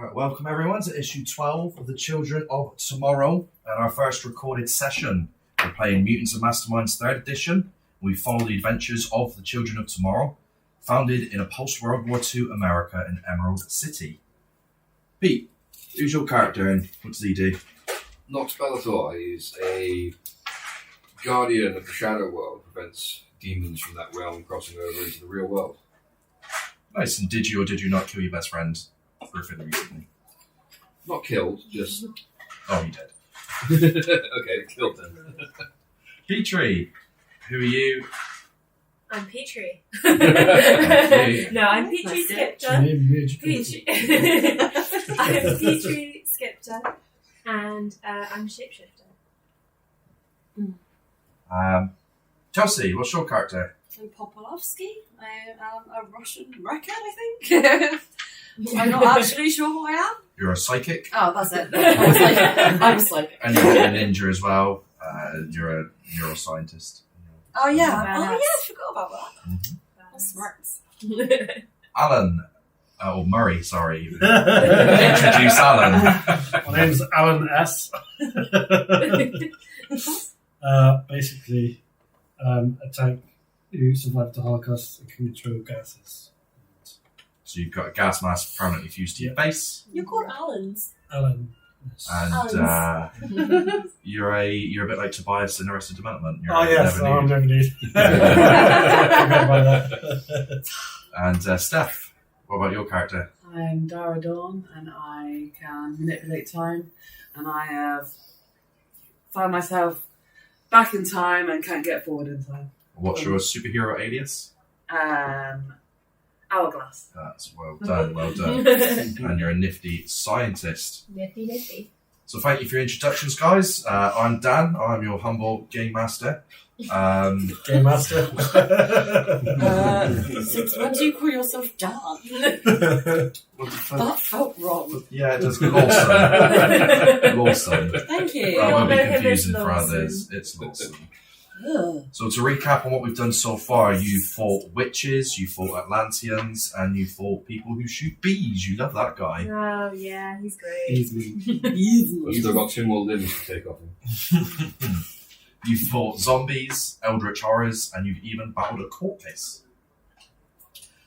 Right, welcome everyone to issue 12 of the Children of Tomorrow and our first recorded session. We're playing Mutants and Masterminds 3rd edition. We follow the adventures of the Children of Tomorrow, founded in a post-World War II America in Emerald City. Pete, who's your character and what does he do? Nox Bellator is a guardian of the Shadow World, prevents demons from that realm crossing over into the real world. Nice, and did you or did you not kill your best friend Griffin recently? Not killed, just... Oh, you did. Okay, killed them. Petrie, who are you? I'm Petrie. Okay. No, I'm Petrie Skipper. Petrie. I'm Petrie Skipper, and I'm a shapeshifter. Chelsea, what's your character? I'm Popolovsky. I am a Russian record, I think. I'm not actually sure who I am. You're a psychic. Oh, that's it. I was like, And you're a ninja as well. You're a neuroscientist. oh yeah, Badass. I forgot about that. Mm-hmm. That's smart. Alan, or Murray, sorry. Introduce Alan. My name's Alan S. Basically, a tank who survived the Holocaust and can control gases. So you've got a gas mask permanently fused to your face, You're called Alans. Alan. Yes. and you're a bit like Tobias in Arrested Development. You're Oh yes, never I'm nude. never need. Forgot about that. And Steph, what about your character? I'm Dara Dawn, and I can manipulate time, and I have found myself back in time and can't get forward in time. What's your superhero alias? Hourglass. That's well done, well done. And you're a nifty scientist. Nifty. So thank you for your introductions, guys. I'm Dan. I'm your humble game master. Game master. Since when do you call yourself Dan? That felt wrong. Yeah, it does. Lawson. Lawson. Thank you. I won't be know him confusing as for Lawson. others. It's Lawson. Ugh. So to recap on what we've done so far, you fought witches, you fought Atlanteans, and you fought people who shoot bees. You love that guy. Oh yeah, he's great. Easily. I've still got 2 more limbs to take off him. You fought zombies, eldritch horrors, and you've even battled a court case.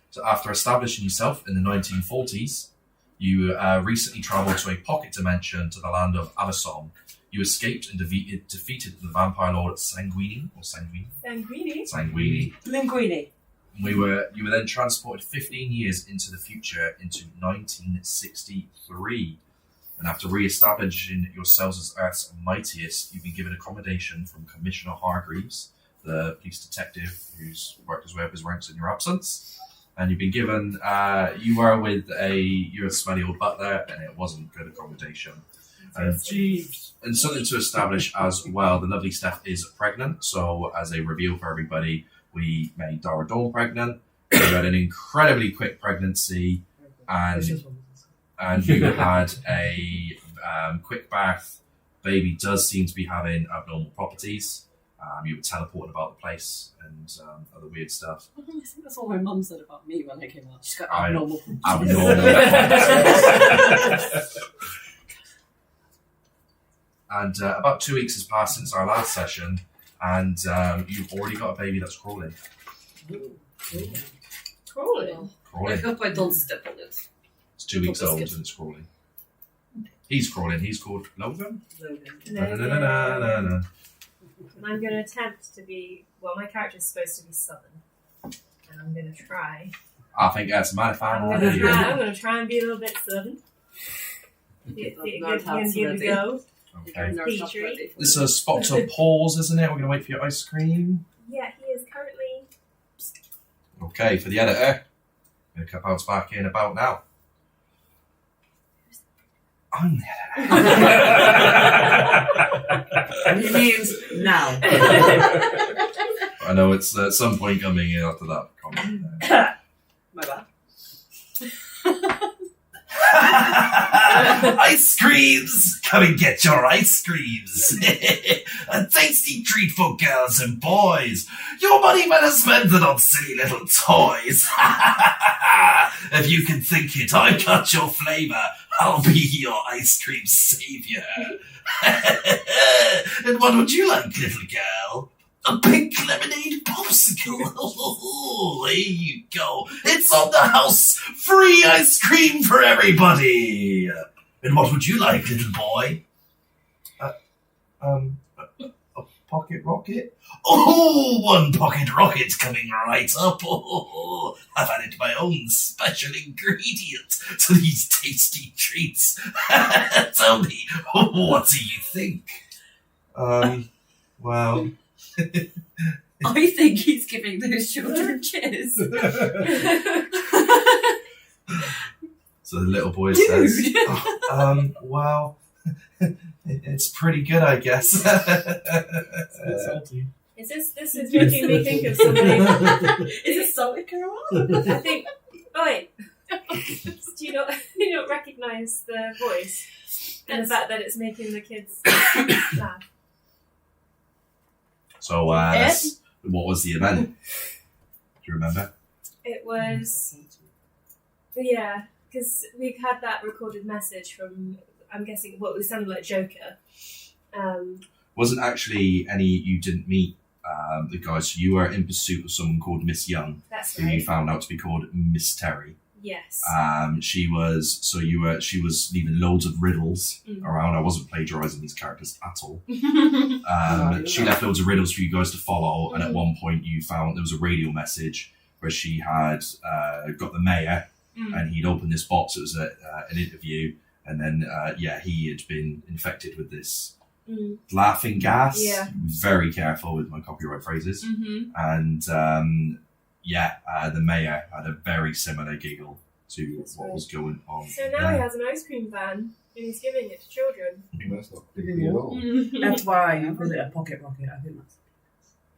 So after establishing yourself in the 1940s, you recently travelled to a pocket dimension to the land of Avassom. You escaped and defeated the vampire lord Sanguini. Sanguini. Linguini. You were then transported 15 years into the future, into 1963. And after re-establishing yourselves as Earth's mightiest, you've been given accommodation from Commissioner Hargreaves, the police detective who's worked his way up his ranks in your absence. And you've been given, you were with a smelly old butler, and it wasn't good accommodation. And something to establish as well, the lovely Steph is pregnant, so as a reveal for everybody, we made Dara Dawn pregnant. You had an incredibly quick pregnancy, and you had a quick birth. Baby does seem to be having abnormal properties. You were teleporting about the place and other weird stuff. I think that's what my mum said about me when I came out. She's got I- abnormal. And about 2 weeks has passed since our last session, and you've already got a baby that's crawling. Crawling. I Crawling. hope I don't step on it. It's 2 weeks Don't old be and scared. it's crawling. He's crawling. He's called Logan. No. Na-na-na-na-na-na. And I'm going to attempt to be. Well, my character's supposed to be southern, and I'm going to try. I think that's my final I'm going idea. to try and be a little bit southern. Give it a go. Okay. Petrie. This is a spot to pause, isn't it? We're going to wait for your ice cream. Yeah, he is currently. Okay, for the editor. I'm going to bounce back in about now. I'm the And he means now. I know it's at some point coming in after that comment. My bad. Ice creams! Come and get your ice creams! A tasty treat for girls and boys! Your money better spend it on silly little toys! If you can think it, I've got your flavour! I'll be your ice cream savior. And what would you like, little girl? A pink lemonade popsicle. Oh, there you go. It's on the house. Free ice cream for everybody. And what would you like, little boy? A pocket rocket? Oh, one pocket rocket coming right up. Oh, I've added my own special ingredient to these tasty treats. Tell me, what do you think? Well... I think he's giving those children cheers. So the little boy Dude. says, well, it's pretty good, I guess. It's salty. This is making me think of somebody. Is it salted caramel? I think. Oh wait. Do you not recognise the voice and the fact that it's making the kids laugh? So, what was the event? Do you remember? It was. Yeah, because we've had that recorded message from. I'm guessing what was sounded like Joker. Wasn't actually any. You didn't meet the guys. So you were in pursuit of someone called Miss Young, That's who you right. found out to be called Miss Terry. Yes. She was leaving loads of riddles around. I wasn't plagiarizing these characters at all. She left loads of riddles for you guys to follow, and at one point you found there was a radio message where she had got the mayor, and he'd opened this box. It was an interview, and then he had been infected with this laughing gas. Yeah. Very careful with my copyright phrases, and the mayor had a very similar giggle to what was going on. So now he has an ice cream van and he's giving it to children. That's not creepy at all. That's why you call it a pocket rocket. I think that's.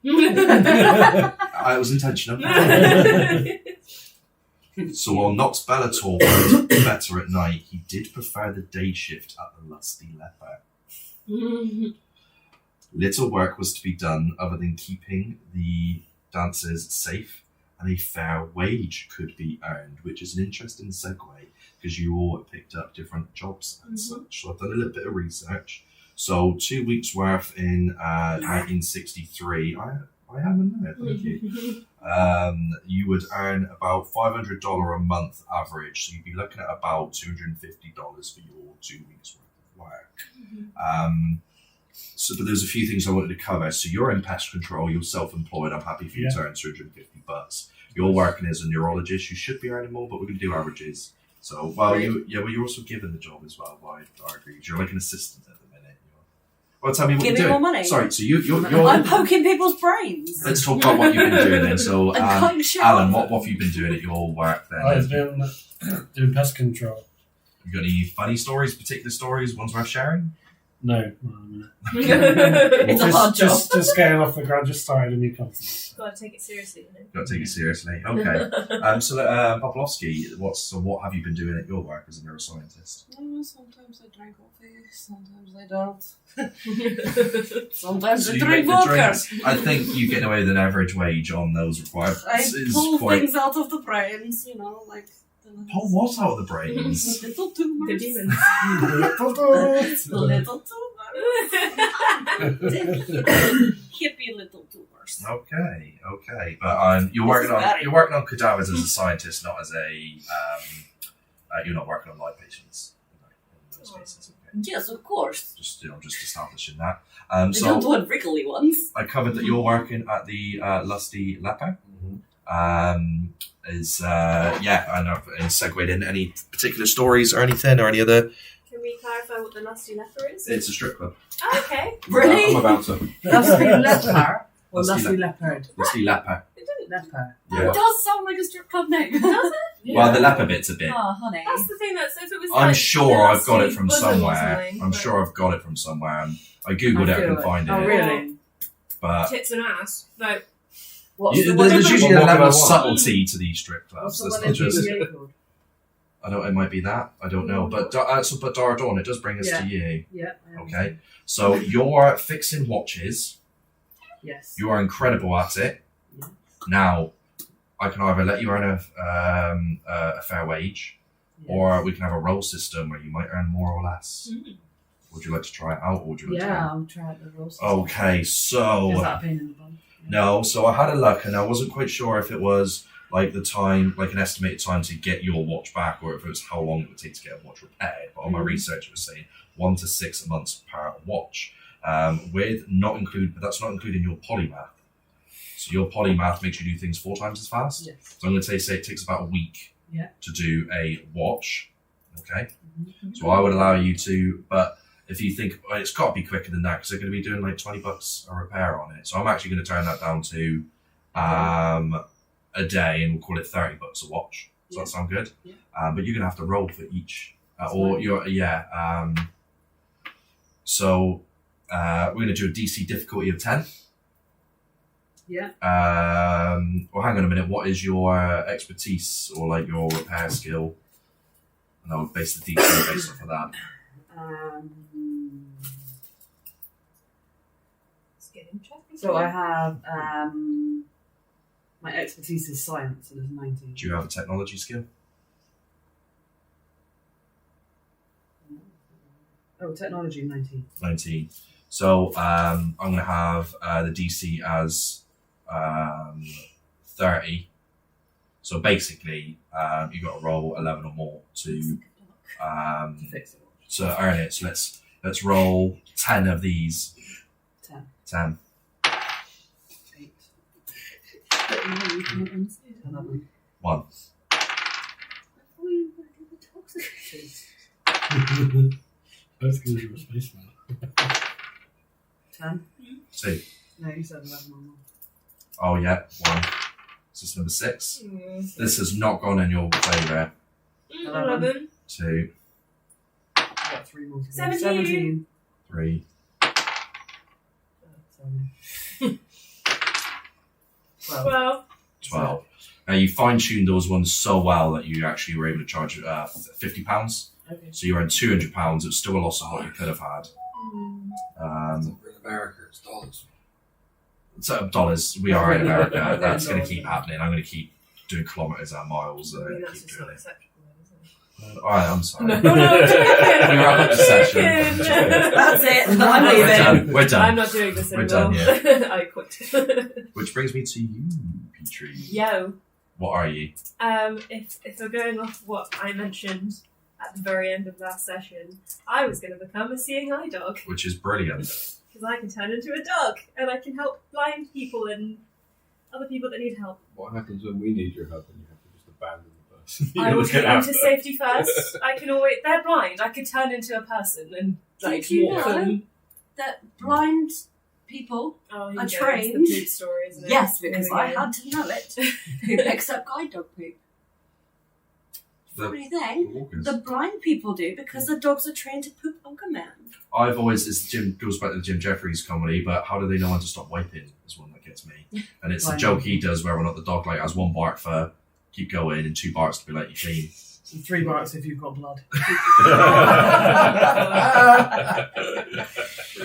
It was intentional. So while Nox Bellator worked better at night, he did prefer the day shift at the Lusty Leper. Little work was to be done other than keeping the dancers safe, and a fair wage could be earned, which is an interesting segue because you all picked up different jobs and such. So I've done a little bit of research. So 2 weeks worth in 1963. I haven't known, thank you. You would earn about $500 a month average, so you'd be looking at about $250 for your 2 weeks worth of work. But there's a few things I wanted to cover. So you're in pest control, you're self-employed. I'm happy for you to earn $250. You're working as a neurologist. You should be earning more, but we're going to do averages. So, you're also given the job as well by Hargreaves. You're like an assistant at the minute. Well, tell me what Give you're me doing. more money. Sorry, so you're I'm poking people's brains. Let's talk about what you've been doing then. So, And cutting shit Alan, off. what have you been doing at your work then? I've been doing pest control. You got any funny stories, particular stories, ones worth sharing? No. It's a hard job. Just getting off the ground, just started a new company. Gotta take it seriously, you know. Got to take it seriously. Okay. Poplovsky, what have you been doing at your work as a neuroscientist? Sometimes I drink coffee, sometimes I don't. Sometimes I you drink make the vodka. drinks. I think you're getting away with an average wage on those requirements. I Is pull quite... things out of the brains, like. Pull what out of the brains? Little tumors. The demons. Little tumors. Hippie little tumors. Okay. But you're working on cadavers as a scientist, not as a. You're not working on live patients. In those cases, okay. Yes, of course. Just establishing that. They So don't want wriggly ones. I covered that you're working at the Lusty Leper. And I've segued in any particular stories or anything or any other. Can we clarify what the Lusty Leper is? It's a strip club. Oh, okay. Really? I'm about to. Lusty leper or Lusty lusty leopard? Lusty Leper. Leper. Yeah. It does sound like a strip club name. Does it? Well, the leper bit's a bit. Oh, honey. That's the thing. That's if it was. I'm like sure the I've got it Lusty from Bosom or somewhere. something, I'm but sure I've got it from somewhere. And I googled it, I couldn't find Oh, it. really? But Tits and ass. No. What's there's the one usually a What level of can I want? subtlety to these strip clubs. What's the There's one not in just. PBA called? I don't. It might be that. I don't know. But Dara Dawn, it does bring us to you. Yeah. I am. Okay. So you're fixing watches. Yes. You are incredible at it. Yeah. Now, I can either let you earn a fair wage, or we can have a roll system where you might earn more or less. Would you like to try it out, or would you like to? Yeah, I'll try out the roll system. Okay, so Is that a pain in the bum? no, so I had a look, and I wasn't quite sure if it was like the time, like an estimated time to get your watch back, or if it was how long it would take to get a watch repaired. But on my research, it was saying 1 to 6 months per watch, with not include, but that's not including your polymath. So your polymath makes you do things 4 times as fast. Yes. So I'm going to say it takes about a week to do a watch. Okay, so I would allow you to, but if you think it's got to be quicker than that, because they're going to be doing like $20 a repair on it. So I'm actually going to turn that down to a day, and we'll call it $30 a watch. Does that sound good? Yeah. But you're going to have to roll for each, or fine. you're so we're going to do a DC difficulty of 10. Yeah. Well, hang on a minute. What is your expertise or like your repair skill? And I'll base the DC based off of that. So I have my expertise is science, so there's 19. Do you have a technology skill? Oh, technology 19. 19. So I'm going to have the DC as 30. So basically, you've got to roll 11 or more to Fix it. to earn it. So let's roll 10 of these. 10. 10. 8. 11. 1. Both because you're a spaceman. 10. 2. No, you said 11 or more. Oh yeah, 1. This is number 6. This has not gone in your favour. 11. 2. I've got 3 more to go. 17. 3. 12. 12. Now you fine-tuned those ones so well that you actually were able to charge £50. Okay. So you earned £200. It was still a loss of what you could have had. We're in America, it's dollars. So dollars, we are in America. Yeah, That's going to dollars. keep happening. I'm going to keep doing kilometres and miles. I mean, that's Keep just doing not it. acceptable, isn't it? Alright, I'm sorry. No, I'm joking. We wrap up the session. That's it. I'm We're leaving. done. We're I'm done. not doing this We're anymore. done, I quit. Which brings me to you, Petrie. Yo. What are you? If we're going off what I mentioned at the very end of last session, I was going to become a seeing eye dog Which is brilliant. because I can turn into a dog and I can help blind people and other people that need help. What happens when we need your help and you have to just abandon the person? I will take them to safety first. I can always. They're blind. I could turn into a person and like Did you walk know them. that blind people, Oh, Are you go, it's trained? the poop story, isn't it? yes, because There we I go. had to know it, who picks up guide dog poop? The Funny thing, walkers. the blind people do because the dogs are trained to poop Uncle Man. I've always, goes back to the Jim Jeffries comedy, but how do they know when to stop wiping is one that gets me. And it's the Blind joke people. he does where or not the dog like has 1 bark for keep going and 2 barks to be like you clean. And 3 barks if you've got blood.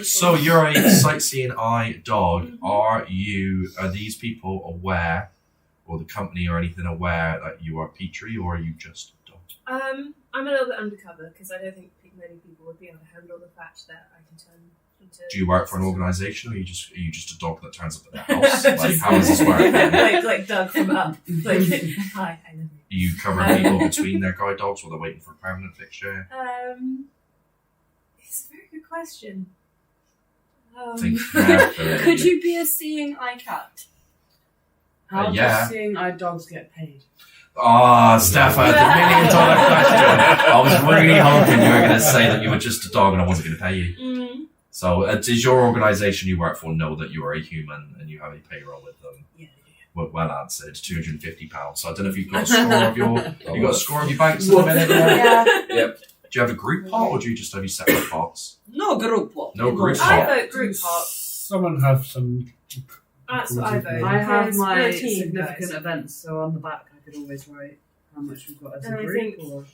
So you're a sightseeing eye dog. Are these people aware, or the company or anything aware that you are Petrie, or are you just a dog? I'm a little bit undercover because I don't think many people would be able to handle the fact that I can turn into. Do you work for an organisation, or are you just a dog that turns up at their house? Like how does this work? like Doug from Up. Like, hi, I love you. Are you covering people between their guide dogs while they're waiting for a permanent fixture? It's a very good question. Think carefully. Could you be a seeing eye cat? How yeah. does seeing eye dogs get paid? Ah, Stefan, the $1 million question. I was really hoping you were going to say that you were just a dog and I wasn't going to pay you. So, does your organisation you work for know that you are a human and you have a payroll with them? Yeah. Well answered. £250. So I don't know if you've got a score of your banks at the minute. Yeah. Yep. Do you have a group pot, or do you just have your separate pots? No group one. No group I pot. vote group pot. Someone have some. That's what I vote. I have because my we're a team, significant guys. events, so on the back I could always write how much we've got as a And I group. think- Or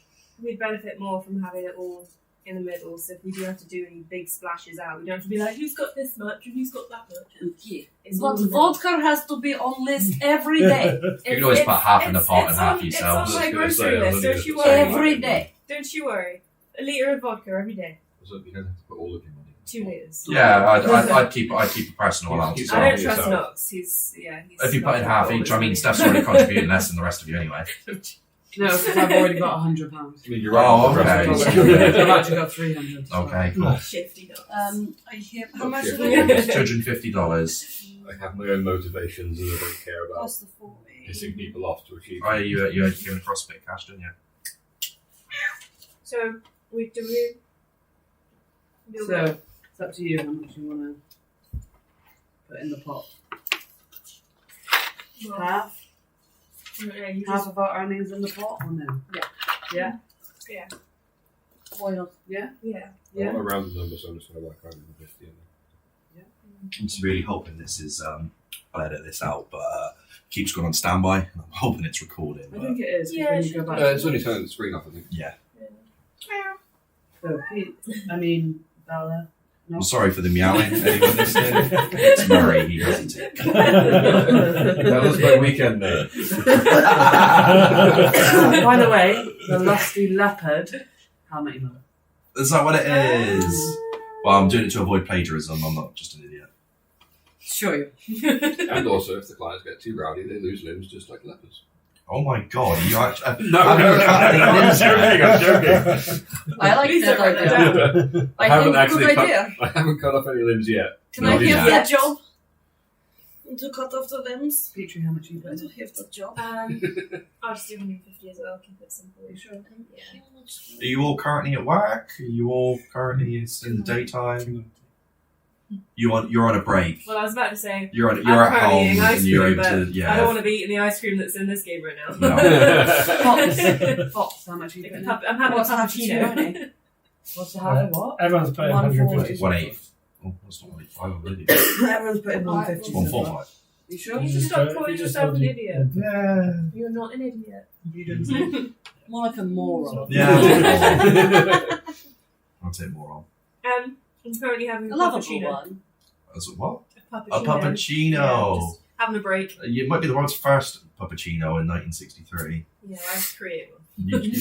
We'd benefit more from having it all in the middle, so if we do have to do any big splashes out, we don't have to be like, who's got this much and who's got that much. Yeah. It's all But in the middle. vodka has to be on list every day. You can always put half in the pot and half yourself. It's on my I was gonna grocery say, I was list, only don't you gonna worry. say- Every day. Don't you worry. A litre of vodka every day. So you don't have to put all of your money. 2 litres. Yeah, I'd keep a personal allowance as So- I well. don't trust yourself. Knox. He's If you put in not half all each, this I mean, money. Steph's already contributing less than the rest of you anyway. No, because I've already got £100. I mean, you're Oh, right. okay. I've actually got 300. So. Okay, cool. Shifty Knox. I hear how much Okay. is it? It's $250. I have my own motivations and I don't care about What's the 40? pissing people off to achieve. Oh, you had given across a bit of cash, didn't you? So, we do we... do So it's up to you how much you want to put in the pot. we- well, Half? yeah, you Half just... of our earnings in the pot or no? Yeah. Why not? Yeah? Yeah. I want a rounded number, so I'm just going to work around with 50. I'm just really hoping this is. I'll edit this out, but keeps going on standby. And I'm hoping it's recording. I But think it is. 'cause Yeah, when it you go should back. be. It's only turning the screen off, I think. yeah, So, Bella. No. I'm sorry for the meowing. Anyone listening? It's Murray. He has a tick. That was my weekend name. By the way, the lusty leopard. How many more? Is that what it is? Well, I'm doing it to avoid plagiarism. I'm not just an idiot. Sure. And also, if the clients get too rowdy, they lose limbs just like leopards. Oh my god, are you actually? No, Have you cut any limbs yet? I'm joking. I like Please that don't write that idea. down. I haven't think actually good cut- idea. I haven't cut off any limbs yet. Can No, I do have that. that job? To cut off the limbs? Petrie, how much you I put don't have that job. I'll just do 150 as well, keep it simple. in? Sure. Yeah. Are you all currently at work? Are you all currently in the daytime? You're on a break. Well, I was about to say, You're I'm at currently home eating ice and you're cream, able but to I don't yeah. want to be eating the ice cream that's in this game right now. No. Fox, how much you put in? I'm having What's a half cappuccino. What's the half of what? Everyone's paying 150. 1/8. Oh, that's not 1/8. already. Everyone's putting 150. It's 1/4. You sure? You just stop calling yourself an idiot. Yeah. You're not an idiot. You didn't say. More like a moron. Yeah. I'll take more on. I'm currently having A a lovable cappuccino. one. As a what? A A puppuccino. Yeah, just having a break. It might be the world's first puppuccino in 1963. Yeah, I create one.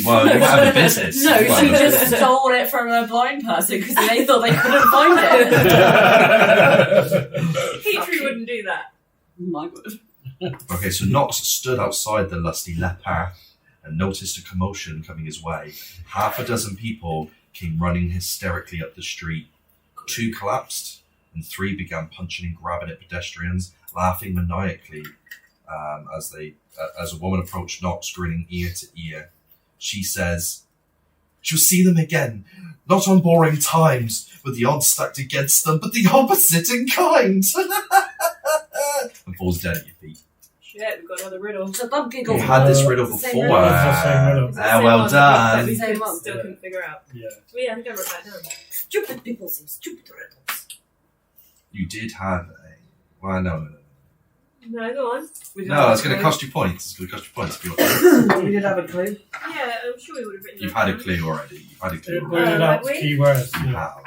Well, you might have a business. No, You might she have a just business. stole it from a blind person because they thought they couldn't find it. Petrie wouldn't do that. My God. Okay, so Knox stood outside the lusty leper and noticed a commotion coming his way. Half a dozen people came running hysterically up the street. 2 collapsed, and 3 began punching and grabbing at pedestrians, laughing maniacally as a woman approached Knox, grinning ear to ear. She says, "She'll see them again, not on boring times, with the odds stacked against them, but the opposite in kind." And falls dead at your feet. Shit, we've got another riddle. It's a dumb giggle. You had this riddle It's the before. same riddle. It's the same riddle. It's the Ah, same well one that we done. could- Same one. still couldn't figure out. Yeah. So yeah, I think I wrote that down. Stupid people say stupid riddles. You did have a... Well, no. No, go on. We did No, have it's a going to clue. cost you points. It's going to cost you points. If you're... We did have a clue. Yeah, I'm sure we would have written You've that had a down. clue already. You've had a clue It already. pointed have out we? keywords. You Yeah. have.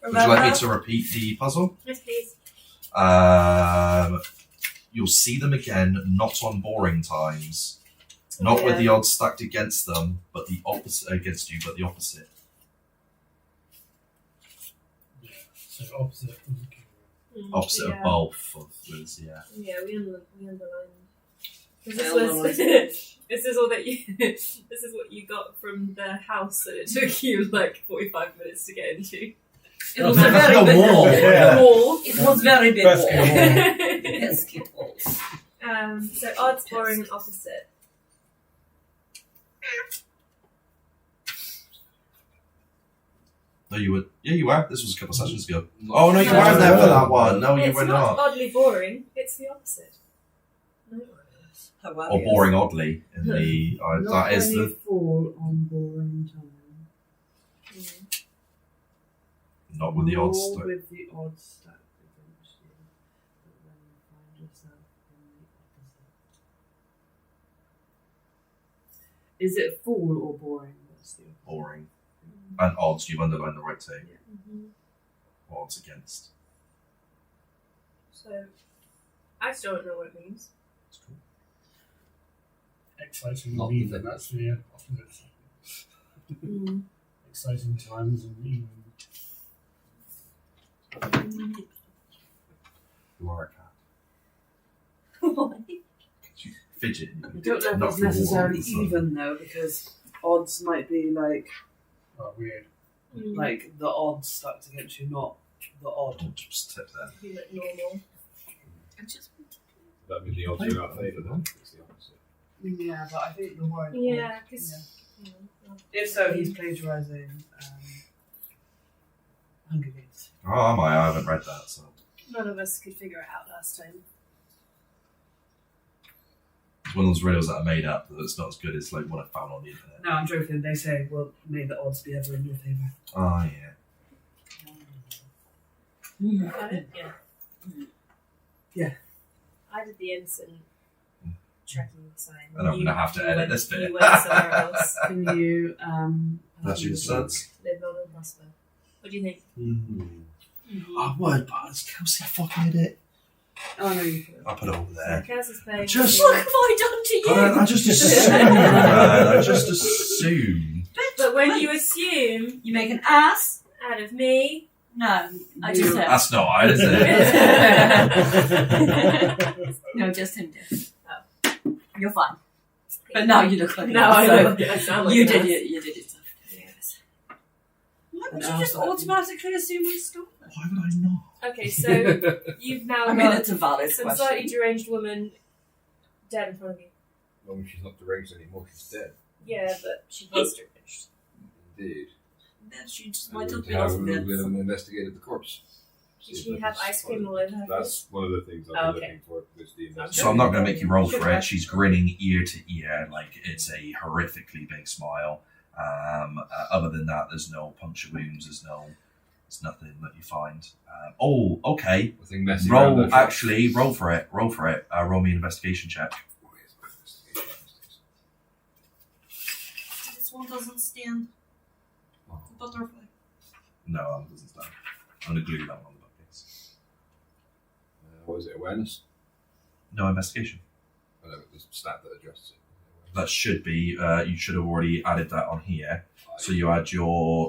Would you like me to repeat the puzzle? Yes, please. You'll see them again, not on boring times. Not with the odds stacked against them, but the opposite against you, but the opposite. Yeah. So opposite. of the keyword. Opposite yeah. of both of those, yeah. Yeah, we underlined. This I was underlined. this is all that you this is what you got from the house that it took you like 45 minutes to get into. It was a very The big wall. wall. Yeah. The wall. It was very big Basketball. wall. Basketball. So odds, boring, and opposite. No, you were. Yeah, you were. This was a couple of sessions ago. Oh, no, you weren't there for that one. No, you It's were not not. oddly boring. It's the opposite. No. Or boring oddly. In the Not that is when you the fall on boring time. not with the odds. Nor with the odds stacked against you, but when you find yourself in the opposite. Is it fall or boring? That's the opposite. Boring. And odds, you've underlined the right thing. Mhm. Odds against. So, I still don't know what it means. That's cool. Exciting Not even, the- actually, yeah. Exciting times and even. You are a cat. Why? You fidget. I don't know if Not it's for war, necessarily so- even though, because odds might be like Weird. like the odds stacked against you, not the odd. Don't just tip there. Be like normal. That means the odds are in our favour then. It's the opposite. Yeah, but I think the word. Yeah, because. If so, he's plagiarising Hunger Games. Oh, am I? I haven't read that, so. None of us could figure it out last time. It's one of those riddles that are made up that's not as good as like what I found on the internet. No, I'm joking. They say, well, may the odds be ever in your favour. Oh, yeah. I did, yeah. Yeah. I did the instant tracking sign. And I'm going to have to edit this bit. You went somewhere else. Can you That's your sense. Live on and prosper. What do you think? I would, but it's Kelsey, I fucking did it. Oh no, you put it. I'll put it over there. Kaz is playing. Just- What have I done to you? I just assume, man. I just assume. But when you assume You make an ass? out of me, No, I just said. That's not right, is it? No, just him did. Oh. You're fine. But now you look like no, an ass, I so know. I sound like you an did ass. it. You did it. Yes. Why would An you just ass, automatically assume we stole it? Why would I not? Okay, so you've now I mean, got it's a valid some question. slightly deranged woman dead in front of you. Well, she's not deranged anymore, she's dead. Yeah, but she was deranged. Indeed. Then she just And might we're have to been have off we beds. investigated the corpse. Did she have ice cream all over her face? That's one of the things I'll be Okay. looking for with the So I'm not going to make you roll for it. She's grinning ear to ear like it's a horrifically big smile. Other than that, there's no puncture wounds. There's nothing that you find. Okay. Nothing messy around Roll, that shop. actually, roll for it. Roll for it. Roll me an investigation check. Oh, yes, my investigation. This one doesn't stand. Oh. The butterfly. No, that doesn't stand. I'm going to glue that one on the buckets. What is it, awareness? No investigation. I know, there's a stat that adjusts it. That should be, you should have already added that on here. So you add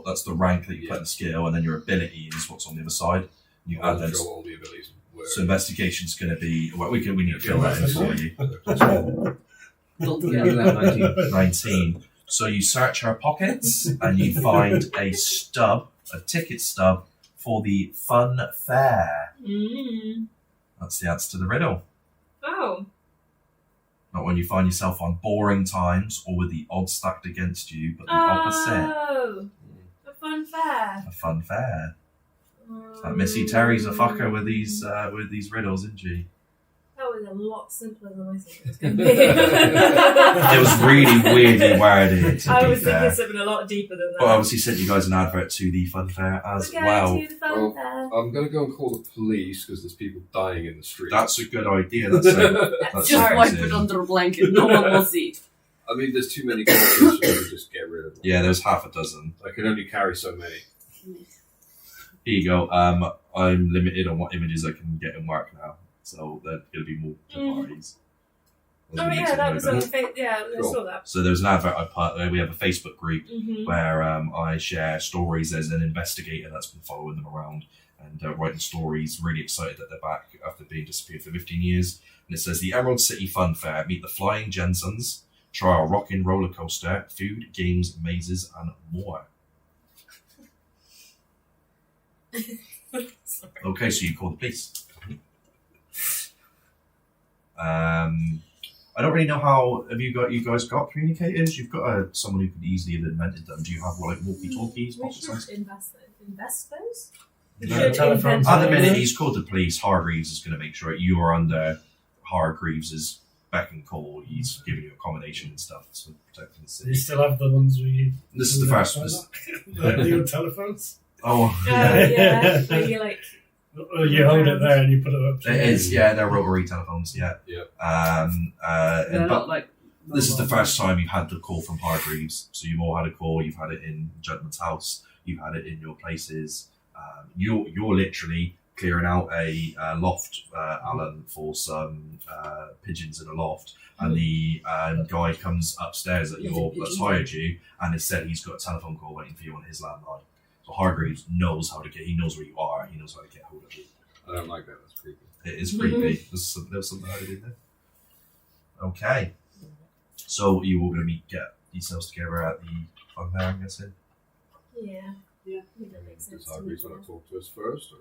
that's the rank that you put in skill, and then your ability is what's on the other side. You I'm add not those. sure what all the abilities were. So investigation's going to be, well, we need to fill that in for you. Don't Yeah, forget. that 19. 19. So you search her pockets and you find a ticket stub for the fun fair. Mm. That's the answer to the riddle. Oh. Not when you find yourself on boring times or with the odds stacked against you, but the opposite. Oh. A fun fair. A fun fair. Missy Terry's a fucker with these riddles, isn't she? That was a lot simpler than I thought it was going to be. It was really weirdly worded, to I be was thinking fair. something a lot deeper than that. But obviously sent you guys an advert to the fun fair as We're going well. to the fun Well, fair. I'm going to go and call the police because there's people dying in the street. That's a good idea. That's Just wipe it under a blanket. No one will see. I mean, there's too many corpses, so we just get rid of them. Yeah, there's half a dozen. I can only carry so many. Here you go. I'm limited on what images I can get in work now, so there's going to be more parties. Oh yeah, that was on the yeah, I Cool. saw that. So there was an advert I put. We have a Facebook group Mm-hmm. where I share stories. There's an investigator that's been following them around and writing stories. Really excited that they're back after being disappeared for 15 years. And it says the Emerald City Fun Fair. Meet the Flying Jensens. Try a rocking roller coaster, food, games, mazes, and more. Sorry. Okay, so you call the police. I don't really know how. Have you guys got communicators? You've got someone who could easily have invented them. Do you have like walkie-talkies? We Pocket size? should invest those. We No, should telephones. invent At the minute, those. he's called the police. Hargreaves is going to make sure you are under Hargreaves' beck and call. He's giving you accommodation and stuff, so protecting the Do you city. still have the ones where you... This is the first. the old telephones? Oh, Yeah, where you like. Or you hold it there and you put it up to it is. Yeah, they're rotary telephones. Yeah. Yep. They're But not like This is the first time you've had the call from Hargreaves. So you've all had a call. You've had it in the gentleman's house. You've had it in your places. You're literally clearing out a loft, Alan, for some pigeons in a loft. And the guy comes upstairs that's hired you, and has said he's got a telephone call waiting for you on his landline. So Hargreaves knows how to get. He knows where you are. He knows how to get hold of you. I don't like that. That's creepy. It is creepy. There's something I did there. Okay. So you all going to get yourselves together at the fun fair, I'm guessing? Yeah. Yeah. I think that makes sense. Does Hargreaves want to talk to us first?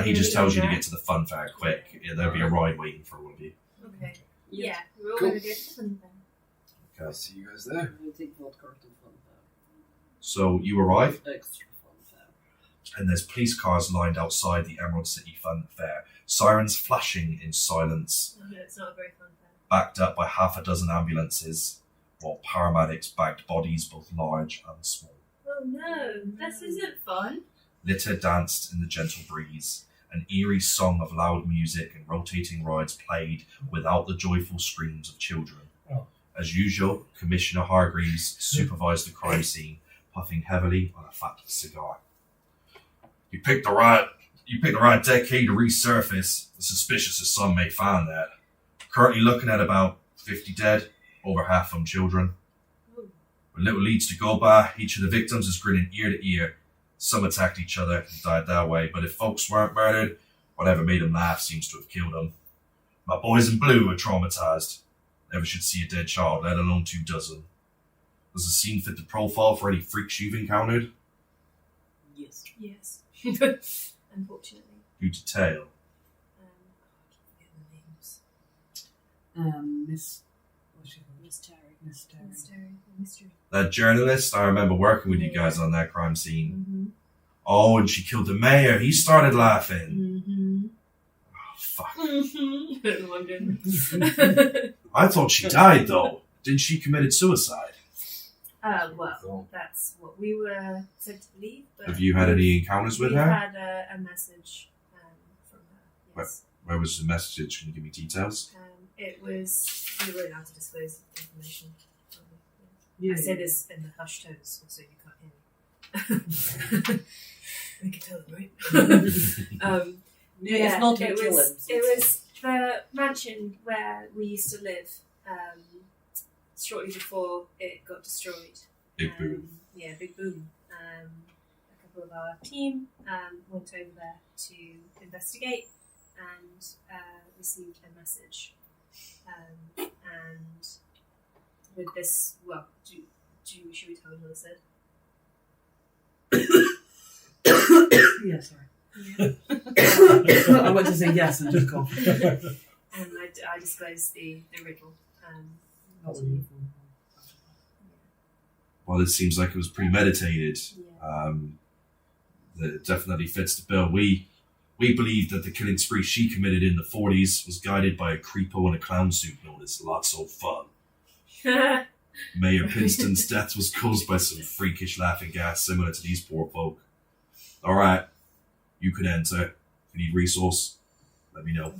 He just tells you to get to the fun fair quick. Yeah, there'll be a ride waiting for all of you. Okay. Yeah, we're all Cool. going to go to the fun fair. Okay, I'll see you guys there. I think vodka to fun So you arrive, fair. Extra fun fair. and there's police cars lined outside the Emerald City Fun Fair, sirens flashing in silence, Oh, no, it's not a very fun fair. backed up by half a dozen ambulances, while paramedics bagged bodies both large and small. Oh no, this isn't fun. Litter danced in the gentle breeze. An eerie song of loud music and rotating rides played without the joyful screams of children. Oh. As usual, Commissioner Hargreaves supervised the crime scene, puffing heavily on a fat cigar. You picked the right decade to resurface. The suspicious as some may find that. Currently looking at about 50 dead, over half of them children. With little leads to go by, each of the victims is grinning ear to ear. Some attacked each other and died that way, but if folks weren't murdered, whatever made them laugh seems to have killed them. My boys in blue are traumatized. Never should see a dead child, let alone 24. Does the scene fit the profile for any freaks you've encountered? Yes. Yes. Unfortunately. Do detail. I can't forget the names. Miss. What's she called? Miss Terry. Miss Terry. Mystery. That journalist, I remember working with you guys on that crime scene. Mm-hmm. Oh, and she killed the mayor. He started laughing. Mm-hmm. Oh, fuck. Mm-hmm. Wondering. I thought she died, though. Didn't she committed suicide? Well, that's what we were said to believe. But Have you had any encounters with we've her? had a message from her. Yes. Where was the message? Can you give me details? It was. We were allowed to disclose information. Yeah. I say this in the hushed tones, so you can't hear me. We can tell them, right? It's not it kill was. him. It was the mansion where we used to live. Shortly before it got destroyed. Big boom. Yeah, big boom. A couple of our team went over there to investigate and received a message. And with this, well, should we tell them what it said? Yeah, sorry. Yeah. I went to say yes and just coughed. And I disclosed the riddle. Not with you. Well, it seems like it was premeditated. Yeah. That definitely fits the bill. We believe that the killing spree she committed in the 40s was guided by a creepo in a clown suit known as Lotso Fun. Mayor Pinston's death was caused by some freakish laughing gas similar to these poor folk. All right, you can enter. If you need resource, let me know.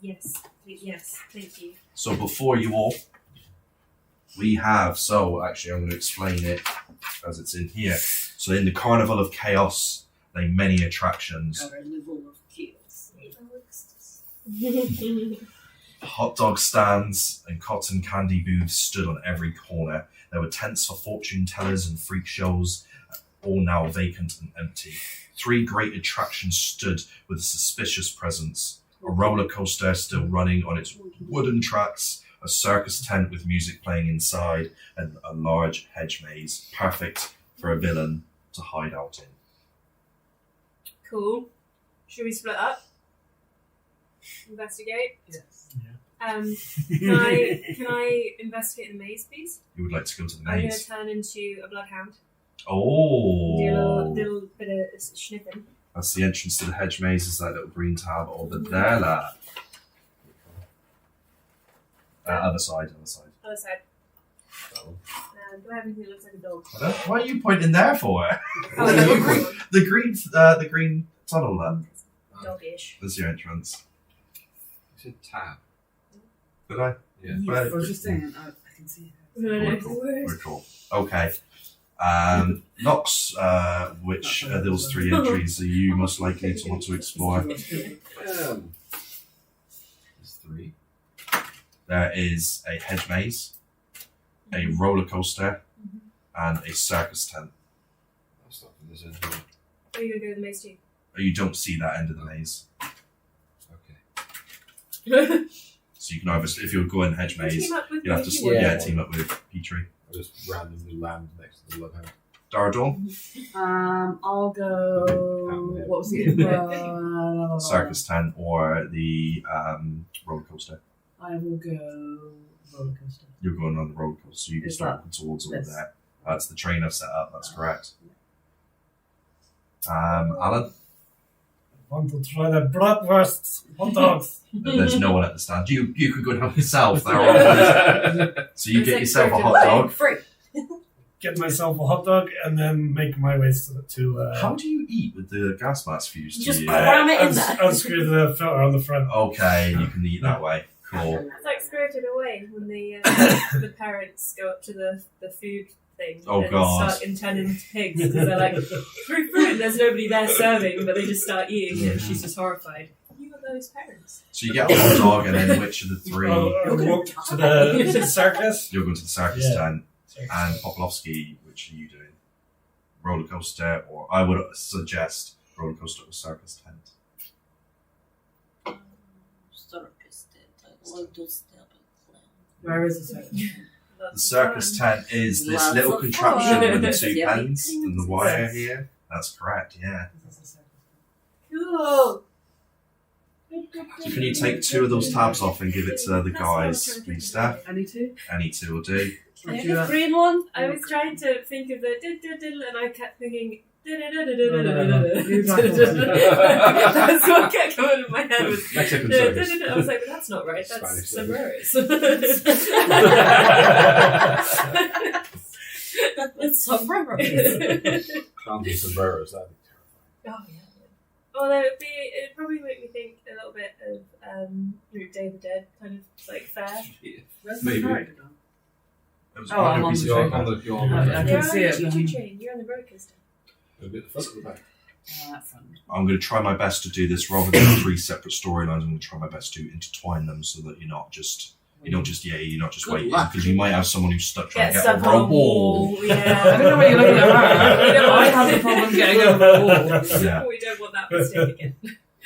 Yes, thank you. So before you all, we have, actually I'm going to explain it as it's in here. So in the Carnival of Chaos, there are many attractions. Carnival of Chaos. Hot dog stands and cotton candy booths stood on every corner. There were tents for fortune tellers and freak shows, all now vacant and empty. 3 great attractions stood with a suspicious presence. A roller coaster still running on its wooden tracks, a circus tent with music playing inside, and a large hedge maze, perfect for a villain to hide out in. Cool. Should we split up? Investigate. Yes. Can I investigate the maze, please? You would like to go to the I'm going to maze? turn into a bloodhound. Oh! Do a little bit of sniffing. That's the entrance to the hedge maze, is that little green tab over there, lad. Other side. Other side. Oh. Do I have anything that looks like a dog? What are you pointing there for? Oh, The no, green- one. the green tunnel there. Dog-ish. That's your entrance. You said tab. Did I? Yeah. I was just saying, I can see it. We're cool. Okay. Nox, which of those 3 entries are you most likely to want to explore? There's 3. There is a hedge maze, a roller coaster, and a circus tent. I'll start from this end here. Are you going to go to the maze too? You don't see that end of the maze. Okay. So you can either, if you're going hedge maze, Team up with you have me to if you want. team up with Petrie. I'll just randomly land next to the bloodhound. Darador, I'll go. What was it? circus tent, or the roller coaster. I will go roller coaster. You're going on the roller coaster, so you can Is start that walking towards over this? there. That's the train I've set up, that's correct. Alan? I want to try the bratwurst hot dogs. There's no one at the stand. You could go and help yourself. They're all so you get yourself a hot dog. Free. Get myself a hot dog and then make my way to How do you eat with the gas mask fused to Just you? cram it in there. unscrew the filter on the front. Okay, you can eat that way. Cool. It's like Spirited Away when the the parents go up to the food thing Oh, and God. start turning into pigs because they're like, fruit, and there's nobody there serving, but they just start eating it and she's just horrified. You are those parents. So you get a hot dog, and then which of the 3? I walk to the circus. You're going to the circus Yeah. tent. And Poplovsky, which are you doing? Roller coaster, or I would suggest roller coaster or circus tent. Circus tent. I want to step and clown. Where is the circus? The circus tent is this Lots little of contraption fun. with the 2 Yeah. pens and the wire here. That's correct, yeah. Cool. So can you take 2 of those tabs off and give it to the That's what I was guys, trying to please, think Steph? Any two? Any 2 will do. Or Yeah, do you, the green one. I was trying to think of the diddle, and I kept thinking. That's what kept going in my head. Was Mexican circus. I was like, but that's not right. Spanish That's sombreros. It's sombreros. Can't do sombreros, that'd be terrifying. Oh yeah. Although it'd probably make me think a little bit of Day of the Dead kind of like fair. where's Maybe. the character gone? It was Oh, I'm a on piece the of You're paper. on the, you're on I the, can You're see on it the now. choo-choo train. You're on the roller coaster. a bit of front at the back. That front. I'm going to try my best to do this rather than 3 separate storylines. I'm going to try my best to intertwine them so that you're not just Good waiting, luck. because you might have someone who's stuck trying Get to get stuck over on a wall. Yeah. I don't know what you're looking at. You know, I have a problem getting over the wall. Yeah. We don't want that mistake again.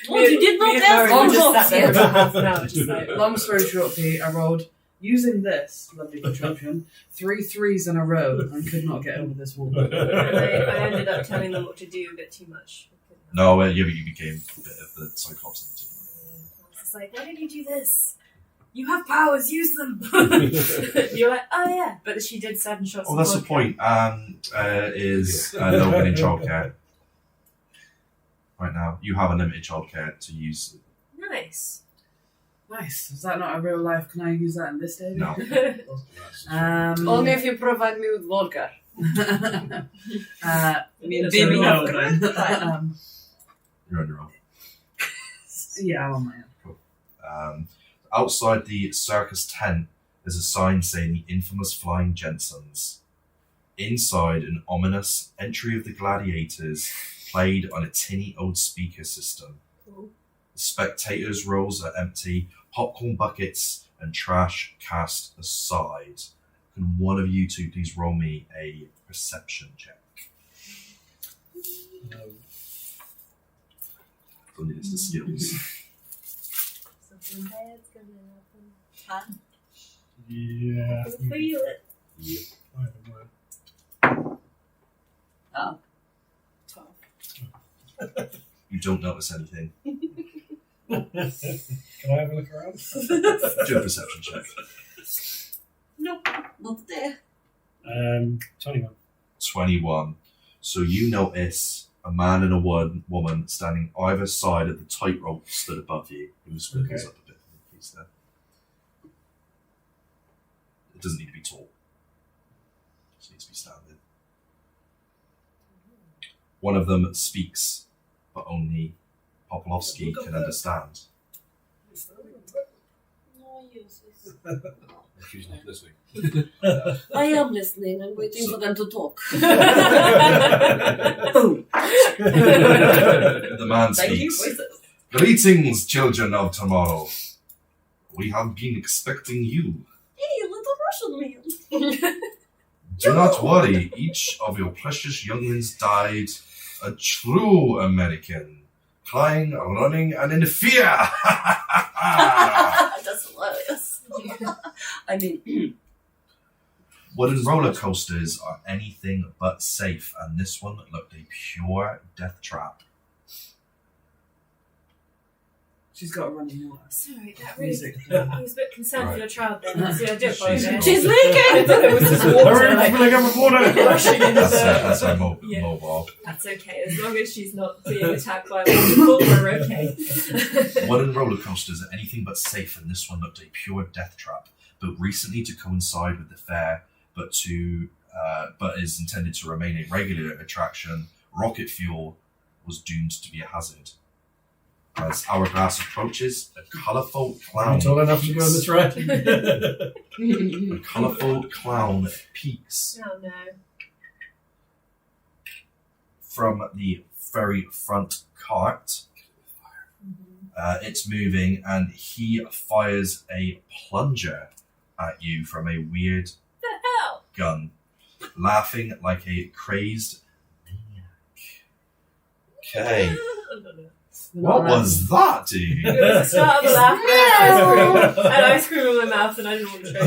What, you did not have long long just sat there socks? for half an hour, just like, Long story short, Pete, I rolled using this lovely contraption 3 3s in a row and could not get over this wall. and I ended up telling them what to do a bit too much. No, you became a bit of the Cyclops. I was just like, why didn't you do this? You have powers, use them. You're like, oh yeah, but she did 7 shots. Oh, of that's the vodka. point. Is Logan in childcare right now? You have unlimited childcare to use. Nice. Nice. Is that not a real life? Can I use that in this day? No. Only if you provide me with vodka. Me and That's Baby a no. no. You're on your own. Yeah, I'm on my own. Outside the circus tent, there's a sign saying the infamous Flying Jensens. Inside, an ominous Entry of the Gladiators played on a tinny old speaker system. Cool. The spectators' rows are empty, popcorn buckets and trash cast aside. Can one of you 2 please roll me a perception check? No. Don't need the skills. Something bad's gonna happen. Yeah. I can feel it. Yep. I don't know. Oh. You don't notice anything. Can I have a look around? Do a perception check. Nope, not there. 21. 21. So you notice a man and a woman standing either side of the tightrope stood above you. Who squiggles up a bit from the piece there. It doesn't need to be tall. It just needs to be standing. One of them speaks, but only Popolowski can understand. No, yes, yes. She's not listening. I am listening. I'm waiting for them to talk. The man Thank you, speaks. voices. Greetings, children of tomorrow. We have been expecting you. Hey, little Russian man. Do not worry, each of your precious younglings died a true American, crying, running, and in fear. That's hilarious. I mean, Wooden roller coasters are anything but safe, and this one looked a pure death trap. She's got a running water. Sorry, that really. Music. I was a bit concerned for your child then. See, I do apologise. she's I leaking. thought it was just water like, Filling up with water. rushing into That's the. our Yeah. mobile. That's okay, as long as she's not being attacked by multiple, we're okay. Wooden roller coasters are anything but safe, and this one looked a pure death trap. Built recently to coincide with the fair, but is intended to remain a regular attraction, rocket fuel was doomed to be a hazard. As Hourglass approaches, a colourful clown. I'm tall enough to go on this ride. A colourful clown peeks Oh no. from the very front cart. It's moving, and he fires a plunger at you from a weird The hell? gun, laughing like a crazed maniac. Okay, Oh, no. what was that, dude? It was the start of the laugh and I had ice cream in my mouth and I didn't want to show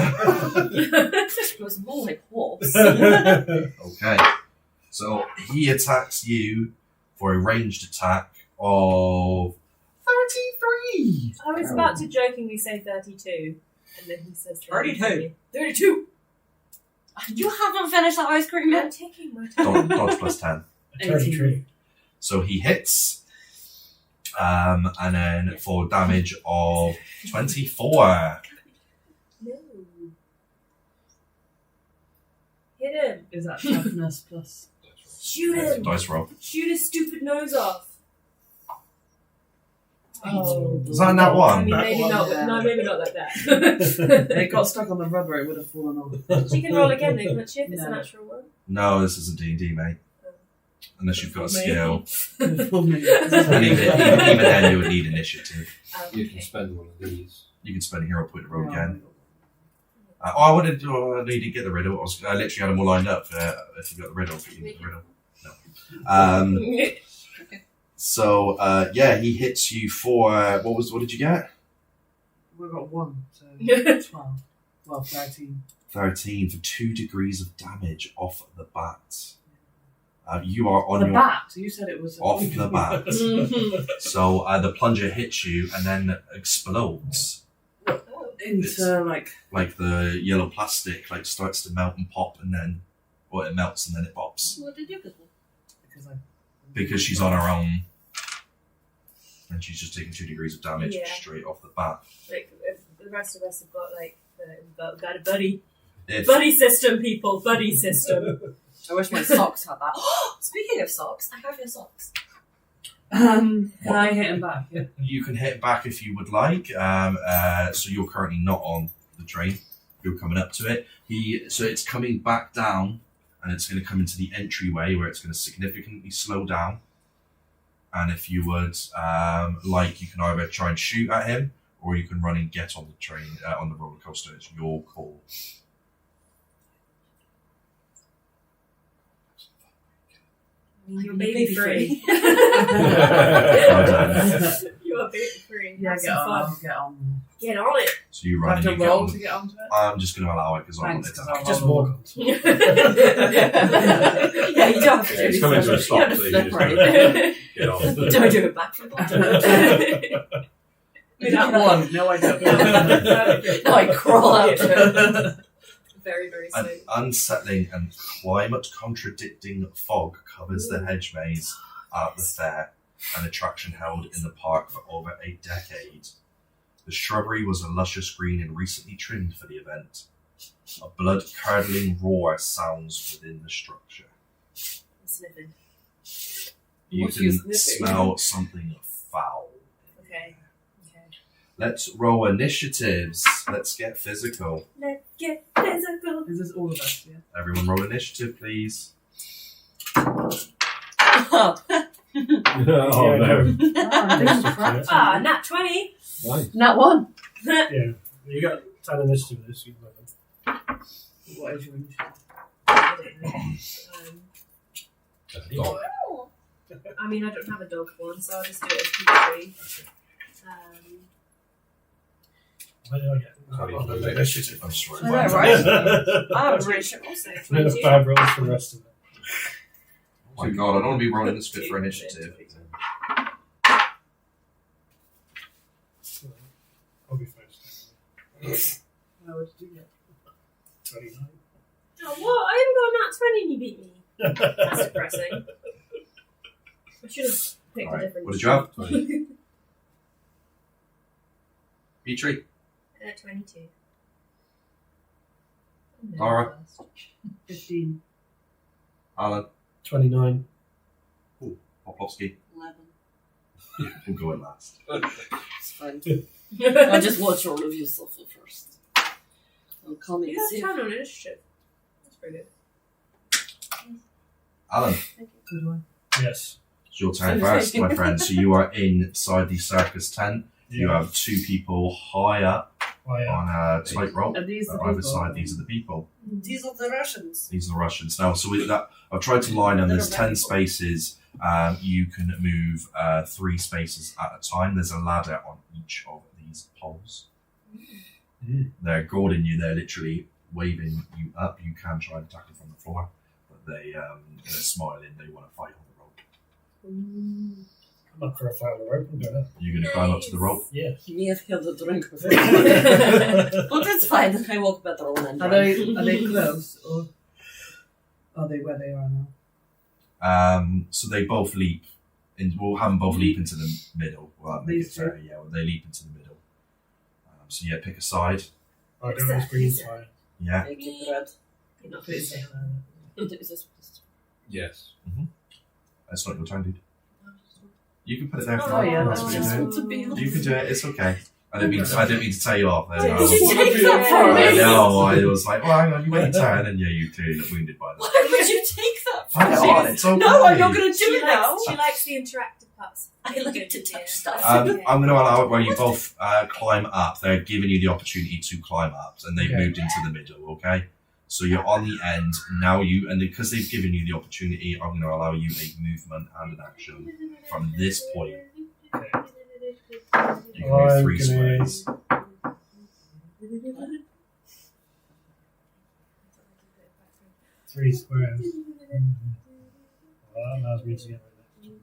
It was more like horse. Okay, so he attacks you for a ranged attack of 33. I was about to jokingly say 32 and then he says 32. 32! You haven't finished that ice cream I'm yet. taking my time. Dodge plus 10. Territory. So he hits, and then for damage of 24. No. Hit him. Is that toughness plus? Shoot him. Dice roll. Shoot his stupid nose off. Oh, Is that that I one? mean, That maybe one, not. yeah. No, maybe not like that. It got stuck on the rubber. It would have fallen off. She can roll again, though, can't she? If it's a No. natural one. No, this isn't D&D, mate. Unless you've got a skill. Maybe. And even then, you would need initiative. You can spend one of these. You can spend a hero point to roll again. I wanted to need to get the riddle. I literally had them all lined up if you got the riddle. But you need the riddle. No. So, he hits you for, what did you get? We got 1, so 12. Well, 13. 13 for 2 degrees of damage off the bat. You are on The your... bat. You said it was Off the bat. So, the plunger hits you and then explodes. into Like the yellow plastic starts to melt and pop, and then... Or it melts and then it pops. What did you do? Because she's on her own. And she's just taking 2 degrees of damage Yeah. straight off the bat. Like, the rest of us have got, got a buddy. If Buddy system, people. Buddy system. I wish my socks had that. Speaking of socks, I have your socks. Can I hit him back? Yeah. you can hit back if you would like. So you're currently not on the train. You're coming up to it. So it's coming back down, and it's going to come into the entryway where it's going to significantly slow down. And if you would you can either try and shoot at him, or you can run and get on the train, on the roller coaster. It's your call. You're baby free. Well done. You are baby free. Yeah, Have get some on. fun. I'll get on. Get on it. So you Do I run have and to you get roll on. to get onto it? I'm just going to allow it because I want Thanks, it to 'cause I'll happen. Just roll. walk on. Yeah, you don't have to do It's coming to a something. stop, You so you don't just separate. Get on. Don't do it back from bottom. Is that one? No, I don't. No, I crawl out to it. Very, very An slowly. unsettling and climate-contradicting fog covers the hedge maze at the fair, an attraction held in the park for over a decade. The shrubbery was a luscious green and recently trimmed for the event. A blood-curdling roar sounds within the structure. Sniffing. You What are you can sniffing? smell something foul. Okay. Let's roll initiatives. Let's get physical. Let's get physical. Is this all of us? Yeah. Everyone roll initiative, please. Oh no. Ah, nat 20. Nice. Not one. Yeah. You got 10 initiative this week, Megan. What is your initiative? That's a dog. I mean, I don't have a dog one, so I'll just do it as P3. Why did I get Initiative. I'm sorry. I know, right? I have a really shit one. So No 22. bad rolls for the rest of it. Oh my god, I don't want to be rolling this bit for initiative. So, I'll be first. How would you get? 29. Oh, what? I even got a nat 20 and you beat me. That's depressing. I should have picked a Alright, different. what did you have? Petrie? 22. Alright. 15. Alan? 29. Poplowski? 11. We'll go in last. It's fine. I just watch all of you suffer first. I'll come in You and have see. 10 on initiative. That's pretty good. Alan, Good one. Yes. it's your turn first, my friend. So you are inside the circus tent. You have two people high up on a tightrope. Are these the On either people? side, these are the people. These are the Russians. These are the Russians. Now, so with that, I've tried to line them. There's 10 spaces. You can move 3 spaces at a time. There's a ladder on each of these poles. Mm. They're guarding you. They're literally waving you up. You can try and tackle from the floor, but they're smiling. They want to fight on the rope. I'm up for a fight on the rope. I'm going You're going to climb up to the rope. Yeah. Me have had a drink before. But that's fine. I walk better on and Are they close or are they where they are now? So they both leap. We'll have them both leap into the middle. Well, make These it fair. Yeah, well, they leap into the middle. So yeah, pick a side. I don't know green fire. Yeah. Make it red. You're not Please say Yes. That's not your turn, dude. You can put it there for Oh, now. yeah, That's that's what just you're want doing. to be You can do it. It's okay. I didn't mean to tell you off. There, Did I you was- take that for I me? know. I was like, well, hang on, you wait your turn, and yeah, you clearly look wounded by that. Why would you take that from Hang me? on, it's okay. No, I'm not going to do She it now. likes the interactive parts. I like to touch stuff. I'm going to allow it where you both climb up. They're giving you the opportunity to climb up, and they've Okay. moved into the middle. Okay, so you're on the end now. Because they've given you the opportunity, I'm going to allow you a movement and an action from this point. You can move 3 squares. 3 squares. Well, that allows me to get rid of it.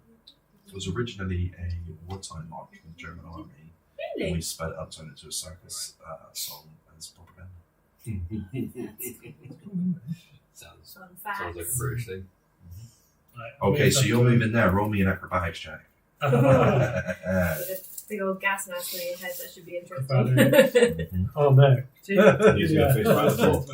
It was originally a wartime march from the German army. And Really? we sped it up, turned it to a circus song as propaganda. Sounds Fun like a facts. British thing. Right, Okay, so you're moving there. Roll me an acrobatics check. With a big old gas mask on your head, that should be interesting. Oh no. He's going to fish around the floor.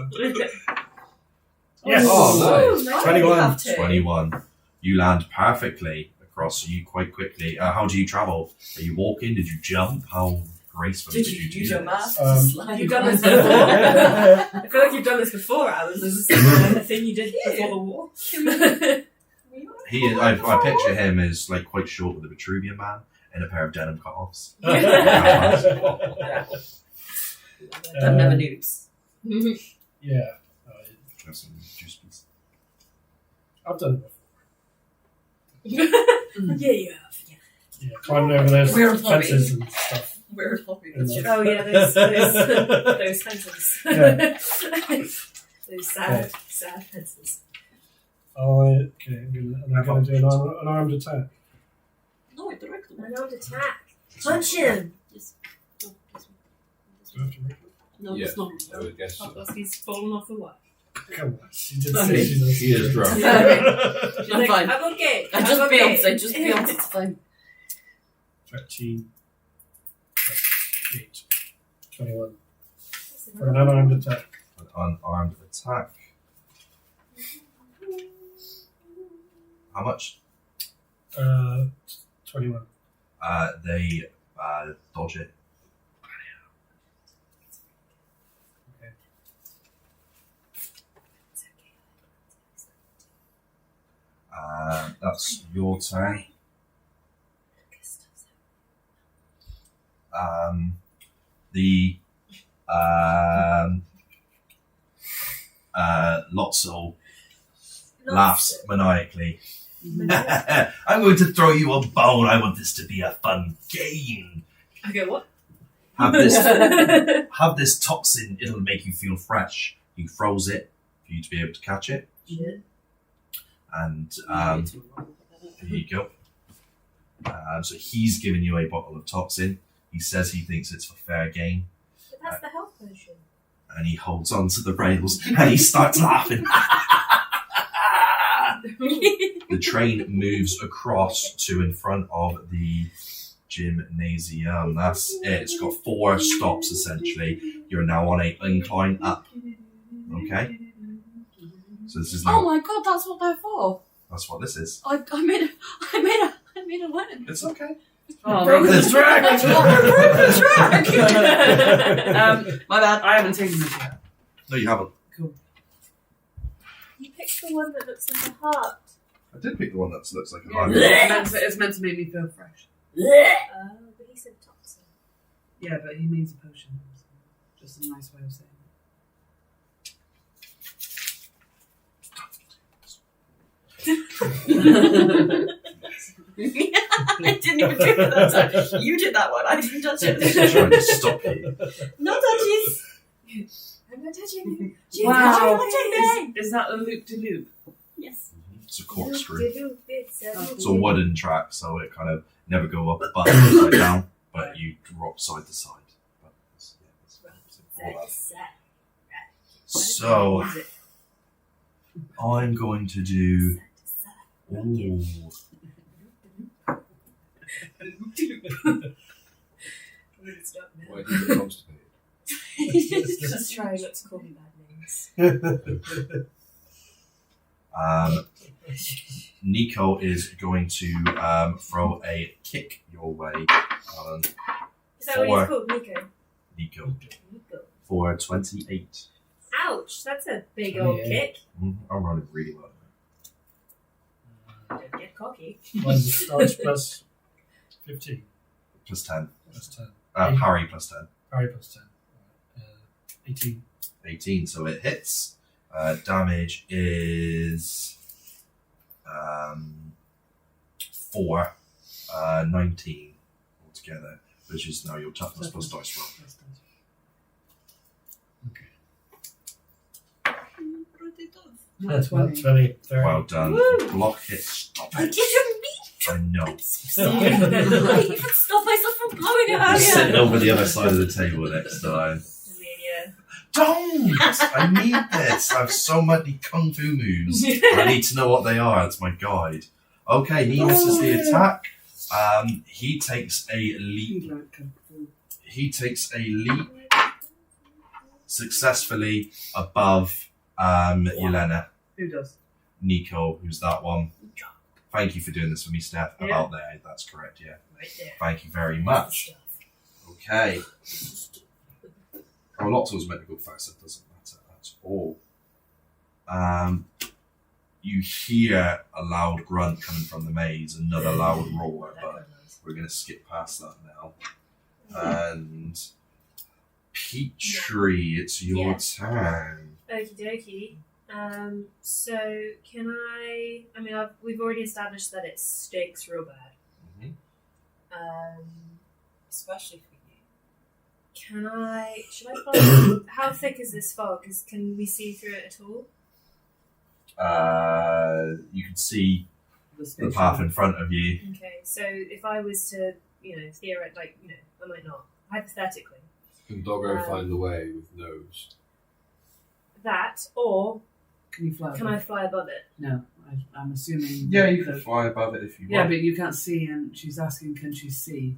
Yes. Oh, nice. nice. 21. 21. You land perfectly across you quite quickly. How do you travel? Are you walking? Did you jump? How gracefully Did you do use your this? mask Um, to slide? You've done this before. I feel like you've done this before, Alan. This is a thing you did before the war. I picture him as like quite short with a Vitruvian man in a pair of denim cutoffs. That never nudes. Yeah. Have some juice, please. I've done it Yeah, you have. Yeah. before. Yeah, climbing over those We're fences and stuff. Weird hobby. And That's like- Oh yeah, those fences. Yeah. Those sad fences. Oh, okay. I'm going to do an armed attack. No, I directed An one. armed attack. Punch him. Yes. No, this one. Do I have to make it? No, Yeah. it's not. I would guess so. He's fallen off the wall. Come on. She did Okay. say she's She is drunk. She's I'm like, fine. I'm okay. I just I'm okay. Beyonce, just Beyonce, it's fine. 13 plus 8. 21. For an unarmed attack. An unarmed attack. How much? 21. They dodge it. That's your turn. The Lotso laughs maniacally. I'm going to throw you a bone. I want this to be a fun game. Okay, what? Have this toxin. It'll make you feel fresh. He throws it for you to be able to catch it. Shit. And here you go. So he's giving you a bottle of toxin. He says he thinks it's for fair game. But that's the health potion. And he holds on to the rails and he starts laughing. The train moves across to in front of the gymnasium. That's it. It's got 4 stops essentially. You're now on an incline up. Okay? So this is Oh now. my god, that's what they're for. That's what this is. I made a win. It's okay. Oh, Broken my the track! my bad. I haven't taken this yet. No, you haven't. Cool. You picked the one that looks like a heart. I did pick the one that looks like a Yeah, heart. it's meant to make me feel fresh. Oh, but he said toxin. Yeah, but he means a potion. Just a nice way of saying it. I didn't even do it that time. You did that one. I didn't touch I'm it. trying to stop you. No touches. I'm not touching you. She's Wow. not touching me. Is that a loop-de-loop? Yes. It's a corkscrew. It's It's a wooden track, so it kind of never go up but upside down, but you drop side to side. But it's all that. So I'm going to do. Ooh. Why do you get constipated? Just trying not to call me bad names. Nico is going to throw a kick your way. Is that what he's called? Nico. Nico for 28. Ouch, that's a big old 28. kick. I'm running really well. Don't get cocky. Mine's starts plus 15. Plus 10. Plus 10. Parry plus 10. Parry plus 10. 18. 18, so it hits. Damage is 4, 19 altogether, which is now your toughness plus dice roll. That's 20. 20. 30. Well done. Woo! Block hit, stop I it. didn't I know. I even stopped myself from blowing it You're sitting earlier. over the other side of the table next time. I mean, yeah. Don't! I need this. I have so many kung fu moves. I need to know what they are. It's my guide. Okay, he misses the attack. He takes a leap. He takes a leap successfully above Yelena. Who does? Nico, who's that one? Thank you for doing this for me, Steph. About there, that's correct, yeah. Right there. Thank you very much. Okay. Oh, Lotso's meant to go first, it doesn't matter at all. You hear a loud grunt coming from the maze, another loud roar, but we're going to skip past that now. And Petrie, it's your turn. Okie dokie. So can I mean, we've already established that it stinks real bad. Mhm. Especially for you. Should I follow? How thick is this fog? Can we see through it at all? You can see the path in front of you. Okay, so if I was to, theoretically, I might not. Hypothetically. Can Doggo find the way with nose? That, or Can you fly? can I fly above it? No, I'm assuming. Yeah, you that- can fly above it if you Yeah, want. but you can't see, and she's asking, can she see?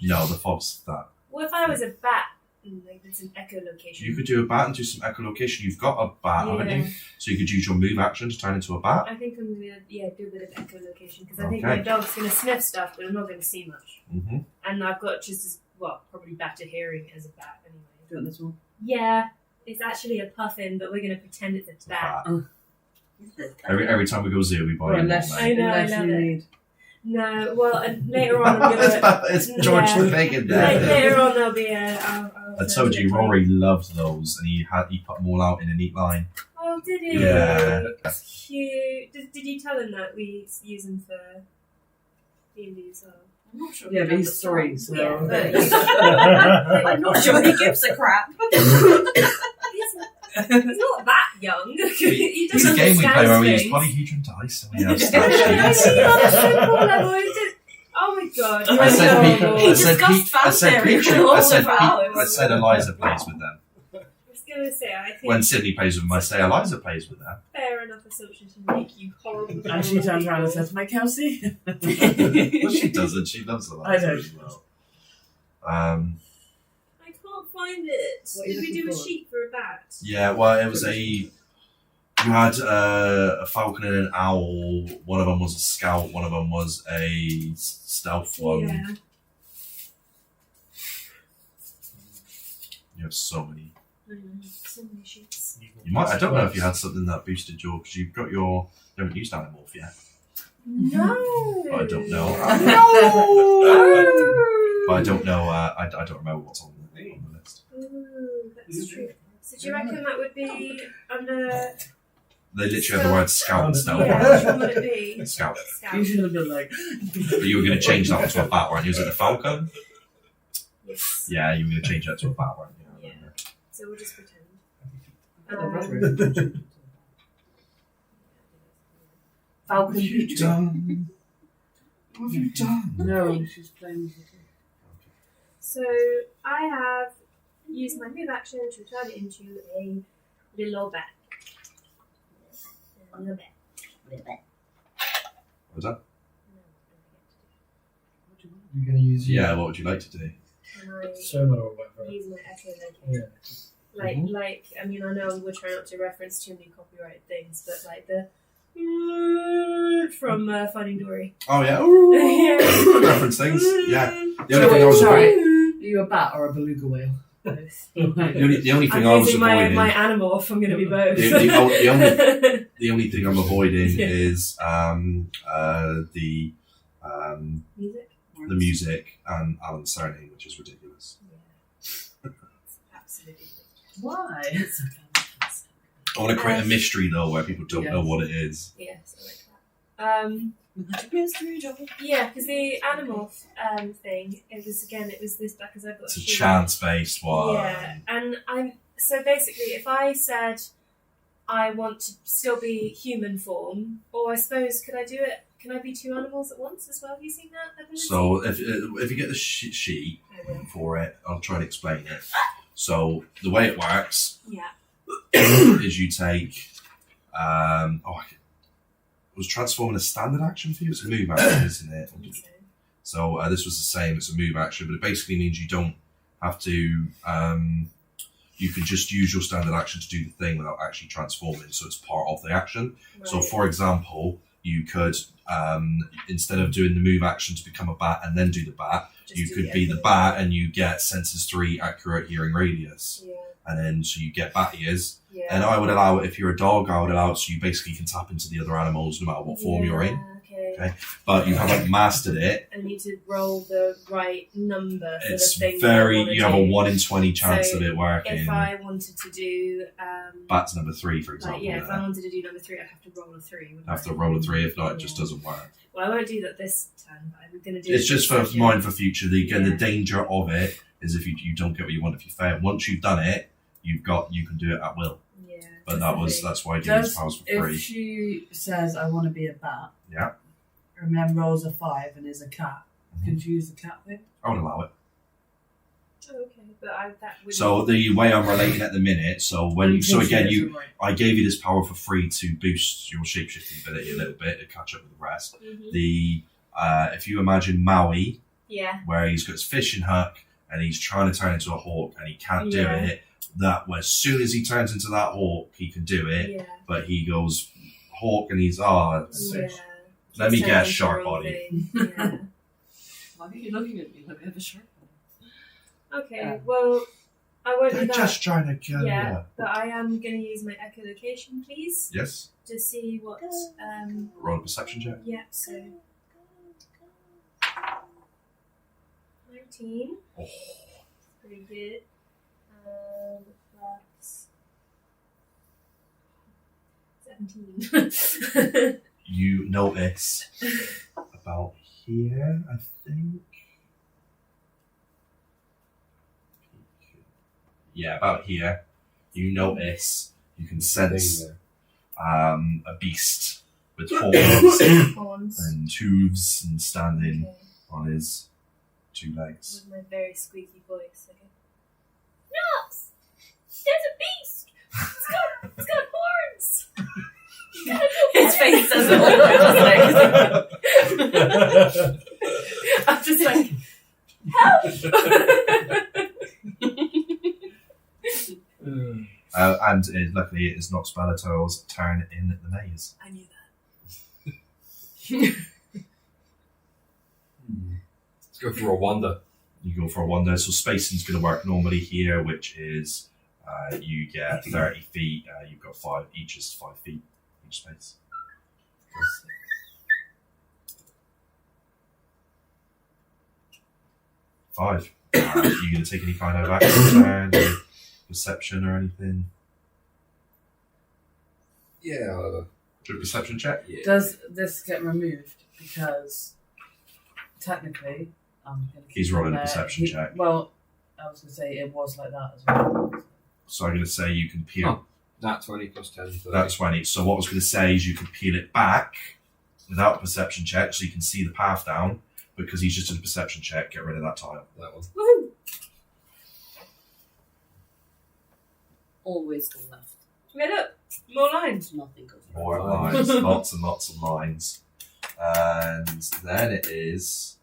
No, the fog's that. What if I was a bat and it's an echolocation? You could do a bat and do some echolocation. You've got a bat, haven't you? So you could use your move action to turn into a bat. I think I'm gonna do a bit of echolocation because I think Okay. my dog's gonna sniff stuff, but I'm not gonna see much. Mm-hmm. And I've got just as probably better hearing as a bat anyway. Do you want this one? Yeah, it's actually a puffin, but we're gonna pretend it's a bat. Every time we go zoo, we buy Well, you one, unless, mate. I know, unless I you love it. need. No, well, and later on I'm gonna. It's George Yeah. the Pig in there. Later on there'll be a. I told you, Rory loved those, and he put them all out in a neat line. Oh, did he? Yeah. That's cute. Did you tell him that we use them for D&D as well? I'm not sure. Yeah, he but he's does the 3, song. so. Yeah, but I'm not sure he gives a crap. He's not that young. He It's doesn't a game we play where we use things. polyhedron dice, and we have Yeah, stat I sheets. see on a simple level. Oh my god! I said, horrible. He I said, discussed Pete, I said, fanfare Pete, all I said, over Pete, hours. I said, Eliza plays with them. I was gonna say, I think When Sydney plays with them, I say Eliza plays with them. fair enough assumption to make you horrible. And she turns around and says, "My Kelsey." Well, she doesn't. She loves Eliza I don't. as well. I can't find it. What are you Did we do looking a for? sheet for a bat? Yeah, well, it was you had a falcon and an owl. One of them was a scout. One of them was a stealth one. Yeah. You have so many. I know. So many sheets. You might. I don't know if you had something that boosted your because you've got your. You haven't used Animorph yet. No. But I don't know. No. But I don't know. I don't remember what's on the list. Ooh, that's true. So do you reckon that would be under? They literally have the word scout and stealth. Yeah, which one would it be? Scout. You Scout. should have been like, But you were going to change that one to a bat, weren't you? Was it a falcon? Yes. Yeah, you were going to change that to a bat, weren't you? I Yeah. remember. So we'll just pretend. Falcon What have you Peach. done? What have you done? No, she's playing with it. So I have used my move action to turn it into a little bat. A little bat. What was that? You're going to use Yeah, what would you like to do? And I sonar or whatever. use my echolocate. Yeah. Like, I mean, I know we're trying not to reference too many copyrighted things, but like the from Finding Dory. Oh yeah, Yeah. reference things. Yeah, the only thing I was Sorry. avoiding. Are you a bat or a beluga whale? Both. The only thing I I'm was using my avoiding. Animorph. I'm going to be both. The only thing I'm avoiding Yeah. is Music. the music and Alan's surname, which is ridiculous. Yeah. Absolutely. Why? I want to create a mystery though, where people don't know what it is. Yes, I like that. Magic mystery job. Yeah, because the Animorph thing, it was this because I've got It's a sheet. chance-based one. Yeah, and so basically, if I said I want to still be human form, or I suppose could I do it? Can I be two animals at once as well? Have you seen that ability? So if you get the sheet I will. for it, I'll try to explain it. So the way it works Yeah. is you take was transforming a standard action for you? It's a move action, isn't it? I think so. So this was the same. It's a move action, but it basically means you don't have to. You can just use your standard action to do the thing without actually transforming. So it's part of the action. So, Right. for example, you could instead of doing the move action to become a bat and then do the bat, Just you do could the be the other bat and you get senses 3, accurate hearing radius, Yeah. and then so you get bat ears. Yeah. And I would allow it if you're a dog. I would allow it so you basically can tap into the other animals no matter what form you're in. Okay. But you haven't mastered it. I need to roll the right number for It's the thing. that I very. wanna You have a do. 1 in 20 chance So of it working. If I wanted to do, Bat's number 3, for example. like, yeah, if there. I wanted to do number 3, I'd have to roll a 3. wouldn't Have to I? roll a 3. If not, it just Yeah. doesn't work. Well, I won't do that this turn, but I'm going to do It's it just this for session. mine for future. Again, Yeah. the danger of it is if you don't get what you want if you fail. Once you've done it, you can do it at will. Yeah. But that's why I do these powers for If free. she says, I want to be a bat, Yeah, and then rolls a 5 and is a cat, can she use the cat thing? I would allow it. Oh, okay, but that would. So the way I'm relating at the minute, I gave you this power for free to boost your shapeshifting ability a little bit to catch up with the rest. Mhm. If you imagine Maui, Yeah. where he's got his fishing hook and he's trying to turn into a hawk and he can't do Yeah. it. As soon as he turns into that hawk, he can do it. Yeah. But he goes hawk and he's Yeah. let me Just guess, turn shark into body. anything. Yeah. Why are you looking at me like I have a shark? Okay, Yeah. well, I won't do They're that. just trying to kill Yeah, but I am going to use my echolocation, please, you. Yes. to see what. Roll a perception check. Yeah, so 19. Oh. Pretty good. Plus 17. You notice about here, I think. Yeah, about here. You notice, you can sense a beast with horns Horns. and hooves and standing Okay. on his 2 legs. With my very squeaky voice, I go, Nox! There's a beast! It's got horns! His face says it all. I'm just like, And luckily it is not Spalato's turn in the maze. I knew that. Let's go for a wander. You go for a wander. So spacing's going to work normally here, which is you get 30 feet. You've got 5, each is 5 feet each space. Five. Are you going to take any kind of action turn or perception or anything? Yeah. Do a perception check? Yeah. Does this get removed? Because technically, I'm going to He's rolling a perception check. Well, I was going to say it was like that as well. So I'm going to say you can peel. Huh. Nat 20 plus 10. 30. That's 20. So what I was going to say is you can peel it back without a perception check, so you can see the path down. Because he's just done a perception check, get rid of that tile. That one. Woohoo! Always go left. Yeah, look, more lines. Nothing goes right. More lines, lots and lots of lines. And then it is.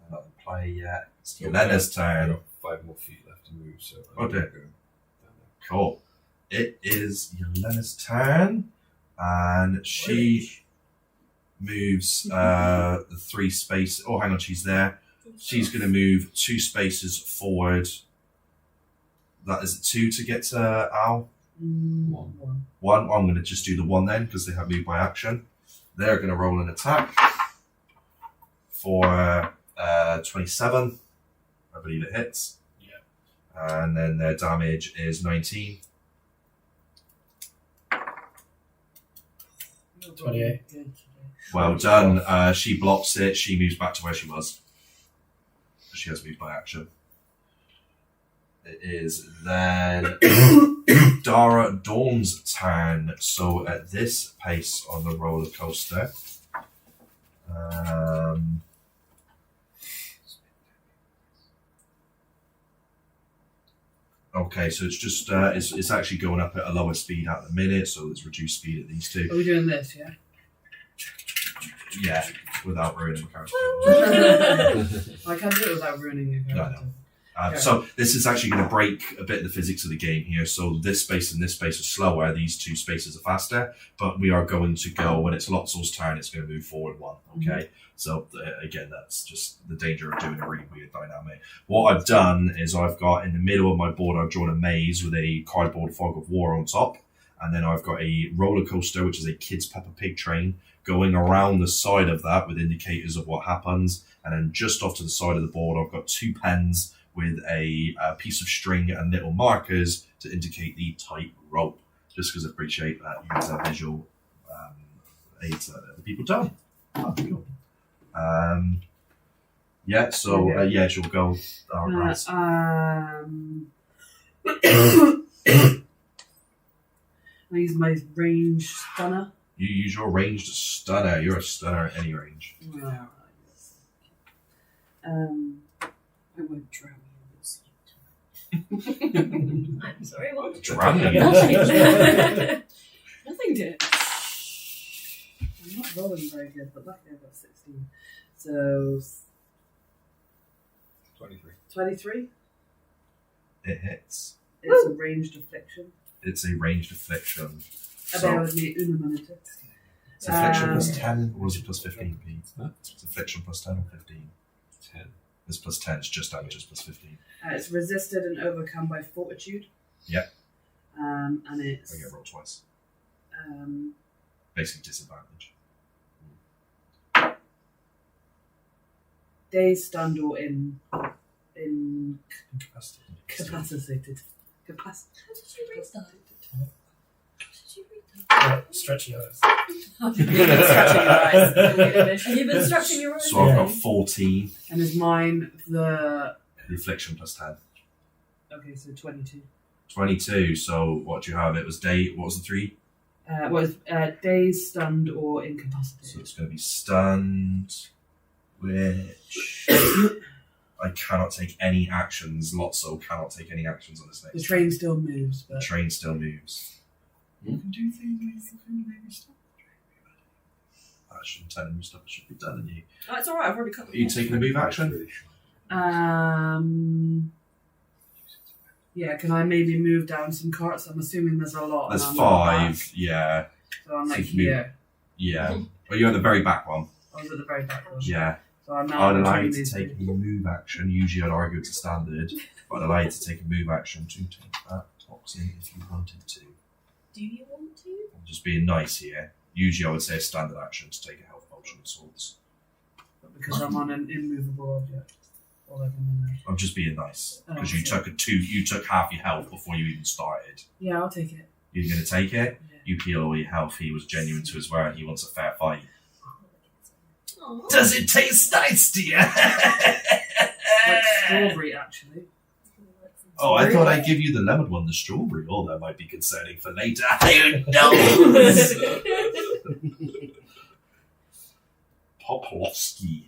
I'm not in play yet. It's Yelena's I've turn. got 5 more feet left to move, so Oh, I'm gonna dear. go down Cool. It is Yelena's turn. And she moves the 3 spaces. Oh, hang on, she's there. She's going to move 2 spaces forward. That is 2 to get to Al. One. 1. I'm going to just do the 1 then because they have moved by action. They're going to roll an attack for 27. I believe it hits. Yeah. And then their damage is 19. 28. Well done. She blocks it. She moves back to where she was. She has moved by action. It is then Dara Dawn's turn. So at this pace on the roller coaster, okay, so it's just it's actually going up at a lower speed at the minute, so it's reduced speed at these 2. Are we doing this, yeah? Yeah, without ruining the character. I can't do it without ruining your character. So this is actually going to break a bit of the physics of the game here. So this space and this space are slower. These 2 spaces are faster. But we are going to go, when it's Lotso's turn, it's going to move forward 1. Okay? So again, that's just the danger of doing a really weird dynamic. What I've done is I've got in the middle of my board, I've drawn a maze with a cardboard fog of war on top. And then I've got a roller coaster, which is a Kids Peppa Pig train, going around the side of that with indicators of what happens. And then just off to the side of the board, I've got 2 pens with a piece of string and little markers to indicate the tight rope. Just because I appreciate that you guys have visual aids that other people don't. Oh, cool. Yeah, so yeah, she'll go. Right. I use my range stunner. You use your ranged stunner. You're a stunner at any range. Right. I won't drown you in I'm sorry, what? Drowning. Nothing did. I'm not rolling very good, but luckily I got 16. So 23. 23. It hits. It's a ranged affliction. It's a ranged affliction. Bear So with me, una minute. it's affliction plus 10, or is it plus 15? Pete? Huh? It's affliction plus 10 or 15. 10. This plus 10 is just damage, it's plus 15. It's resisted and overcome by fortitude. Yep. And it's I get roll twice. um, Basically disadvantage. dazed, stunned, or incapacitated. How did you read that? Stretch your eyes. You've been stretching your eyes. You've been stretching your eyes. So I've got 14. And is mine the The affliction plus 10. okay? So 22. 22. So what do you have? It was day. What was the 3? Dazed, stunned, or So incapacitated. it's going to be stunned, which I cannot take any actions. Lotso cannot take any actions on this The next. train still moves, The but train still moves. You can do things where you can maybe stop the train. I shouldn't tell you stuff that should be done, and you. Oh, it's alright, I've already cut Are you taking a move action? yeah. Can I maybe move down some carts? I'm assuming there's a lot. There's and I'm not 5. back, Yeah, so I'm So like you can move- here. yeah. Oh, you're at the very back one. I was at the very back one. Yeah. So I'm now I'd allow between you to these take a two. move action. Usually I'd argue it's a standard, but I'd allow you to take a move action to take that toxin if you wanted to. Do you want to? I'm just being nice here. Usually I would say a standard action to take a health potion of sorts. But because I'm on an immovable object. All I can I'm just being nice. Oh, Because you okay. took half your health before you even started. Yeah, I'll take it. You're going to take it? Yeah. You peel all your health. He was genuine to his word. He wants a fair fight. Aw. Does it taste nice to you? Like strawberry, actually. Oh, I thought I'd give you the lemon one, the strawberry. Oh, that might be concerning for later. Who knows? Poplowski.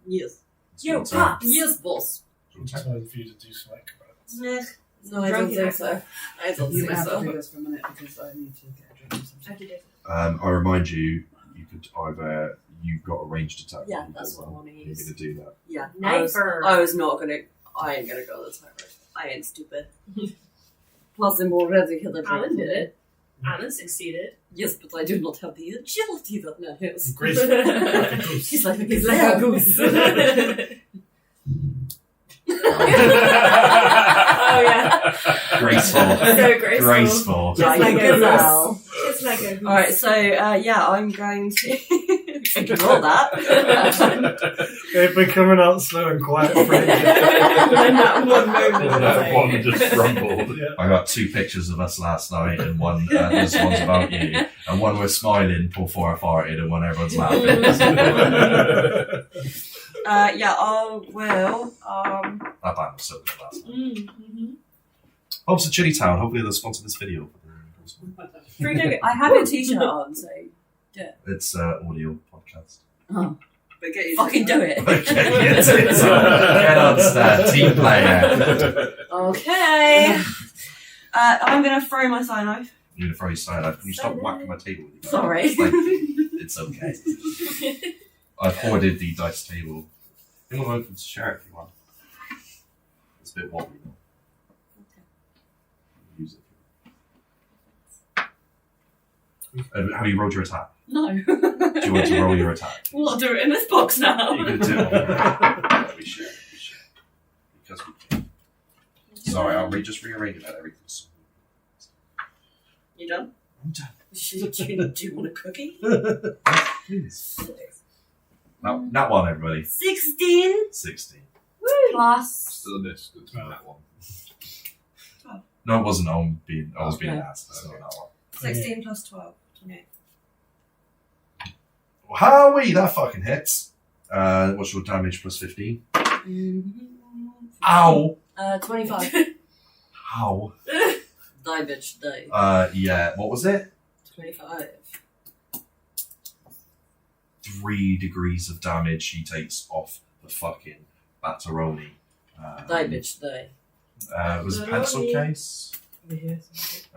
Yes. It's Yo, your turn. Pops! Yes, boss. It's your turn. Time for you to do some acrobatics. No, I don't think so. I don't You think have to do so. this for a minute because I need to get a drink or something. I did it. I remind you, you could either you've got a ranged attack. Yeah, or you've that's got what I one. wanna You're use. going to do that. Yeah. Never. I was not gonna. I ain't gonna go the time road. I ain't stupid. Plus, I'm already hit the Alan did dragon. it. Alan succeeded. Yes, but I do not have the agility that Ned has. Graceful. Like a goose. He's like a He's like a goose. Oh yeah. Graceful. So graceful. Graceful. Just like a gazelle. goose. Just like a goose. Alright, so yeah, I'm going to ignore that. They've been coming out slow and quiet for ages. In that one moment. That one just grumbled. Yeah. I got 2 pictures of us last night, and one this one's about you, and one we're smiling before I farted, and one everyone's laughing. Yeah, I will. That band was so good last night. Mm-hmm. Hopes of Chili Town. Hopefully they'll sponsor this video. Free nugget. I have a t-shirt on, so It's audio podcast. But get your fucking do it. Okay, yes, it's get on, Stan. Team player. Okay. I'm gonna throw my side knife. You're gonna throw your side out. Can you stop whacking my table with you? Sorry. It's okay. I've hoarded the dice table. You're more open to share it if you want. It's a bit wobbly though. Use it. Have you rolled your attack? No. Do you want to roll your attack? Well, I'll do it in this box now. You can do it. We share. Because we can. Sorry, I'll just rearrange about everything. You done? I'm done. Do you want a cookie? Please. Not one, everybody. 16 16. plus. Still a miss. Good to that one. No, it wasn't. I was being Okay. an ass. That's not that one. 16 plus 12. 28. Well, Howie, that fucking hits. What's your damage plus 15? Ow! 25. Ow. Die, bitch, die. Yeah. What was it? 25. 3 degrees of damage he takes off the fucking Batteroni. Die, bitch, die. Was it a pencil Batteroni. case? Over here.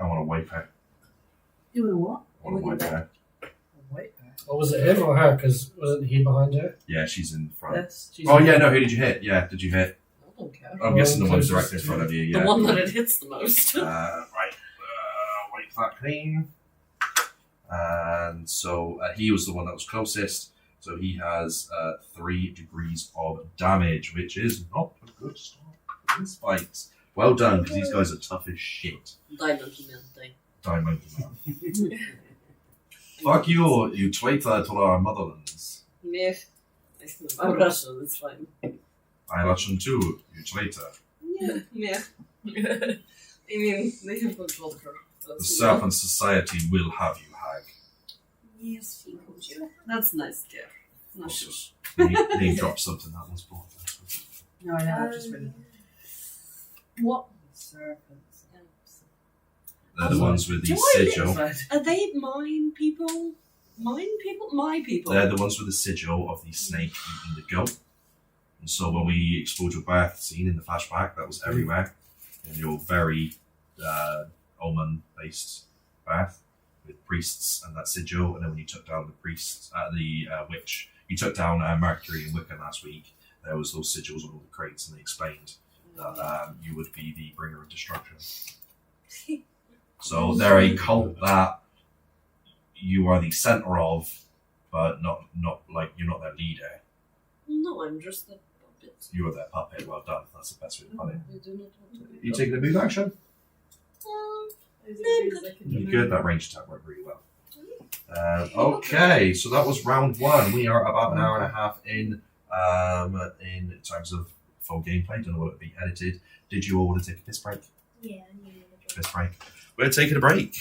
I want to wipe her. You want what? I want to wipe her. Wait. Or was it him or her? Because wasn't he behind her? Yeah, she's in front. Yes. Oh, yeah, no, who did you hit? Yeah, did you hit? I don't care. I'm guessing the one closest directly in front of you, yeah. The one that it hits the most. Right. Wipe that clean. And so he was the one that was closest. So he has 3 degrees of damage, which is not a good start for his fights. Well done, because these guys are tough as shit. Die monkey man, die. Die monkey man. Fuck you traitor to our motherlands. Meh. I'm Russian, it's fine. I Russian too, you traitor. Yeah, meh. I mean, they have control of her. The Serpent Society will have you, hag. Yes, he called you. That's nice, dear. No shush. Name drop something that was bought. No, yeah, I've just read it. What? Serpents. They're the ones with the Do I sigil. Are they mine people? Mine people? My people? They're the ones with the sigil of the snake eating the goat. And so when we explored your bath scene in the flashback, that was everywhere. In your very omen-based bath with priests and that sigil. And then when you took down the priest, the witch, you took down Mercury and Wicca last week. There was those sigils on all the crates, and they explained that you would be the bringer of destruction. So they're a cult that you are the center of, but not like you're not their leader. No, I'm just the puppet. You are their puppet. Well done. That's the best way to put it. I do not want to be You taking a move action? You good. That range attack worked really well. Okay, so that was round 1. We are about an hour and a half in terms of full gameplay. Don't know what it'd be edited. Did you all want to take a piss break? Yeah, I knew Piss break. We're taking a break.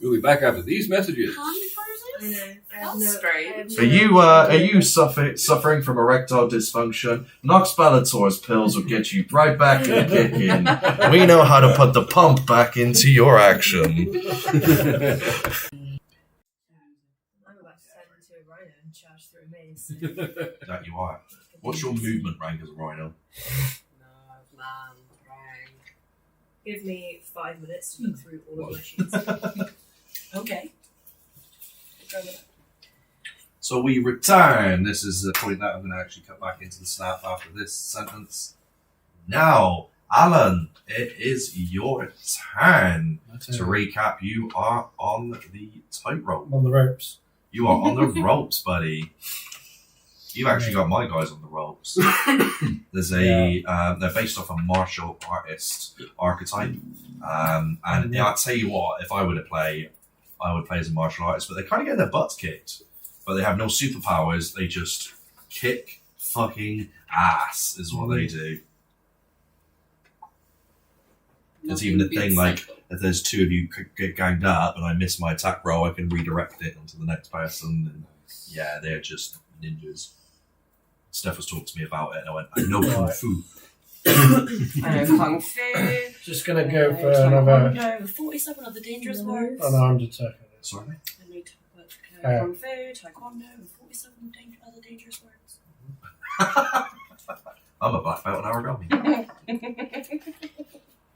We'll be back after these messages. I know. I have That's strange. Are you suffering from erectile dysfunction? Nox Bellator's pills will get you right back in the kicking. We know how to put the pump back into your action. I'm about to turn into a rhino and charge through a maze. That you are. What's your movement rank as a rhino? No, man, right. Give me 5 minutes to look through all of my sheets. Okay. So we return. This is the point that I'm going to actually cut back into the snap after this sentence. Now, Alan, it is your turn. To recap, you are on the tightrope. On the ropes. You are on the ropes, buddy. You've actually got my guys on the ropes. There's they're based off a martial artist archetype. And I'll tell you what, if I were to play, I would play as a martial artist, but they kind of get their butts kicked. But they have no superpowers, they just kick fucking ass, is what they do. It's even a thing like, if there's 2 of you get ganged up and I miss my attack roll, I can redirect it onto the next person. And yeah, they're just ninjas. Steph was talking to me about it and I went, I know Kung Fu. I know Kung Fu. Just gonna go for another No, 47 of the dangerous words. unarmed attack. Sorry? I know Kung Fu, Taekwondo, and 47 other dangerous words. I'm a black belt in origami.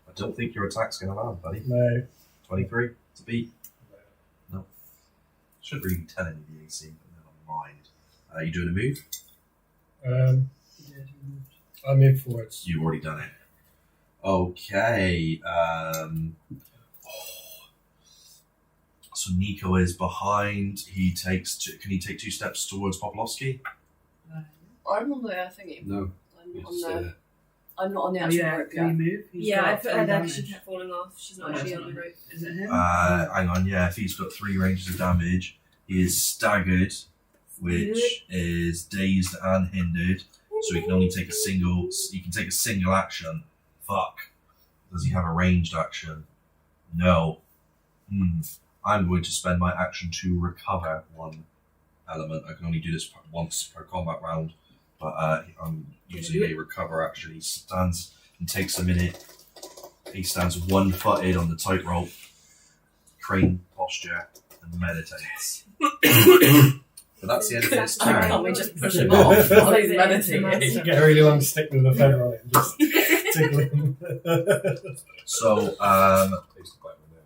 I don't think your attack's going to land, buddy. No. 23 to beat. No. Should really tell any of the AC, but never mind. You doing a move? I move forwards. You've already done it. Okay. So Nico is behind. He takes. Can he take 2 steps towards Popolowski? I'm on the thingy. No. I'm not on the actual rope can yet. he move? He's Yeah, I got put 3 her there because damage. she kept falling off. She's not actually on the rope. Is it him? Hang on. Yeah, if he's got 3 ranges of damage, he is staggered, which is dazed and hindered. So he can only take a single. He can take a single action. Fuck. Does he have a ranged action? No. I'm going to spend my action to recover 1 element. I can only do this once per combat round, but I'm using a recover action. He stands and takes a minute. He stands 1-footed on the tightrope, crane posture, and meditates. But that's the end of his turn. Can't we just push him off while he's meditating? Get a really long stick with a feather on it and just tickle him. So,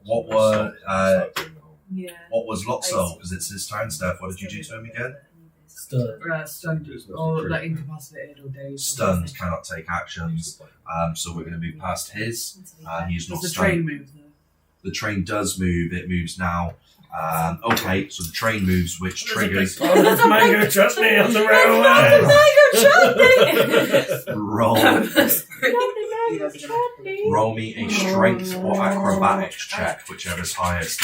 what was Lotso? Because it's his turn, Steph. What did you do to him again? Stunned. Or like incapacitated or dazed. Stunned, cannot take actions. So we're going to move past his. He's not Does the stunned. train move though? The train does move. It moves now. Okay, so the train moves, which triggers. Mango chutney on the railway. Roll me a strength or acrobatics check, whichever's highest.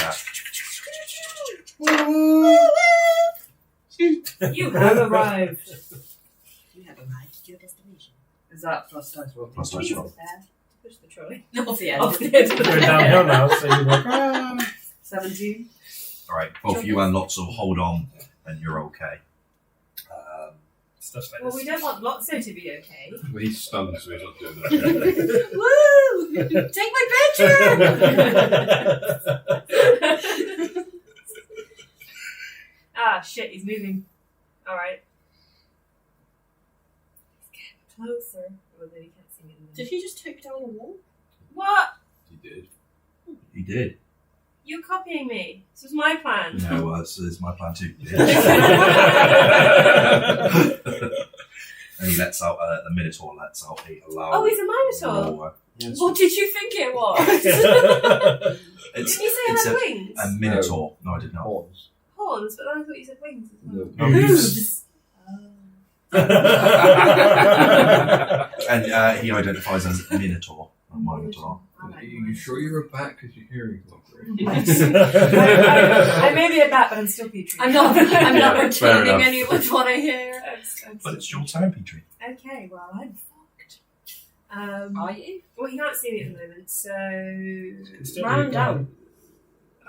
You have arrived. You have arrived at your destination. Is that plus dice roll? Plus dice roll. Push the trolley. Off the end. Off the edge of the Going downhill now, so you're like, 17. All right, both you and Lotso hold on, and you're okay. stuff like Well, this. we don't want Lotso to be okay. Well, he's stunned, so he's not doing that. Woo! Take my picture! Ah, shit, he's moving. Alright. He's getting closer. Well, then he can't see me. Did he just take down a wall? What? He did. He did. You're copying me. This was my plan. No, it's my plan too. And he lets out, the Minotaur lets out a loud Oh, he's a Minotaur. roar. What did you think it was? It's, Did you say it it's had wings? a Minotaur. No, I did not. Horns. Horns, but then I thought you said wings as well. No. Hooves. And he identifies as Minotaur, not Minotaur. Are you sure you're a bat? Because your hearing's not great. I may be a bat, but I'm still Petrie. I'm not fair retaining enough. any of what I hear. But it's your turn, Petrie. Okay, well, I'm fucked. Are you? Well, he can't see me at the moment, so Round out.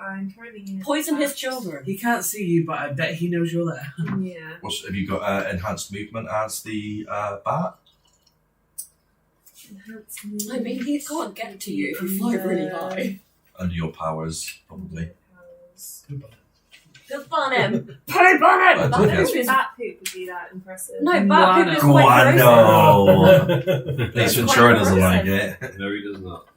I'm currently in Poison his children. He can't see you, but I bet he knows you're there. Yeah. Have you got enhanced movement as the bat? Enhanced I mean, he can't get to you if you fly really high. Under your powers, probably. Good on him. Poop on it! But Bat yes. poop would be that impressive. No, bat poop is quite Guano! Ace Ventura doesn't like it. No, he does not.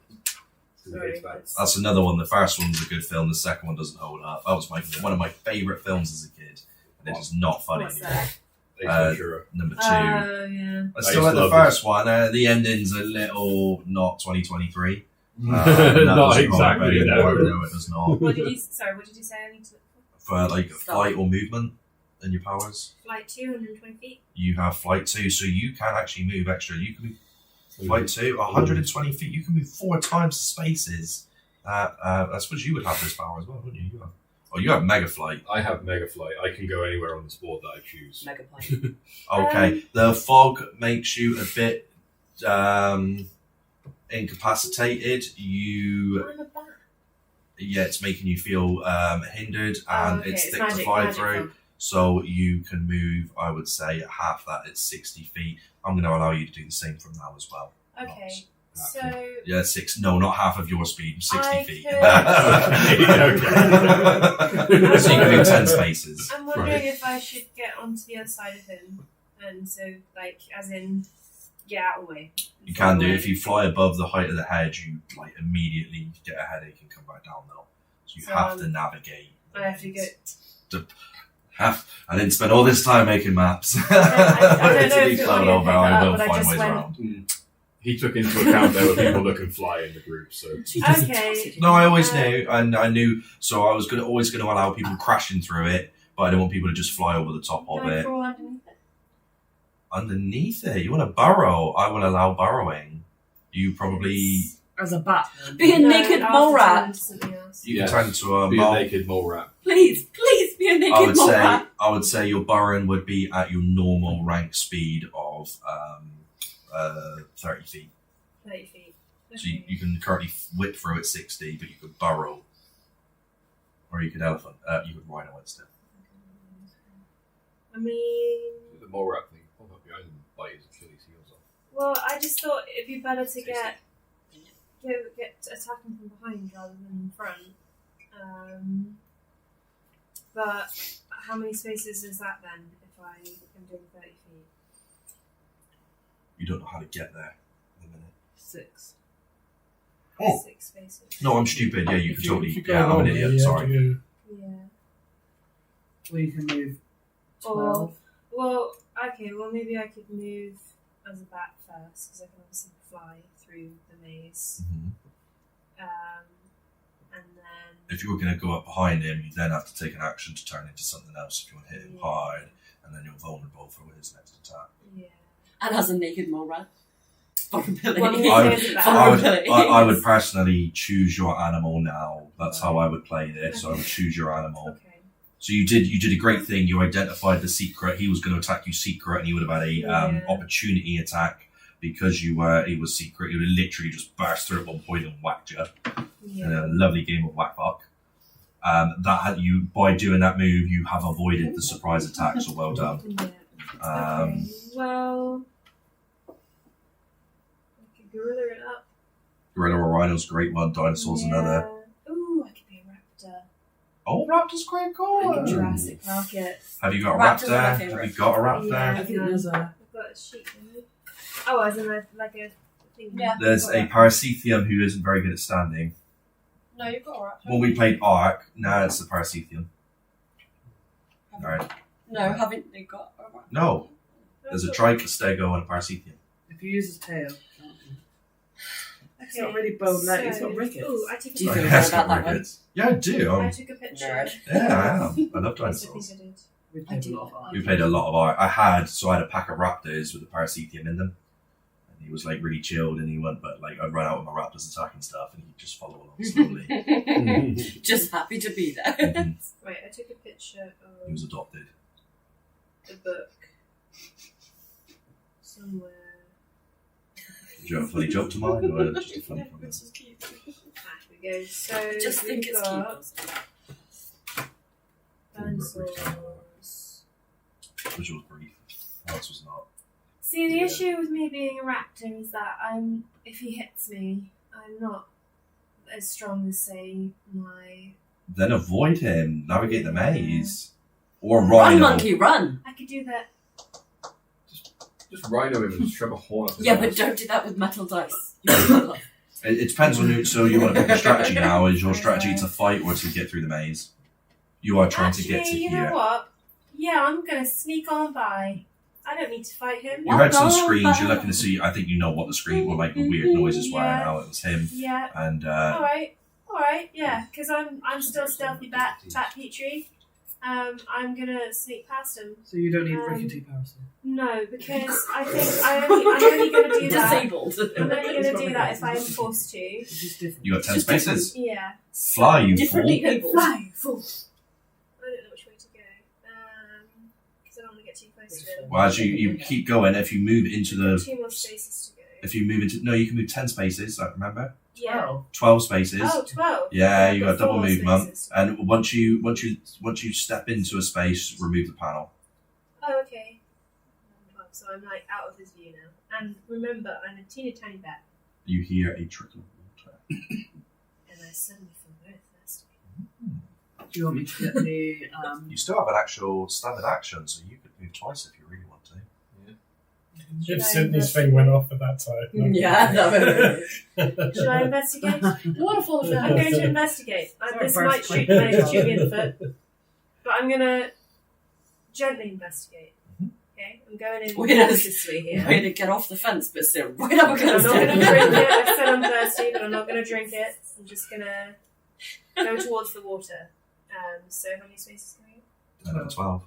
Sorry. That's another one. The first one's a good film. The second one doesn't hold up. That was one of my favourite films as a kid. And it is not funny What's anymore. that? Ace Ventura. Number 2. Oh, yeah. I still I like the love first one. The ending's a little not 2023. Not doesn't exactly, hold up no. anymore. No, it does not. What did you say? I need to For like flight or movement in your powers, flight 220 feet. you have flight 2, so you can actually move extra. You can move flight 2, 120 feet. You can move 4 times the spaces. I suppose you would have this power as well, wouldn't you? You have mega flight. I have Mega Flight. I can go anywhere on this board that I choose. Mega plane. Okay, the fog makes you a bit incapacitated. I'm a bat. It's making you feel hindered, and okay, it's it's thick to magic- fly magic through. fog. So you can move, I would say, half that. It's 60 feet. I'm going to allow you to do the same from now as well. Okay, Not- so Yeah, 6. No, not half of your speed. 60 I feet. Okay. So you can do 10 spaces. I'm wondering if I should get onto the other side of him, and so like as in get out of the way. You can do. If you fly above the height of the hedge, you like immediately get a headache and come back down though. So you So, have to navigate. I have to go. I didn't spend all this time making maps. I don't know To be if it flown will over, pick I up, will but I find just ways went- around. He took into account there were people that can fly in the group, so Okay. No, I always knew, and I knew. So I was always going to allow people crashing through it, but I don't want people to just fly over the top of Can I it. crawl underneath it? Underneath it, you want to burrow? I will allow burrowing. You probably As a bat. Be a No, naked I'll mole have to turn rat. into something else. you Yes. can turn into a be a mole. naked mole rat. Please be a I naked would mole say rat. your burrowing would be at your normal rank speed of 30 feet. 30 feet. So you can currently whip through at 60, but you could burrow, or you could elephant. You could rhino instead. I mean, The mole rat thing pop up behind him and bite his Achilles heels off. well, I just thought it'd be better to get attacking from behind rather than in front. But how many spaces is that then? If I am doing 30 feet, You don't know how to get there in a minute. 6. Oh. 6 spaces. No, I'm stupid. Yeah, you If could you- totally. if you go Yeah, I'm an wrong, idiot. you have Sorry. to go- Yeah. Or you can move Or 12. well, okay. Well, maybe I could move as a bat first because I can obviously fly through the maze. Mhm. And then if you were going to go up behind him, you then have to take an action to turn into something else if you want to hit him hard, and then you're vulnerable for his next attack. Yeah. And has a naked mole rat. Vulnerability. Well, I would personally choose your animal now. That's how I would play this. I would choose your animal. Okay. So you did a great thing. You identified the secret. He was going to attack you secret, and you would have had a opportunity attack because he was secret. He would have literally just burst through at one point and whacked you. Yeah. In a lovely game of whack fuck. By doing that move, you have avoided the surprise attack. So well done. Yeah. Okay. Well, I could gorilla it up. Gorilla or Rhino's a great one. Dinosaur's another. Ooh, I could be a raptor. Oh, Raptor's great call. Like a Jurassic Park it. Have you got a Raptors are my raptor? favourite. Have you got a raptor? Yeah. I think there's a. I've got a sheep. Oh, as in like a thing. Yeah. There's a Paracetheum who isn't very good at standing. No, you've got a raptor. When we played Ark, now it's the Paracetheum. Alright. No, haven't they got a raptor? No. There's a Tricostego and a Paracetheum. If you use his tail, it's not Okay. really bone like it's got rickets. Ooh, I took a Do you picture. feel Yes, about that got yeah, I do. I took a picture. Nerd. Yeah, I am. I love Yes, I dinosaurs. think I did. We I played a do. lot of art. We played a lot of Ark. I had a pack of raptors with the Paracetheum in them. And he was like really chilled and he went, but like I'd run out with my raptors attacking stuff and he'd just follow along slowly. Just happy to be there. Mhm. Right, I took a picture He was of adopted. the book somewhere. Did you have a funny joke to mine or just a funny comment? This is cute. Here we go. So I just think we've it's got cute. dinosaurs. Which was brief. Else was not. See, the Yeah. issue with me being a raptor is that if he hits me, I'm not as strong as, say, my... Then avoid him. Navigate the maze. Or Run, Rhino. monkey, run! I could do that. Just rhino him and just shove a horn up his Yeah, ass. but don't do that with metal dice. You It depends on you. So you want to pick a strategy now. Is your strategy to fight or to get through the maze? You are trying to get to Actually, you here. know what? Yeah, I'm going to sneak on by. I don't need to fight him. You heard some Walk on screams. by. You're looking to see. I think you know what the scream were like. The weird noises were. Yeah. Now it was him. Yeah. And Alright, yeah, because I'm still stealthy Bat Petrie. I'm gonna sneak past him. So you don't need rickety parasite. No, because I think I'm only gonna do that. disabled. I'm only gonna do that if I'm forced to. It's just different. you got 10 Just spaces. Yeah. Fly, you Differently fool. able. Fly, fool. I don't know which way to go. Because I don't want to get too close to him. Well, as you keep going, if you move into the, 2 more spaces to go. if you move into, no, you can move 10 spaces. I remember Yeah. Well, 12 spaces. Oh, 12. Yeah, you I've got double 4 movement. spaces. And once you step into a space, remove the panel. Oh, okay. 12, so I'm like out of his view now. And remember, I'm a teeny tiny bat. You hear a trickle of water. And I suddenly feel very thirsty. do you want me to get the You still have an actual standard action, so you could move twice if you really want to. If Sydney's thing went off at that time. Yeah, that would Should I investigate? Waterfall of I'm going to investigate. Sorry, This burst might shoot me in the foot. But I'm going to gently investigate. Okay? I'm going in Wait, that's- cautiously here. Way to get off the fence, but still right up I'm against not going to it. drink it. I said I'm thirsty, but I'm not going to drink it. I'm just going to go towards the water. So how many spaces can I go? 12.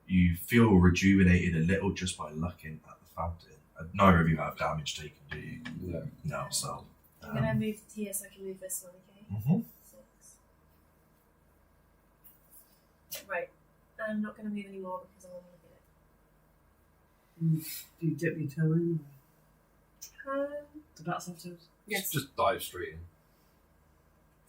You feel rejuvenated a little just by looking at the fountain. Neither of you have damage taken, do you? No. No, so. I'm going to move here so I can move this one, okay? Mhm. 6. Right. I'm not going to move anymore because I want to look at it. do you dip your toe in? The bats have toes? Yes. Just dive straight in.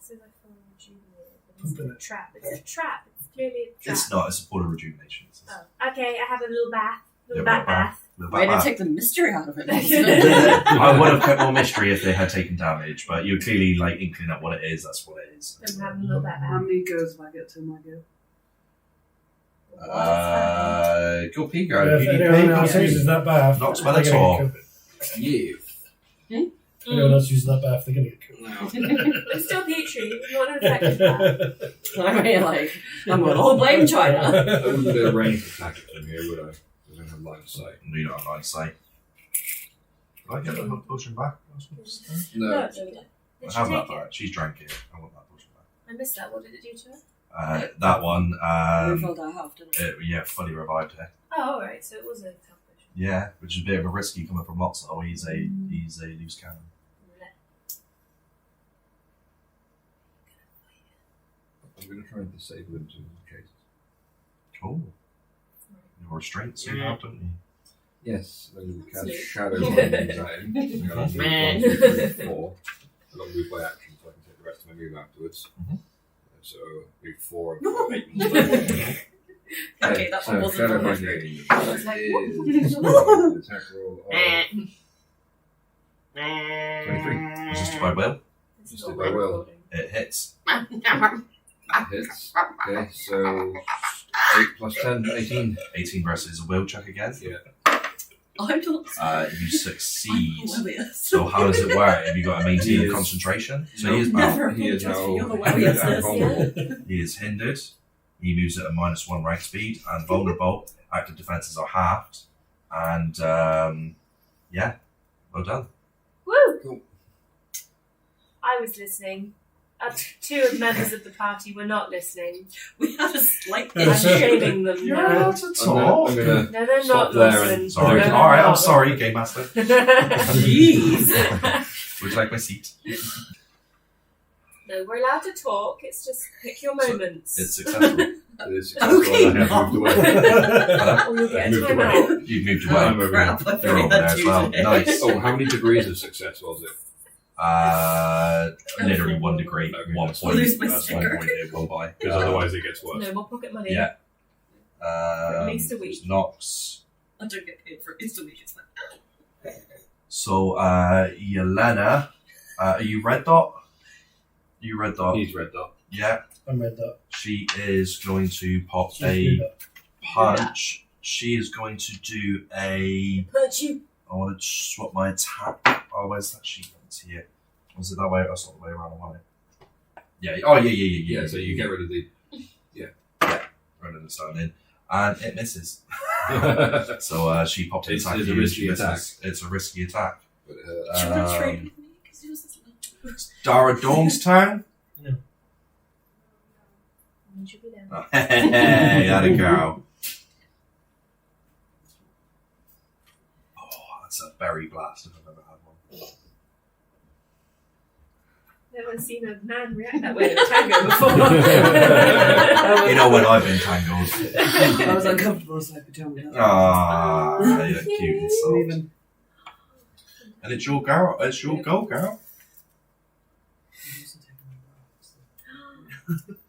So I feel rejuvenated. But Poop it's in a it. trap. It's a trap. It's clearly a trap. It's not, it's a pool of rejuvenation. Oh. Okay, I have a little bath. Little Yeah, bat bath. Way to take the mystery out of it. I would have kept more mystery if they had taken damage, but you're clearly like inkling at what it is. That's what it is. I'm having a little bat How bath. many goes have I get to my go? Go pee, girl. If You need anyone pee, else pee. uses that bath, Not smell they're at gonna all. get covered. Yeah. If anyone else uses that bath, they're going to get covered. I'm still Petrie. Not an effective bath. I mean, like, I'm going to all blame China. I wouldn't be able to range attack it from here, would I? Because I don't have line of sight. You don't have line of sight. Did I get the potion back? No. it's okay. Did I she have that take it? back. She's drank it. I want that potion back. I missed that. What did it do to her? That one, We filled our half, didn't we? fully revived her. Oh, alright, so it was a tough potion. Yeah, which is a bit of a risky coming from Lotso. He's a loose cannon. I'm going to try and disable him to cases. Cool. Your restraints you have, don't you? Yes, then we cast Sweet. Shadow Bindings at him. I'm going to move 1, 2, 3, 4. I've got to move by action so I can take the rest of my move afterwards. Mhm. So, move 4. Okay, that one wasn't Shadow on my Binding I was like, is an attack roll of 23. Resisted by will. This is Just not by will. recording. It hits. Hits. Okay, so 8 plus 10, 18. 18 versus a will check again. Yeah. I'm not. You succeed. Oblivious. So how does it work? Have you got to maintain He your is- concentration? So No. he is Never He is apologise now for your hindered and awareness. vulnerable. He is hindered. He moves at a -1 rank speed and vulnerable. Active defenses are halved. And well done. Woo! Cool. I was listening. 2 of the members of the party were not listening. We had a slight I'm shaming them You're now. allowed to I'm talk. gonna No, they're Stop not there and- listening. Sorry. No, they're Alright, I'm not. sorry, Game Master. Jeez. Would you like my seat? No, we're allowed to talk. It's just pick your moments. It's successful. It is successful Okay, and I have moved away. Or you'll get a Moved away. timeout. You've moved I'm away. over Crap, here. I You're forgot over there that as well. Tuesday. Nice. Oh, how many degrees of success was it? Literally 1 degree, Okay, 1 that's point. fine. Lose my That's sticker. 1 point it will by. Because otherwise it gets worse. No more pocket money. Yeah. at least a week. Nox. I don't get paid for it. It's a week. It's fine. So, Yelena, are you red dot? You red dot. He's red dot. Yeah. I'm read that. She is going to pop She's a read that. punch. She is going to do a. Punch you. I want to swap my attack. Oh, where's that sheet? It's here. Was it that way? That's not the way around. I want it. Yeah. Oh, yeah. Yeah, so you get rid of the. Rather than starting in, and it misses. So she popped an It's- attack. it's a at you, risky she misses. attack. It's a risky attack. But it hurts. Should we Um, trade with me? 'Cause yours is a little- Dara Dawn's turn. You should be there. Oh, hey, that a go. Oh, that's a berry blast if I've ever had one. Never seen a man react that way in a tango before. You know when I've been tangled. I was uncomfortable, so I could tell me that. Ah, you're cute and soft. Even- And it's your girl. It's your goal, girl.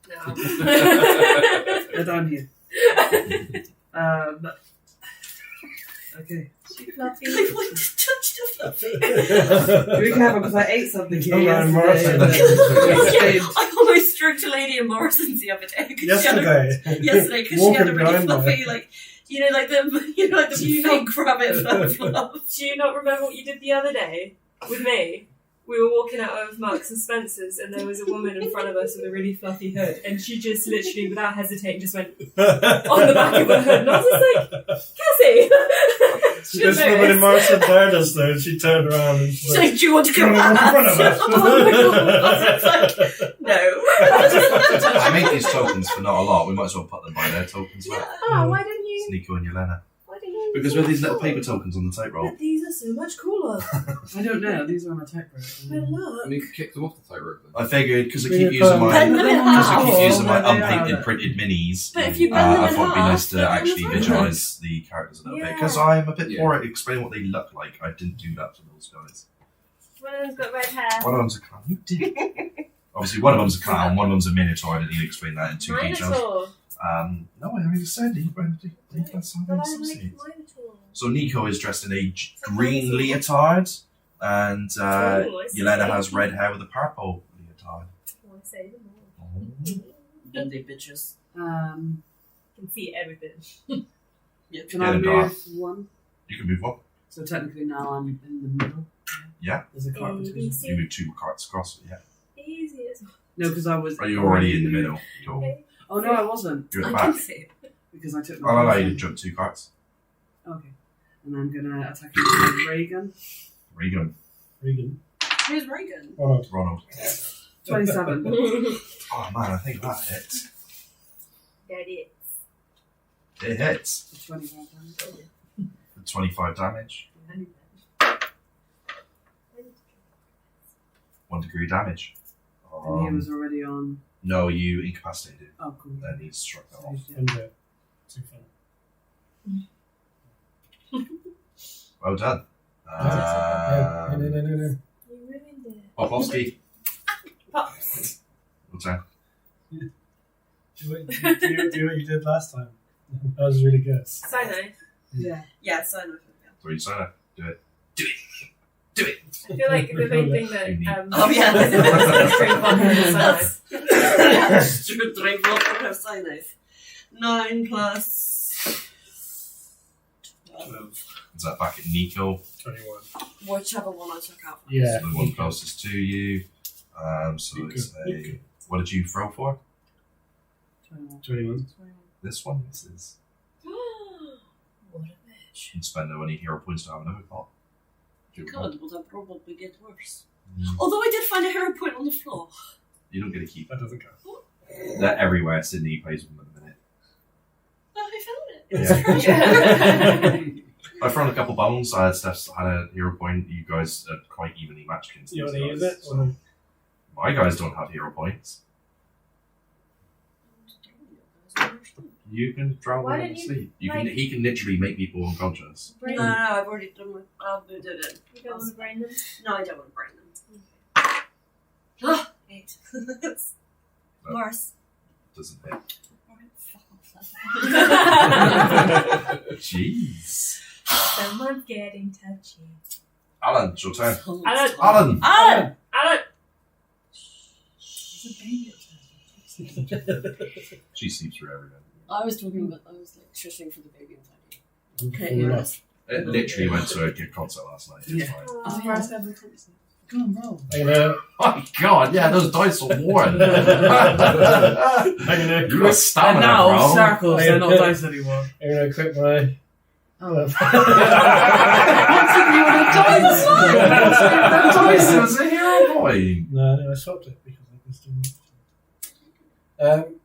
No. They're down here. Okay. Fluffy. I want to touch the fluffy. Be careful because I ate something here Oh, Ryan yesterday. Morrison. I almost stroked a lady in Morrison's the other day. 'cause Yesterday. Yesterday, because she had a Walking really behind fluffy, me. like the Do you know- fake rabbit fluff. Do you not remember what you did the other day with me? We were walking out of Marks and Spencer's and there was a woman in front of us with a really fluffy hood and she just literally, without hesitating, just went on the back of her hood and I was just like, Cassie! She This didn't woman in notice. Martian heard us though, and she turned around and she's She's like, like, do you want to "Come come on, in front of out? us." Oh my god. I was like, no. I make these tokens for not a lot. We might as well put them by their tokens. Like Oh, why didn't you? Nico and Yelena. Why didn't you? Because we have these little paper tokens on the tape roll. But these are so much cooler. I don't know. These are on a typewriter. But look. And you could kick them off the tightrope then. I figured because I Bring keep it using back. my Bend them in half. my Oh, unpainted yeah. printed minis. But if you bend them I in thought it'd be half, nice to they're actually on the visualize the characters a little bit Yeah. because I'm a bit Yeah. poor at explaining what they look like. I didn't do that to those guys. One of them's got red hair. One of them's a clown. You did. Obviously, one of them's a clown. One of them's a minotaur. I didn't need to explain that in too details. Minotaur. No, I already said that's how But they I like succeed. Minotaur. So Nico is dressed in a green leotard, and Oh, I see. Yelena has red hair with a purple leotard. Oh, I say them all. And they bitches. Can see everything. Yeah. Can Yeah, I the move dark. one? You can move one. So technically now I'm in the middle. Yeah. There's a cart between. Easy. You move 2 carts across. Yeah. Easy as No, because I was. Are you already in the middle? You're, okay. Oh no, I wasn't you're at the I can back. see it. because I took. I'll allow you to my jump 2 carts. Okay, and I'm gonna attack you with my ray gun. Regan. Regan. Who's Reagan? Ronald. 27. Oh man, I think that hits. That is. It hits. 25 damage. For 25 damage. 1 degree damage. And he was already on. No, you incapacitated him. Oh, cool. Then he struck that off. And too fun. Well done. No. You ruined it. Popovsky. Pops. What's that? Do what you did last time. That was really good. Cyanide. Yeah. Yeah, so I know. Three Sona. Do it. I feel like the main thing that Oh, yeah. drink vodka and cyanide. Should drink vodka and have cyanide. 9 plus 12. Is that back at Nico? 21. Whichever one I took out. Yeah. So the one closest to you. So You it's could- you a. could. What did you throw for? 21. This one? This is. What a bitch. You can spend no any hero points to have another pot. You Do it. could, but I'd probably get worse. Mm. Although I did find a hero point on the floor. You don't get a keep. That doesn't count. They're everywhere. Sydney plays with them at the minute. Oh, I found it. Yeah. I've thrown a couple bones. Steph's had a hero point. You guys are quite evenly matched against You these want to use guys, it? so- My guys don't have hero points. You can drown Why them don't to you, sleep. You like- can. He can literally make people unconscious. No, no, I've already done my. I'll do it. You don't want to brain them? No, I don't want to brain them. Ah, 8. That's worse. Doesn't hit. Alright, fuck off. Jeez. Someone's getting touchy. Alan, it's your turn. Alan! Alan! Alan! Alan! She sleeps through everything. I was talking about. I was like shushing for the baby inside you. Okay, Can't hear us. It literally went to a good concert last night. It's Yeah. fine. Oh, First ever concert. Go on, roll. I'm gonna, Oh my god, yeah, those dice are worn. I'm gonna, You got stamina, And now bro. circles, they're not dice anymore. I'm gonna equip my. Oh. Dice was a hero point. No, I swapped it because I was doing it.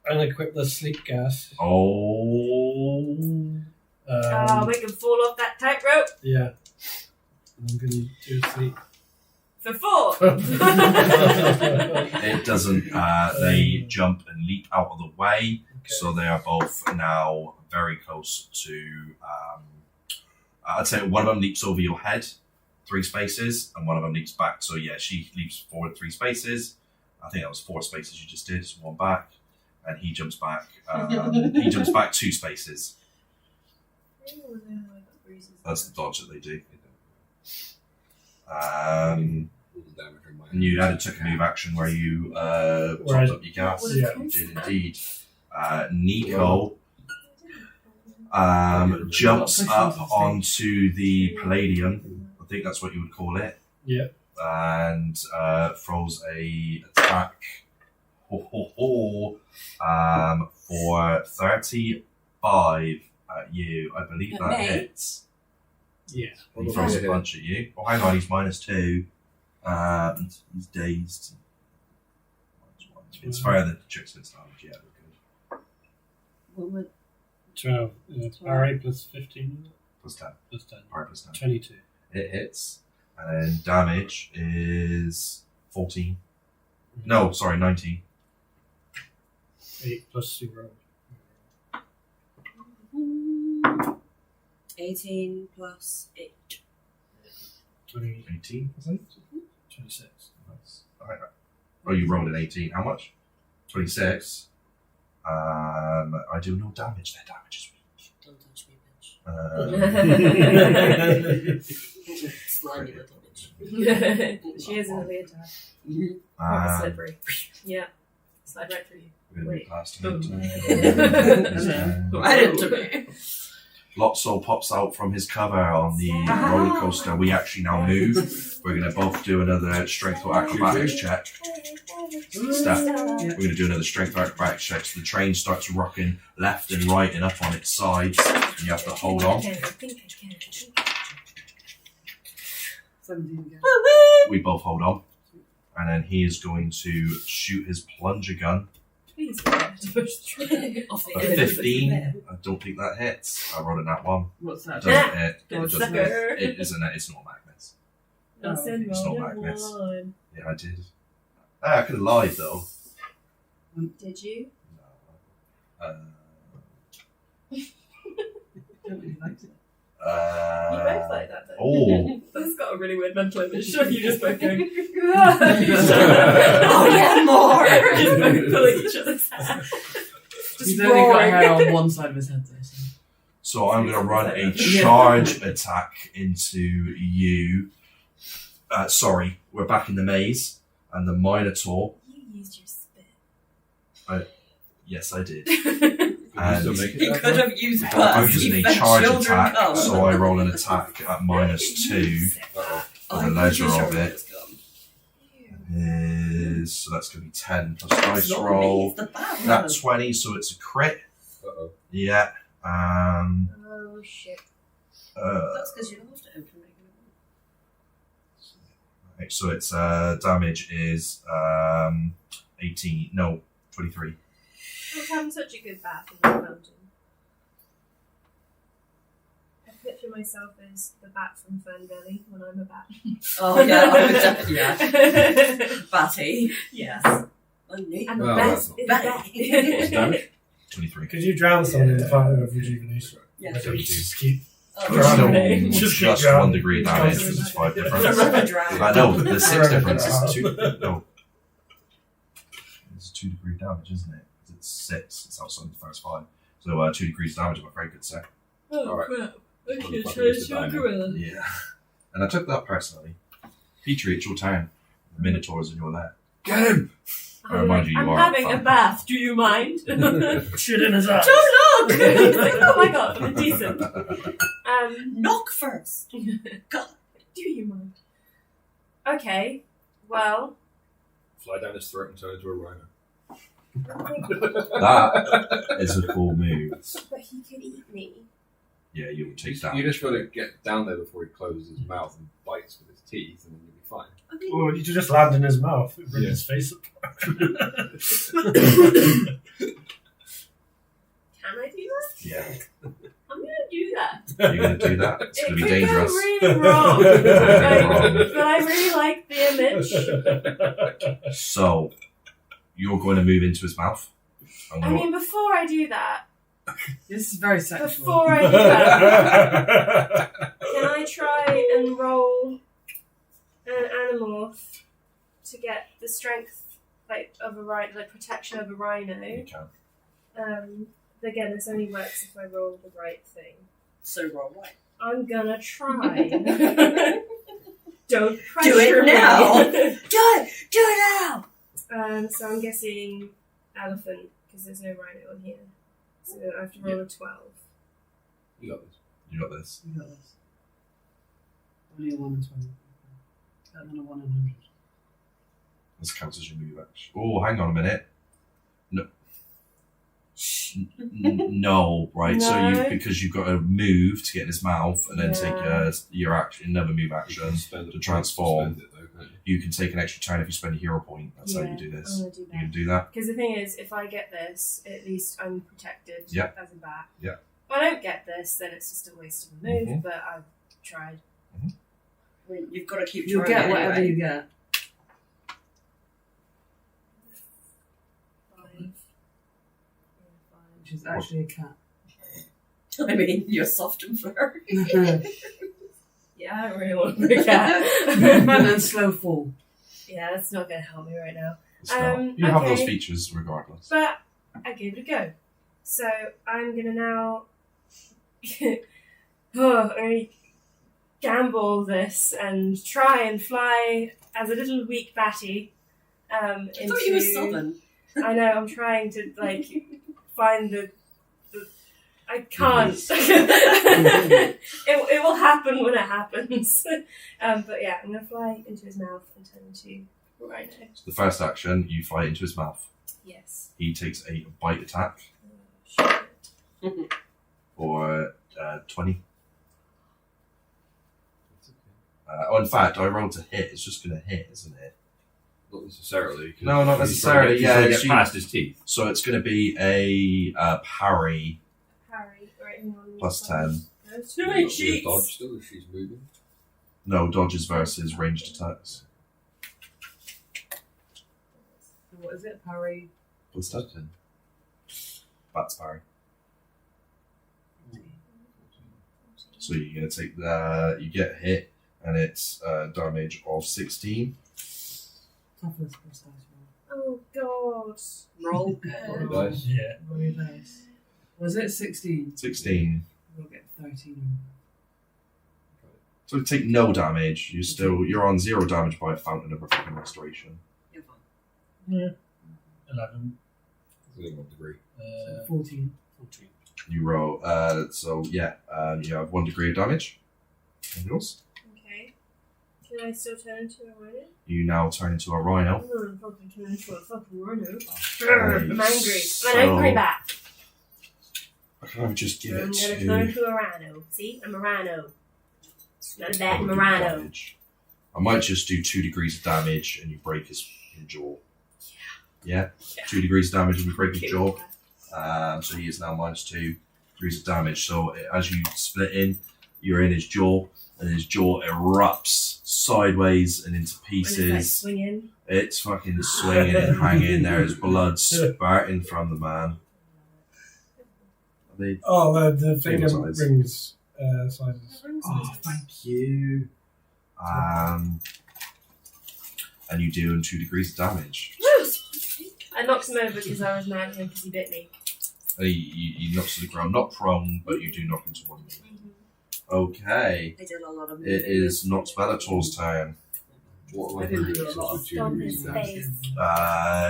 I'm gonna equip the sleep gas. Oh. We can fall off that tightrope Yeah. And I'm gonna do sleep. for 4. It doesn't. They jump and leap out of the way, Okay. so they are both now very close to. I'd say one of them leaps over your head, 3 spaces, and one of them leaps back. So yeah, she leaps forward 3 spaces. I think that was 4 spaces you just did. So 1 back, and he jumps back. He jumps back 2 spaces. That's the dodge that they do. And you took a move action where you topped up your gas. Yeah. You did indeed. Nico jumps up onto the Palladium. I think that's what you would call it. Yeah. And throws a attack for 35 at you. I believe that Me? hits. Yeah. He throws a punch at you. Oh, hang on, he's -2. He's dazed. It's fair that the chick's been damage. Yeah, we're good. 12. RA plus 15. Plus 10. Plus 10. Alright, plus 10. 22. It hits. And then damage is 14. No, sorry, 19. 8 plus 0. 18 plus 8. 20, 18, I think? 26. Nice. Alright. Oh, you rolled an 18. How much? 26. I do no damage. Their damage is weak. Don't touch me, bitch. Slimy little bitch. She is in the leotard. Proper Um, slippery. Yeah. Slide right through you. we're going to blast him. Right into me. Lotso pops out from his cover on the roller coaster. We actually now move. We're going to both do another strength or acrobatics check. Steph, we're going to do another strength or acrobatics check. So the train starts rocking left and right and up on its sides, and you have to hold on. 17 again. We both hold on. And then he is going to shoot his plunger gun. Please don't push through. Off the A edge. 15. I don't think that hits. I rolled a nat 1. What's that? Doesn't hit. It Dodge doesn't sucker. hit. It isn't. It's not magnets. Nothing It's not wrong Magnus. with one. Yeah, I did. I could have lied though. Did you? Uh, Don't really like it. You both like that though. Oh, That's got a really weird mental image. You just both going, Oh, yeah, more! just both pulling each other's hair. Just He's only got roaring. hair on one side of his head though. So. so I'm going to run a charge attack into you. Sorry, we're back in the maze, and the Minotaur. You used your spit. Yes, I did. Can you still make He it that could far? have used I'm bus. using He a fed charge children attack, come. so I roll an attack at -2. Uh-oh. For the I'm leisure pretty of sure it. was gone. So that's going to be 10 plus dice It's not me, roll. it's the bad Nat one. 20, so it's a crit. Uh-oh. Yeah. Oh shit. That's because you lost it open. Right, so its damage is 18. No, 23. We're having such a good bath in the mountain. I picture myself as the bat from Fernvalley when I'm a bat. Oh, yeah, I would definitely, yeah. Batty. Yes. Only. And the Well, best that's is not- that. What's the damage? 23. Could you drown someone in the fountain of rejuvenation? Yeah. Like, you just keep. Oh, Drown Still them. just, Just keep 1 degree drowning. damage because it's 5 It's a difference. rubber drown. I know, there's 6 Forever difference. drown. It's 2. No. It's 2 degree damage, isn't it? 'Cause it's 6. It's outside the first 5. So 2 degrees damage, I'm afraid, good say. Oh Alright. crap. Well, Okay, the fuck try is the to diamond? gorilla. Yeah. And I took that personally. Petrie, it's your turn. The Minotaur's in your lap. Get him! I remind you, you I'm are having a fun. bath, do you mind? Shit in his eyes. Don't look! He's like, oh my god, I'm decent. Knock first. Do you mind? Okay, well, Fly down his throat and turn into a rhino. That is a cool move. but he could eat me. Yeah, you will take that. You just got to get down there before he closes his mouth and bites with his teeth, and then you'll be fine. Well, you just land in his mouth. Rip Yeah. his face apart. Can I do that? Yeah, I'm gonna do that. you're going to do that. It's It going to could be dangerous. go really wrong. Like, but I really like the image. So, you're going to move into his mouth. I'm I gonna- mean, before I do that, This is very sexual. before I do that, can I try and roll an animorph to get the strength like of a rhino, like protection of a rhino? you can. Again, this only works if I roll the right thing. So roll right. I'm gonna try. Don't pressure Do it now. me. Do it now! So I'm guessing elephant because there's no rhino on here. So I have to roll a 12. You got this. You got this. You got this. Only a 1 in 20. Better than a 1 in 100. This counts as your move action. Oh, hang on a minute. No. No, right. So No. because you've got to move to get in his mouth and then take Yeah. your action, another move action. Spend it to transform. Spend it, though, can't you? You can take an extra turn if you spend a hero point. That's how you do I'm this. gonna do You that. can do that. Because the thing is, if I get this, at least I'm protected Yeah. as a bat. Yeah. If I don't get this, then it's just a waste of a move, Mhm. but I've tried. I mean, you've got to keep You'll trying get it whatever anyway. you get. 5. Which is actually a cat. I mean, you're soft and furry. Yeah, I don't really want to look at. Movement and slow fall. Yeah, that's not going to help me right now. It's not. You have those features regardless. But I gave it a go. So I'm going to now I'm gonna gamble this and try and fly as a little weak batty. I thought you were southern. I know, I'm trying to like find the I can't. it will happen when it happens. But yeah, I'm gonna fly into his mouth and turn into a rhino. So the first action, you fly into his mouth. Yes. He takes a bite attack Shit. for 20. It's In fact, I rolled to hit. It's just going to hit, isn't it? Not necessarily. 'cause No, not he's trying to necessarily. get- Yeah, he's trying to she- get past his teeth. So it's going to be a parry Harry, written on plus 10. There's Will too it many not be a sheets. dodge still if she's moving. No, dodges versus ranged attacks. What is it? Parry. Plus 10. That's parry. So you're going to take you get hit, and it's damage of 16. Toughness plus dice Oh god. Roll. Roll the dice. Yeah. roll. Roll your dice. Was it 16? 16. We'll get 13. So take no damage. You're on 0 damage by a fountain of fucking restoration. You're fine. Yeah. 11. I think 1 degree. 14. 14. You roll. You have 1 degree of damage. And yours. Okay. Can I still turn into a rhino? You now turn into a rhino. I'm gonna fucking turn into a fucking rhino. Okay, I'm angry. I'm so- an angry bat. I can't just give I'm it gonna to. turn into a rhino. See? I'm a rhino. Not a bat, I'm a Good rhino. damage. I might just do 2 degrees of damage and you break his jaw. Yeah? 2 degrees of damage and you break his jaw. So he is now minus 2 degrees of damage. So as you split in, you're in his jaw, and his jaw erupts sideways and into When it's like pieces. swinging. It's fucking swinging and hanging. There's blood spurting from the man. Are they Oh, the thing Same of size. rings sizes. Oh, thank you. And you do 2 degrees of damage. I knocked him over because I was mad at him because he bit me. He knocks to the ground, not prone, but you do knock into one knee. Okay, They did a lot of it is Nox Bellator's turn. What I am I didn't doing do a lot with 2 Stomp degrees his of damage?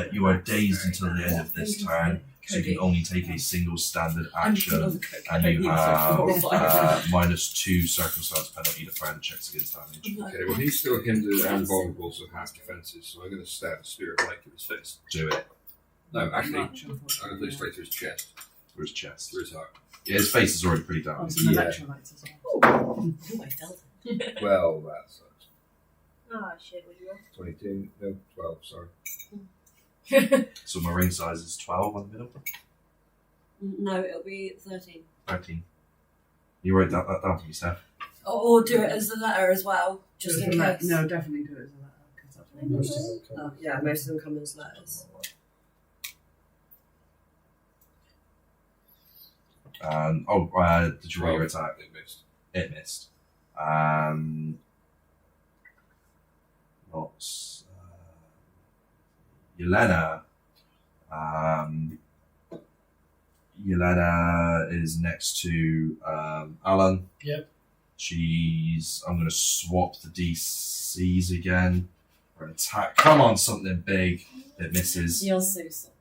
face. You are dazed until the end of this turn, so you can only take a single standard action, and you have minus 2 circumstance penalty to friend checks against damage. Okay, well he's still hindered and vulnerable, so half defences, so I'm going to stab a spirit light through his face. Do it No, actually, I'm Much, going to put it unfortunately. straight through his chest, through his chest. through his heart. Yeah, his face is already pretty Oh, damaged. some Yeah. electrolytes as well. Oh, I felt it. Well, that sucks. Oh shit, what do you want? 22, no, 12, sorry. So my ring size is 12 on the middle. No, it'll be 13. 13. You write that down for me, Steph. Or do it as a letter as well, just Do it in as a case. No, definitely do it as a letter. 'Cause that's what Most of them come. Yeah, most of them come as letters. Did you roll your attack? It missed. It missed. Not Yelena. Yelena is next to Alan. Yep. I'm going to swap the DCs again for an attack. Come on, something big. It misses. You're so sorry.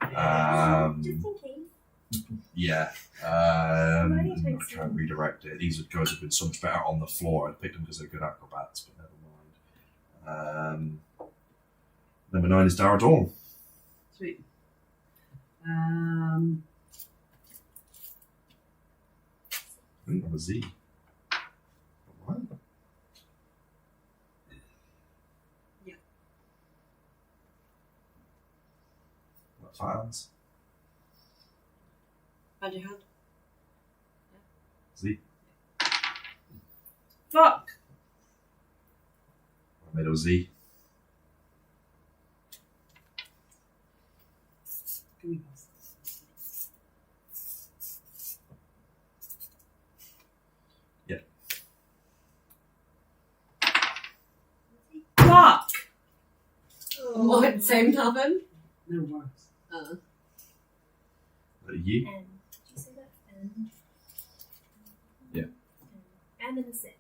Just in case. Yeah. I can't redirect it. These guys have been so much better on the floor. I picked them because they're good acrobats, but never mind. Number 9 is Dara Dawn. Sweet. I think I'm a Z. What? Yeah. What, fans? Hand your hand. Z. Fuck! I made a Z. Give me pass. Fuck! What? Same happen? No worse. You? N. Did you say that? N? Yeah. M and a 6.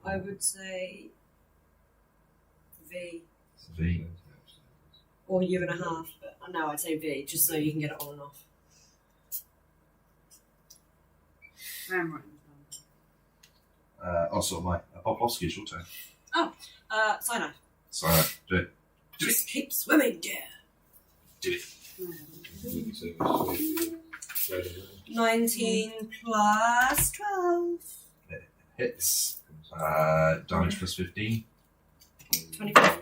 I would say V. V. Or U.5, but no, I'd say V, just so you can get it on and off. I'm writing it Also, my Popovsky is your turn. Cyanide. So, do it. Just keep swimming, dear. Do it. You can say it's 19. 19 plus 12. hits. Damage plus 15. 25.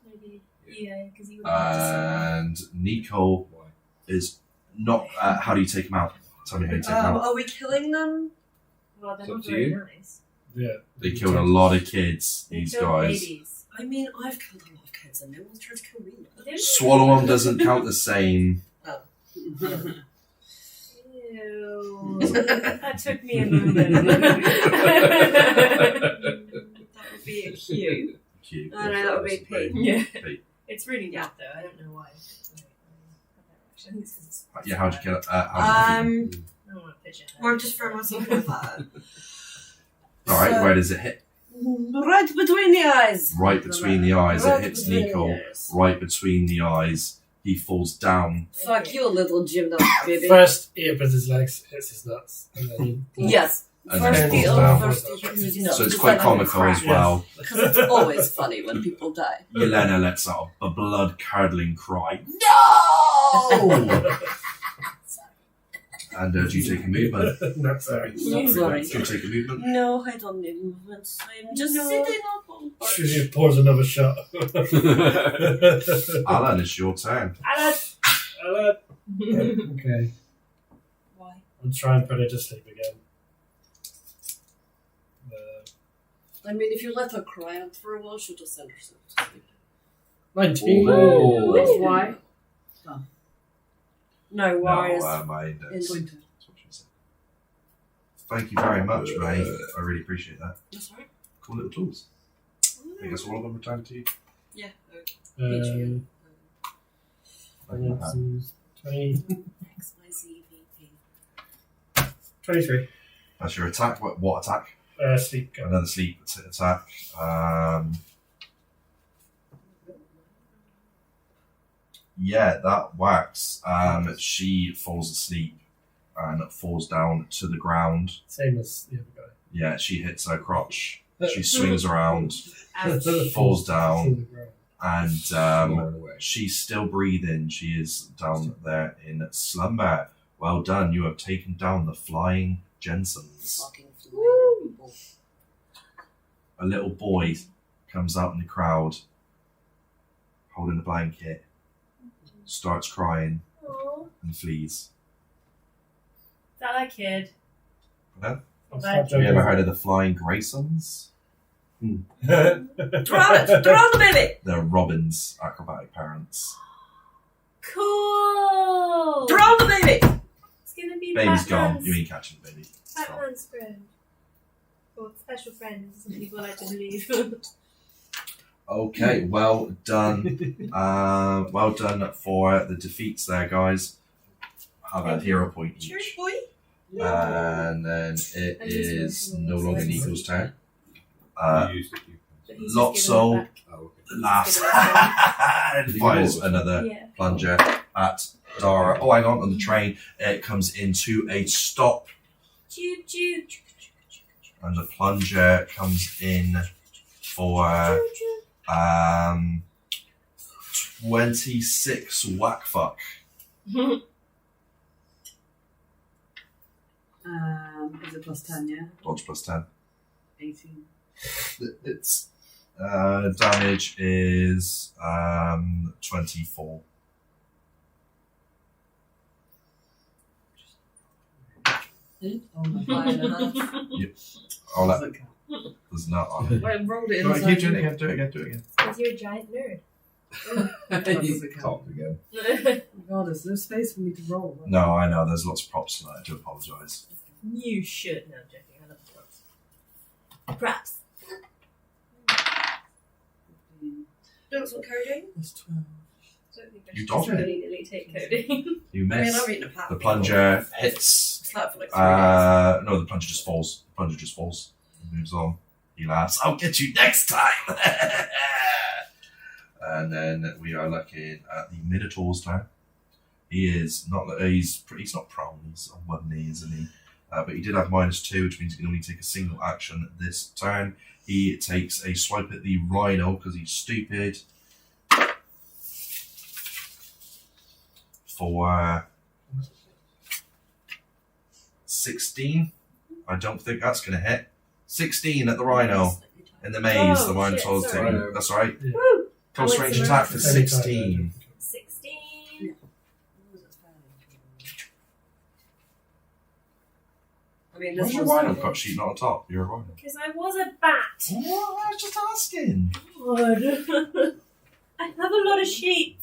Maybe. Yeah, because you would And Nico is not. How do you take him out? Tell me how you take him out. Are we killing them? Well, they're It's up not to very you. nice. Yeah. They killed a lot of kids, They these killed guys. babies. I mean, I've killed a lot of kids and no one's tried to kill me. They were- Swallow 'em doesn't count the same. Ew. That took me a moment. That would be a Q. Cute. Oh, no, that would be P. Yeah. P. It's really not though. I don't know why. I think it's 'cause it's Yeah, how'd you kill it? How'd I don't want to pitch it. I'm just throwing myself with that. Alright, So- where does it hit? Right between the eyes. Right between the eyes. It Right hits between Nico. the eyes. Right between the eyes. He falls down. Fuck you, little gymnast, baby. First, he opens his legs, hits his nuts, and then he Yes. And First then he falls down. first he hits his nuts. So it's Just quite like comical as well. Because it's always funny when people die. Yelena lets out a blood-curdling cry. No! And do you take a movement? not sorry. Not sorry. Do you take a movement? No, I don't need movements. I'm just sitting up on She pours another shot. Alan, it's your turn. Alan. Okay. Why? I'll try and put her to sleep again. I mean, if you let her cry out for a while, she'll just send herself to sleep. 19. Oh. That's why. No No, worries. my index. In- Pointed. That's what she said. Thank you very much, mate. I really appreciate that. That's right. Cool little tools. I guess all of them return to you. Yeah. Okay. Thank you, Pat. 20, XYZVP. 23. That's your attack. What attack? Sleep gun. Another sleep attack. Yeah, that whacks. She falls asleep and falls down to the ground. Same as the other guy. Yeah, she hits her crotch. She swings around, Ouch. falls down, To the ground. and Snoring away. she's still breathing. She is down there in slumber. Well done. You have taken down the flying Jensens. Fucking flying people. A little boy comes out in the crowd holding a blanket, starts crying, Aw. and flees. Is that that kid? Hello? I'll Have stop Have you ever joking. heard of the Flying Graysons? Drown it! Drown the baby! They're Robin's acrobatic parents. Cool. Drown the baby! It's gonna be Baby's Batman's, gone. You mean catching the baby. It's gone. Batman's friend. Or special friend, as some people like to believe. Okay, well done. Well done for the defeats there, guys. Have a Thank hero point each. Cheers, boy. And then it I'm just is working no on longer this. Nico's turn. You used it, you- But he's just Lotso giving it Oh, okay. laughs and Did he fires roll it? another back. Yeah. plunger at Dara. Oh, hang on the train. It comes into a stop, Choo choo. and the plunger comes in for 26 whack fuck. Is it plus 10, yeah? Dodge plus 10. 18. Its damage is 24. Oh my god. Oh, that was not on. I rolled it Go on, inside. keep doing it again. Do it again. Do it again. Because you're a giant nerd. That doesn't count. Talked again. Oh god, there's no space for me to roll. No, I know. There's lots of props tonight. I do apologise. You should. No, I'm joking. I love the props. Props. 15. Don't want coding? That's 12. I don't think I You should dodge just it. willy-nilly take coding. You I mean, miss. I've eaten a pat. The plunger hits. It's like for like 3 days. No, the plunger just falls. The plunger just falls. He moves on. He laughs. I'll get you next time. And then we are looking at the Minotaur's turn. He is not. He's not prone. He's on one knee, isn't he? But he did have -2, which means he can only take a single action this turn. He takes a swipe at the Rhino because he's stupid. For 16. I don't think that's going to hit. 16 at the rhino. In the maze, Oh, the one shit, told sorry. taking. That's right. Yeah. Woo! Close I went range to attack for the- 16. 16. I mean, Why's this your was rhino cut sheet not on top? You're a rhino. Because I was a bat. Oh, I was just asking. God. I have a lot of sheep.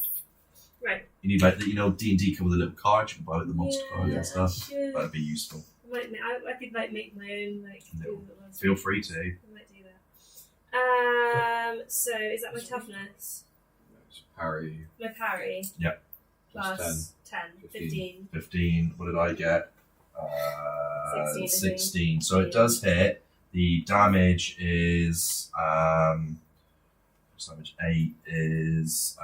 Right. You need like D&D come with a little card. You can buy like the monster cards and stuff. I should. That'd be useful. I could like make my own No. Feel free to. I might do that. So is that my toughness? It's parry. My parry. Yep. Plus 10. 15. 15. What did I get? 16, I think. 16. So it does hit. The damage is damage 8 is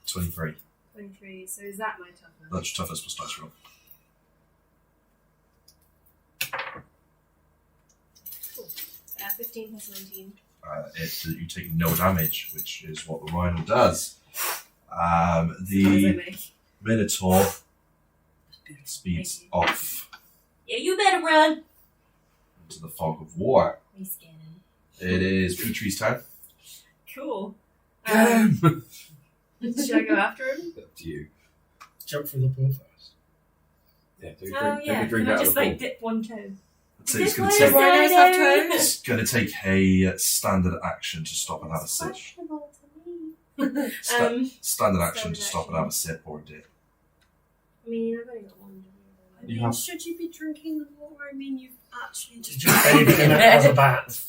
23. 23. So is that my toughness? That's your toughness plus dice roll. Cool. 15 plus 19. You take no damage, which is what the rhino does. What does The it make? Minotaur speeds Thank you. off Yeah, you better run. into the fog of war. Me scanning. It is Petrie's turn. Cool. Get him! Should I go after him? Up to you. Jump through the pool first. Yeah, take Oh a yeah. drink Can I out of just the pool. like dip one toe? I'd say it's This going way to is take. Rhinos have sliding. toes? It's going to take a standard action to stop and have a sip. Questionable to me. Standard action to Standard stop and have a sip or a dip. I mean, I've only got one. I You mean, have- should you be drinking the water? I mean, you've actually just Did you bathe in it as a bat?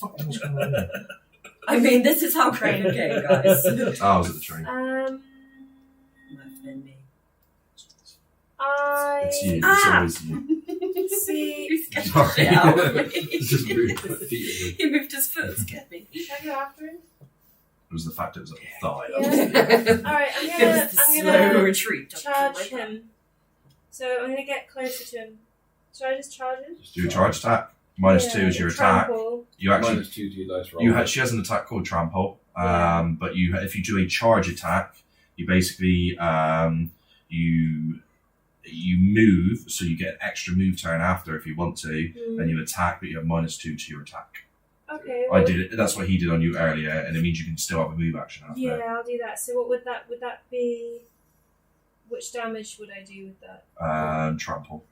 I mean, this is how great a game, guys. Oh, I was at the train. Might been me. It's you. It's Ah! always you. See, He scared Sorry. the shit out of me. It's just moved my feet. He moved his foot and scared me. should I go after him? It was the fact it was at the thigh. Yeah. Alright, It was the I'm slow gonna retreat. charge him. So I'm gonna get closer to him. Should I just charge him? Just do a charge attack. Minus Yeah, 2 is your and attack. trample. You actually Minus 2 to your dice roll. she has an attack called Trample, Yeah. but if you do a charge attack, you basically you move, so you get an extra move turn after if you want to, and you attack, but you have minus 2 to your attack. Okay. I did it. That's what he did on you earlier, and it means you can still have a move action after. Yeah, I'll do that. So what would that be? Which damage would I do with that? Trample.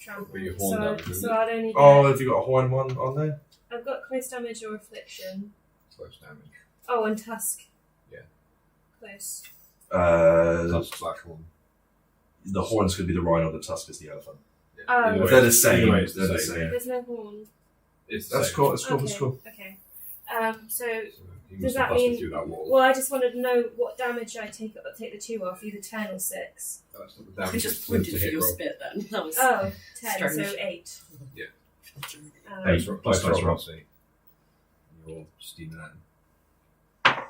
Trample. Be your horn damage, So isn't I'd only get, Oh, have you got a horn one on there? I've got close damage or affliction. Close damage. Oh, and tusk. Yeah. Close. Tusk / one. The horn's could be the rhino, the tusk is the elephant. Yeah. Oh. Either way, They're the same. either way, it's They're the same. There's no horn. It's the That's same. cool. That's cool. Okay. That's cool. Okay. So So he Does must that have busted mean- through that wall. well, I just wanted to know what damage I take the 2 off, either 10 or 6. That's not the I damage. just it's linked pointed to for hit your roll. spit then. That was Oh, 10, so Strange. 8. Yeah. Hey. Dice roll. Plus Dice dice roll. roll. See. You're steaming at him.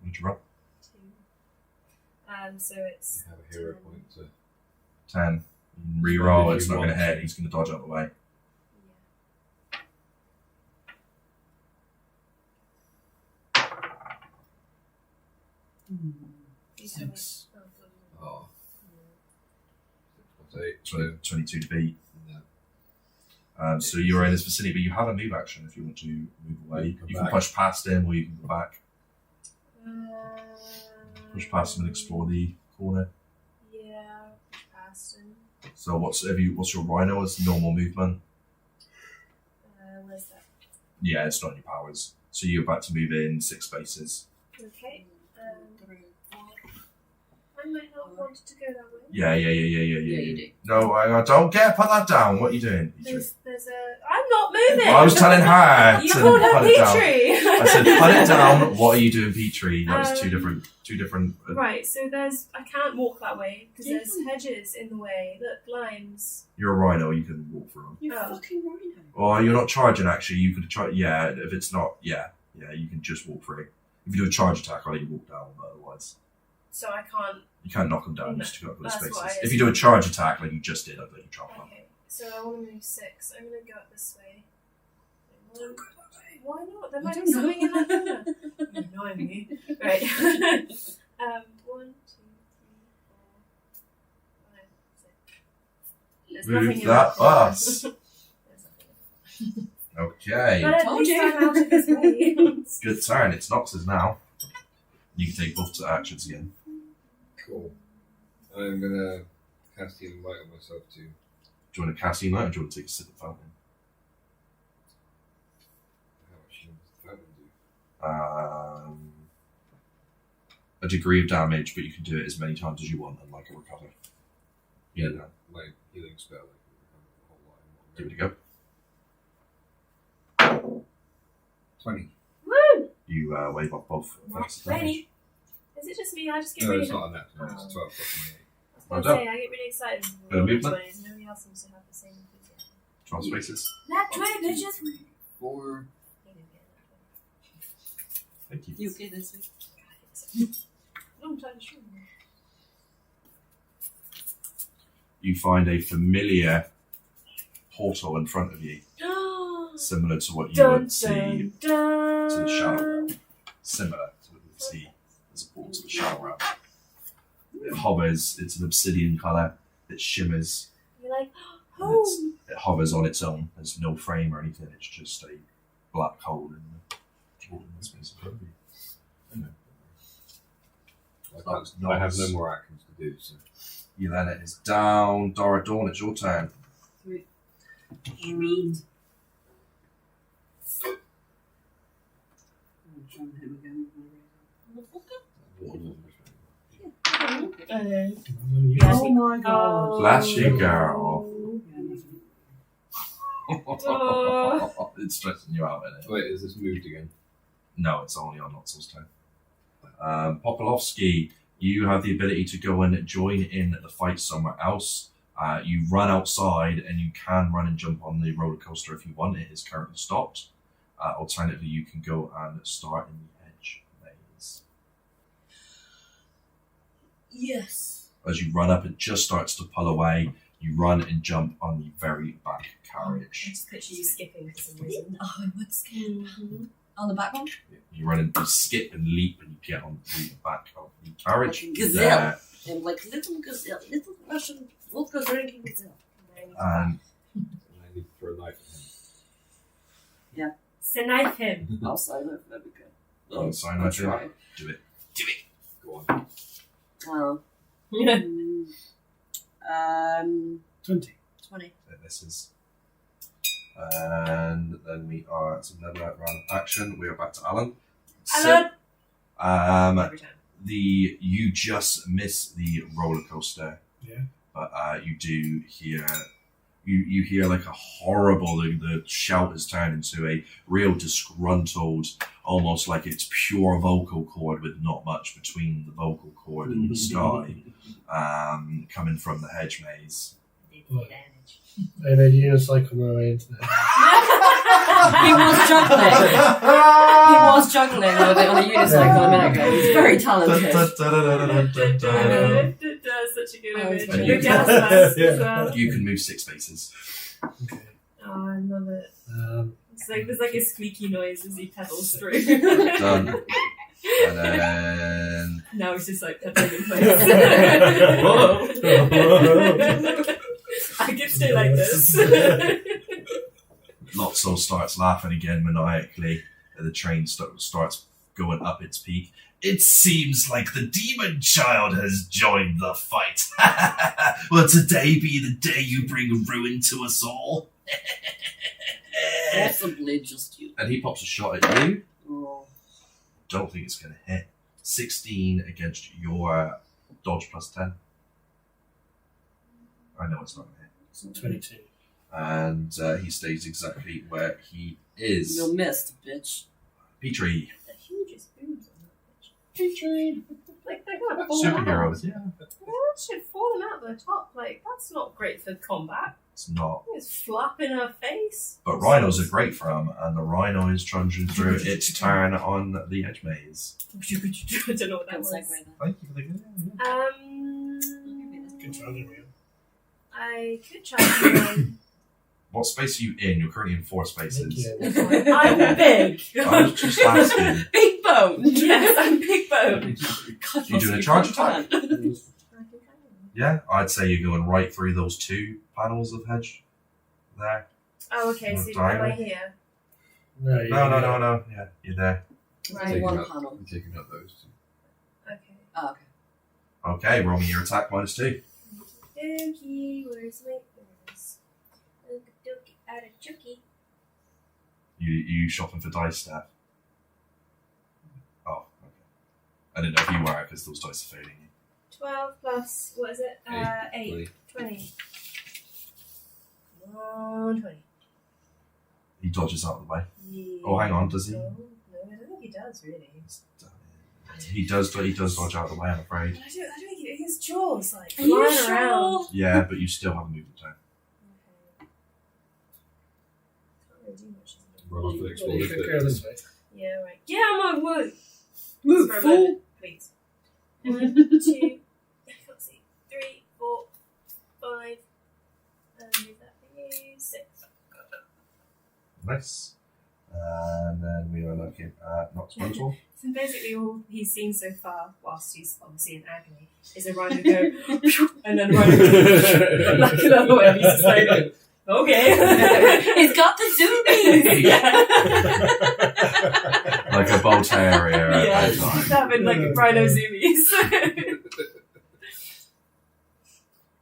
What'd you roll? 2. So it's You have a hero point to 10. Reroll. If It's you not going to want. hit. He's going to dodge out of the way. You still make- Six. oh, God. Oh. 8. 22 to beat. Yeah. So you're in his vicinity, but you have a move action if you want to move away. Come You can back. push past him, or you can go back. Push past him and Um, explore the corner. Yeah, push past him. So what's your rhino's normal movement? Where's that? Yeah, it's not in your powers. So you're about to move in 6 spaces. Okay. I might not want to go that way. Yeah. Yeah, you do. No, don't put that down. What are you doing? Petrie? There's a. I'm not moving. I was telling her You to called her put it down. Petrie. I said, put it down. What are you doing, Petrie? That was two different. Right, so I can't walk that way because there's hedges in the way. Look, limes. You're a rhino. You can walk through them. You Oh. fucking rhino. Or you're not charging. Actually, you could try. Yeah, if it's not. Yeah. You can just walk through. If you do a charge attack, I'll let you walk down. But otherwise, So I can't. you can't knock them down. No, Just to go up the that's spaces. why I If you do a charge attack, like you just did, I'd let you chop them. Okay, so I want to move 6. I'm going to go up this way. Don't go that way. Why not? There I might don't be something in know. that corner. You're annoying me. Right. 1, 2, 3, 4, 5, 6. Move nothing in that that bus. There's nothing. Okay. But at Told least you. I'm out of his way. Good turn. It's Nox's now. You can take both actions again. Cool. I'm gonna cast Healing Light on myself too. Do you want to cast Healing Light or do you want to take a sip of fountain? How much healing does the fountain do? A degree of damage, but you can do it as many times as you want, and like a recover. Yeah, no. My healing spell, like, a whole lot in one Give go. it a go. 20. Woo! You wave off both effects of damage. Ready? Is it just me? I just get No, really. it's not a net 20, it's 12 plus 28. I was gonna say, I get really excited. Bit of when movement. 20s. Nobody else seems to have the same enthusiasm. 12 spaces. Not 20, bitches! 3, 4. Thank you. You okay this week? No, I'm trying to shoot him. You find a familiar portal in front of you, similar to what you would see to the Shadow Realm. Similar to what you would see as a portal to the Shadow Realm. It hovers, it's an obsidian colour, it shimmers, You're like, and it hovers on its own. There's no frame or anything, it's just a black hole in the space in front of you. I have no more actions to do, so. Yelena is down. Dara Dawn, it's your turn. Treat. I'm trying him again. Oh my god. Bless you, girl. Yeah, nothing. It's stressing you out, isn't it? Wait, is this moved again? No, it's only on Lotso's turn. Popolovsky, you have the ability to go and join in the fight somewhere else. You run outside and you can run and jump on the roller coaster if you want. It is currently stopped. Alternatively, you can go and start in the edge maze. Yes. As you run up, it just starts to pull away. You run and jump on the very back I carriage. just picture you skipping for some reason. Oh, I would skip. On the back one? You run and you skip and leap and you get on the back of the carriage. Like a gazelle. There. And like little gazelle, little Russian vodka drinking gazelle. And I need to throw a knife at him. So knife him. I'll sign up, that'd be good. Oh, sign I'll up, yeah. try. Do it. Go on. Oh. 20. 20. So this is. And then we are at another round of action. We are back to Alan. Alan! Every time. You just miss the roller coaster. Yeah. But you do hear. You hear like a horrible. The shout has turned into a real disgruntled, almost like it's pure vocal cord with not much between the vocal cord and the sky, coming from the hedge maze. Did damage. I made a unicycle my way into the He was juggling. He was juggling on a unicycle a minute ago. He's very talented. Such a good Oh, it's image. funny. Your gas mask as well. You can move 6 spaces. Okay. Oh, I love it. It's like there's like a squeaky noise as he pedals through. Done. And then Now he's just like pedaling in place. Whoa. I could stay like this. Lotso starts laughing again maniacally, and the train starts going up its peak. It seems like the demon child has joined the fight. Will today be the day you bring ruin to us all? Possibly just you. And he pops a shot at you. Oh. Don't think it's going to hit. 16 against your dodge plus 10. I know it's not going to hit. 22. And he stays exactly where he is. You're missed, bitch. Petrie. The hugest boobs on that bitch. Petrie. Like they're gonna fall Superheroes, out. yeah. That should fall out the top. Like that's not great for combat. It's not. It's flapping her face. But rhinos are great for him, and the rhino is trudging through its turn on the edge maze. I don't know what that Good was. segue there. Thank you for the good. Good try, Adrian. I could try to. What space are you in? You're currently in 4 spaces. I'm big. I was just asking. Big bone! Yes, I'm big bone. God, You doing a charge attack? Yeah, I'd say you're going right through those 2 panels of hedge there. Oh, okay. So am I Diagonal. here? No. No. Yeah, you're there. Right, one panel. I'm taking out those two. Okay. Oh, okay. Okay, roll me your attack -2. Okey, where's my things? Okey-dokey, artichoke. You shopping for dice, Steph? Oh, okay. I didn't know if you were because those dice are fading. 12 plus, what is it? 8. 20. Come on, 20. He dodges out of the way. Yeah. Oh, hang on, does he? No, I don't think he does, really. He does dodge out of the way, I'm afraid. But I don't think his jaws, like, Are you flying sure? around. Yeah, but you still have a movement turn. Okay. Can't really do much. Run off the You explosive could bit. go this way. Yeah, right. Get out of my wood! Move, For a fool! moment, please. 1, 2, I can't see. 3, 4, 5. And do that for you. 6. Nice. And then we are looking at Nox Mental. So basically, all he's seen so far, whilst he's obviously in agony, is a rhino go, and then a rhino go, like another way. He's just like, okay. He's got the zoomies! Like a bull terrier. Yeah, at he's bedtime. having like rhino zoomies.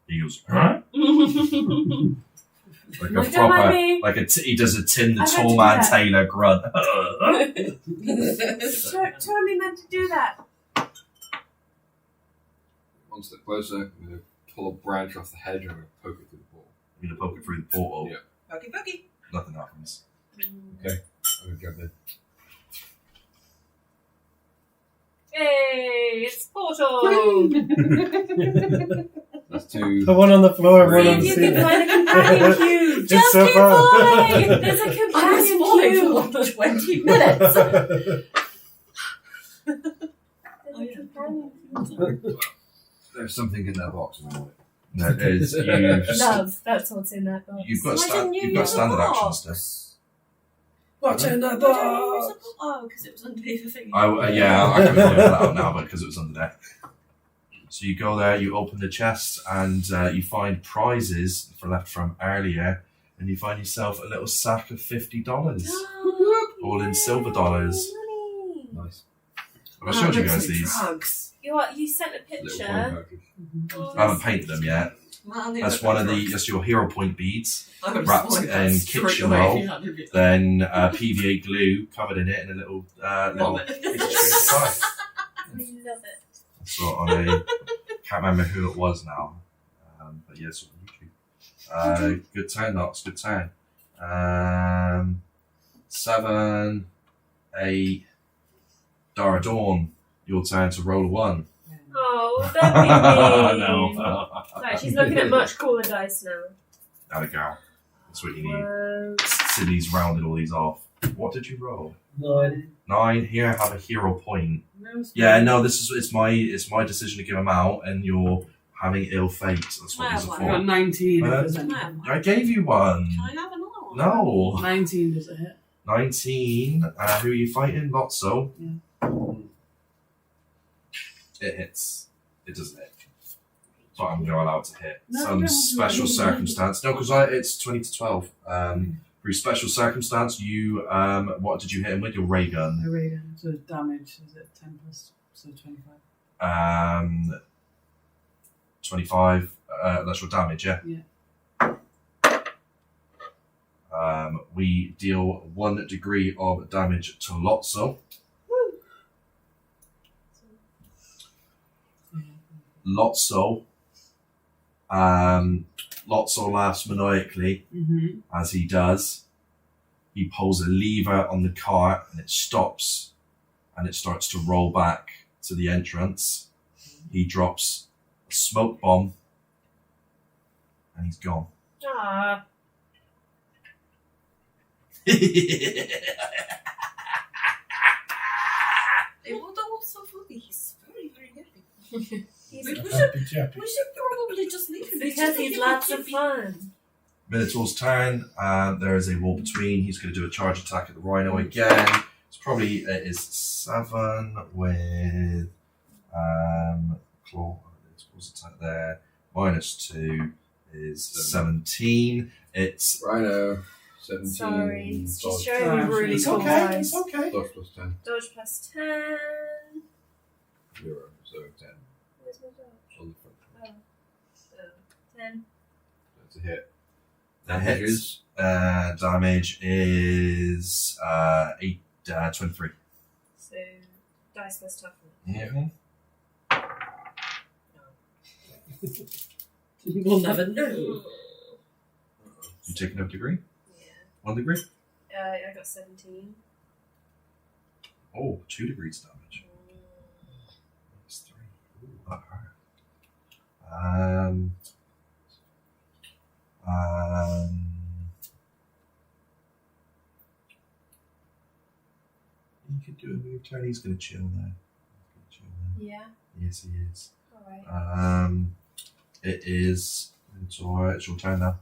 He goes, huh? Like a Like, don't proper, mind me. like he does a Tim the I meant to Tall do Man that. Taylor grunt. Totally meant to do that. One step closer, I'm going to pull a branch off the hedge and I'm going to poke it through the wall. I'm gonna poke it through the portal. Yeah. Pokey pokey. Nothing happens. Okay. I'm going to jump in. Hey, it's Portal. That's 2. The one on the floor, one on the See if you can ceiling. find a companion cube. It's Just so keep far. falling. There's a I was companion falling cube. for like 20 minutes. There's a companion cube. There's something in that box and I want it. That is you. Love. That's what's in that box. You've got Why didn't you you've got use a standard action box? stuff. What's in the Why don't you use box? a- Oh, because it was underneath the thing. Yeah, I can figure that out now, but because it was under there. So you go there, you open the chest, and you find prizes left from earlier, and you find yourself a little sack of $50, all in silver dollars. Money. Nice. I showed you guys these. Drugs. You sent a Little picture. coin package. Oh, I haven't painted them yet. Man, That's one of that's your hero point beads. I would've wrapped swallowed that in straight kitchen away roll. if you hadn't been- Then PVA glue covered in it, and a little Vomit. piece of string tie. I love it. So on a can't remember who it was now, but yes, on YouTube. Good turn, Knox. Good turn. 7, 8. Dara Dawn. Your turn to roll a 1. Oh, don't be mean. No. Right, she's looking at much cooler dice now. There we go. That's what you need. Whoa. Sydney's rounded all these off. What did you roll? 9. 9. Here I have a hero point. No, Yeah, no, it's my decision to give them out, and you're having ill fate. That's what these are I got for. 19 if there's Can I anything. have one? I gave you one. Can I have another one? No. 19 does it hit? 19. Who are you fighting? Lotso. Yeah. It hits. It doesn't hit. But I'm going to allow it to hit. No, Some don't. special circumstance. No, because it's 20 to 12. Through special circumstance, you what did you hit him with? Your ray gun. A ray gun. So damage, is it 10 plus? So 25. 25. That's your damage, yeah. Yeah. We deal 1 degree of damage to Lotso. Lotso laughs maniacally Mm-hmm. as he does. He pulls a lever on the cart and it stops and it starts to roll back to the entrance. He drops a smoke bomb and he's gone. Ah, It was so funny. He's very, very happy. he's, We Happy chappy. We should probably just leave him. because he's lots of fun. Minotaur's turn. There is a wall between. He's going to do a charge attack at the Rhino again. It's probably it is 7 with claw. Claws attack there. -2 is 17. It's Rhino, 17. Sorry, it's just dodge. showing me really it's cool okay. dice. It's okay. Dodge plus 10. Dodge plus 10. 0, so 10. Where's my dodge? On the front. Oh, 10. That's a hit. That hits. Damage is 23. So, dice plus toughness. Yeah. We'll never know. You take another degree? Yeah. 1 degree? I got 17. Oh, 2 degrees damage. That's 3. Ooh, that hurt. You could do a move turn. He's going to chill there. Yeah. Yes, he is. Alright. It is. It's alright. It's your turn now.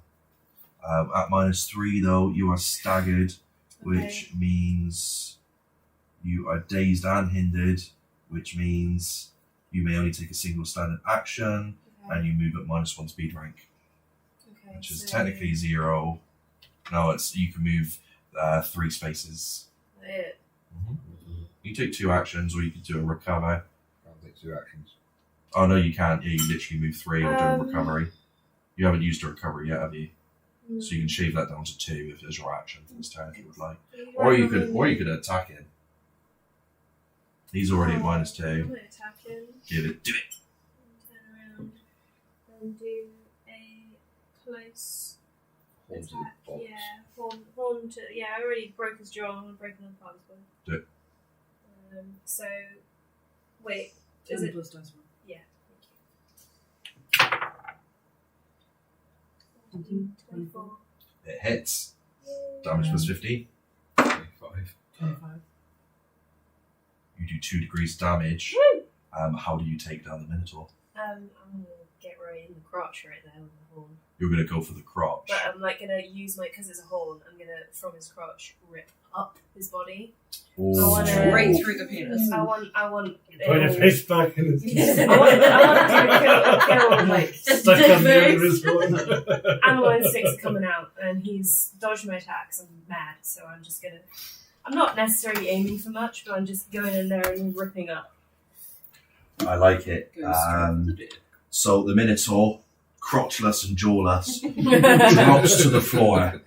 At -3, though, you are staggered, which means you are dazed and hindered, which means you may only take a single standard action, and you move at -1 speed rank, Okay. which is so- technically 0. No, it's you can move 3 spaces. It. You take 2 actions, or you could do a recover. I'll take 2 actions. Oh no, you can't. Yeah, you literally move 3 or do a Um, recovery. You haven't used a recovery yet, have you? So you can shave that down to 2 if there's your action for this turn if you would like. Or you could attack him. He's already at I'm -2. going to attack him. Do it. Turn around and do a close Haunted attack. box. Yeah, horn to. Yeah, I already broke his jaw. I'm breaking the palms. Do it. So, wait. Is 10 it? plus dice roll. Yeah. Thank you. 24. It hits. Damage plus 15. 25. 25. You do 2 degrees damage. Woo! How do you take down the Minotaur? I'm gonna get right in the crotch right there with the horn. You're going to go for the crotch. But I'm like gonna use because it's a horn. I'm gonna from his crotch rip up his body. Ooh. I wanna- Straight through the penis. I want. Put your face back in his I want to kill like stuck on the end of his horn. animal instincts are coming out, and he's dodged my attacks. I'm mad, so I'm just gonna. I'm not necessarily aiming for much, but I'm just going in there and ripping up. I like it. Go straight for the dick. So the Minotaur, crotchless and jawless, drops to the floor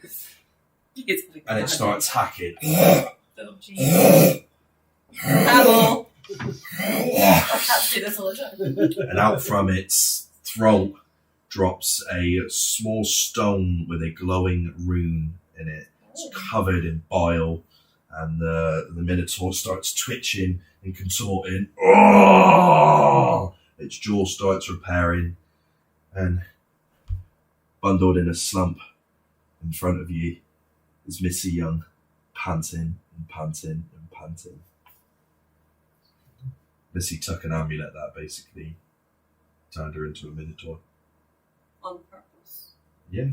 It's like and it that. starts hacking. Oh, jeez. Animal. Cats do this all the time. And out from its throat drops a small stone with a glowing rune in it. It's covered in bile, and the Minotaur starts twitching and contorting. Oh! Its jaw starts repairing, and bundled in a slump in front of you is Missy Young, panting and panting and panting. Missy took an amulet that basically turned her into a Minotaur. On purpose. Yeah.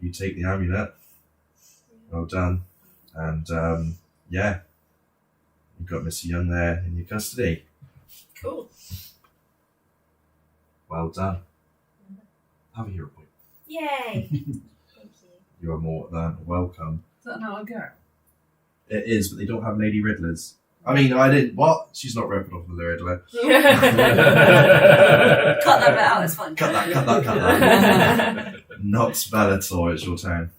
You take the amulet. Well done. And yeah, you've got Missy Young there in your custody. Cool. Well done. Have a hero point. Yay! Thank you. You are more than welcome. Is that not a girl? It is, but they don't have Lady Riddlers. I mean, I didn't. What? She's not ripping off the Riddler. Cut that bit out, it's fine. Cut that. Not Bellator, it's your turn.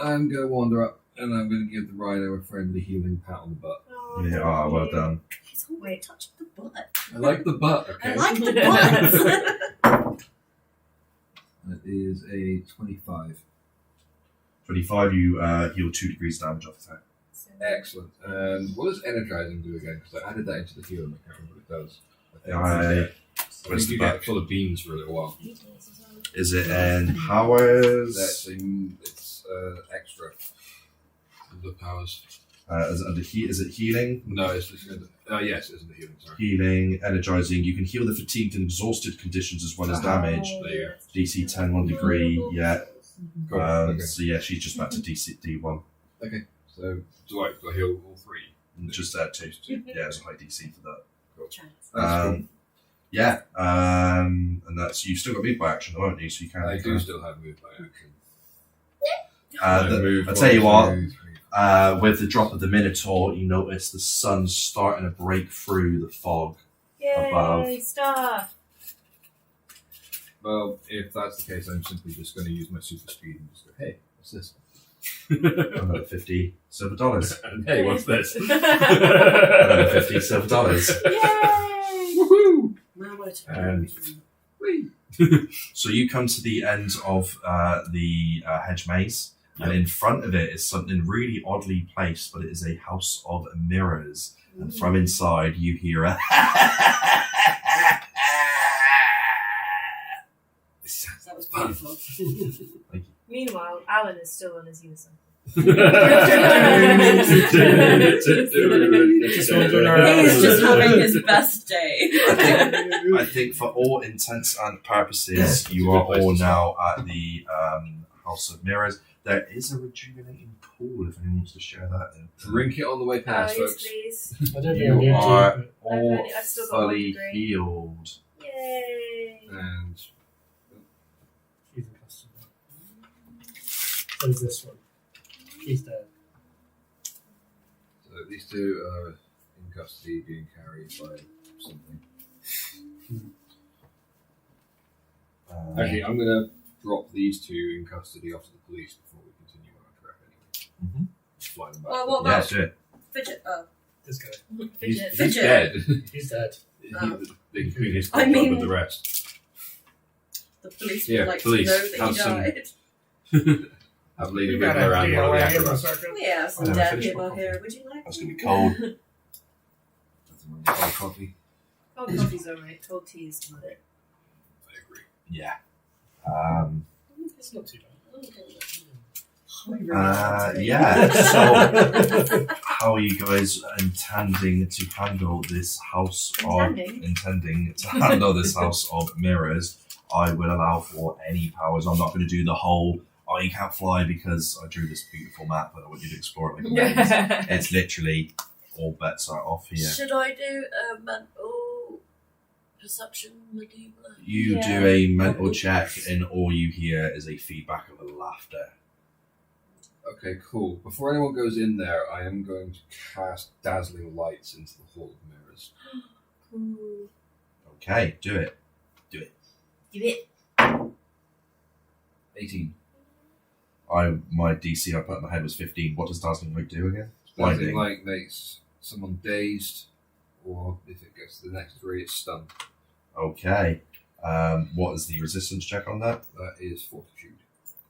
I'm going to wander up and I'm going to give the rhino a friendly healing pat on the butt. Oh, Yeah, thank well you. done. It's always touching the butt. I like the butt, okay? I like the butt. That is a 25. 25, you heal 2 degrees damage off attack. So, Excellent. And what does energizing do again? Because I added that into the healing. I can't remember what it does. I Where's think the you back? get full of beans for a little while. Is it in powers? That's it's extra. The powers. Is it under is it healing? No, it's yes, it is in the healing. Sorry. Healing, energizing. You can heal the fatigued and exhausted conditions as well as damage. There you go. DC 10, 1 degree. Yeah. Cool. Okay. So yeah, she's just back to DC D1. Okay. So do I heal all 3? Just 2. Yeah, it's a high DC for that. Cool. Chance. That's cool. Yeah, and that's you've still got move by action, haven't you? So you can. I do still have move by action. I'll tell you what. With the drop of the Minotaur, you notice the sun's starting to break through the fog. Yay, Above. star! Well, if that's the case, I'm simply just going to use my super speed and just go, hey, what's this? Another $50 silver dollars. And hey, what's this? Another $50 silver dollars. Yay! Woohoo! Now we're And- So you come to the end of the hedge maze, and in front of it is something really oddly placed, but it is a house of mirrors. And from inside, you hear a. That was beautiful. Meanwhile, Alan is still on his unicycle. He's just having his best day. I think for all intents and purposes, you are all now at the House of Mirrors. There is a rejuvenating pool if anyone wants to share that. Drink it on the way past, yes, folks. please. I don't think I You need are to, all I've still got one fully degree. healed. Yay! And but he's in custody. There's this one. He's dead. so these two are in custody being carried by something. Actually, I'm going to drop these two in custody off to the police before we continue on our trek anyway. Mhm. Just fly them back. Well, what Yeah, about do it. Fidget? Oh, This guy. He's Fidget. dead. He's dead. They can clean his I corpse up mean- with the rest. the police Yeah, would like police, to know that have he some- died. Have Lady Riddler around while the acrobats. We have some I dead finished people my here. Would you like That's one? going to be cold. Cold coffee. Cold coffee's alright. Cold tea is about it. I agree. Yeah. It's not too bad. Yeah. So, how are you guys intending to handle this house intending to handle this house of mirrors? I will allow for any powers. I'm not going to do the whole. Oh, you can't fly because I drew this beautiful map, but I want you to explore it like a maze. It's literally all bets are off here. Should I do a mental perception maneuver? You Yeah. do a mental check, and all you hear is a feedback of a laughter. Okay, cool. Before anyone goes in there, I am going to cast dazzling lights into the Hall of Mirrors. Ooh. Okay, do it. Give it. 18. My DC I put in my head was 15. What does Dazzling Light do again? Dazzling Blinding. light makes someone dazed, or if it gets to the next 3, it's stunned. Okay. What is the resistance check on that? That is Fortitude.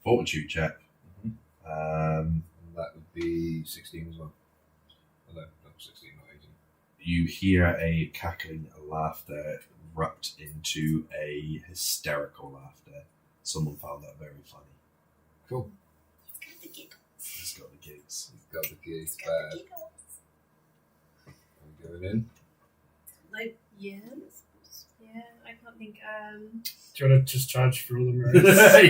Fortitude check. Mhm. Um, And that would be 16 as well. Oh, no, 16, not 18. you hear a cackling laughter erupt into a hysterical laughter. Someone found that very funny. Cool. It's got the gigs. We've got the gears bad. Are we going in? Like, Yeah. Yeah, I can't think. Do you want to just charge for all the mirrors?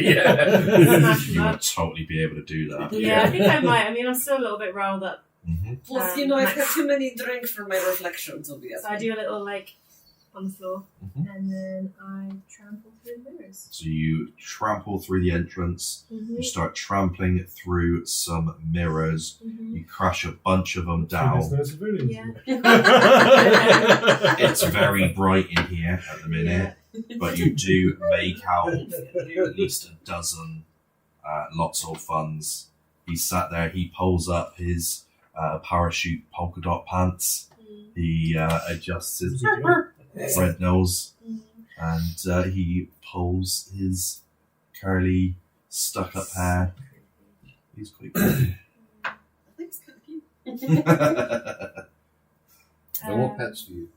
Yeah. Smash You them would up. totally be able to do that. Yeah, I think I might. I mean, I'm still a little bit riled up. Mm-hmm. plus, you know, I've had too many drinks for my reflections, obviously. So I do a little, on the floor, Mhm. and then I trample through the mirrors. So you trample through the entrance. Mm-hmm. You start trampling through some mirrors. Mm-hmm. You crash a bunch of them There's down. no civilians. Yeah. It's very bright in here at the minute, but you do make out at least a dozen Lotso Funs. He sat there, he pulls up his parachute polka dot pants, he adjusts his red nose, and he pulls his curly, stuck up hair. He's quite cool. I think it's kind of cute. No more pets for you.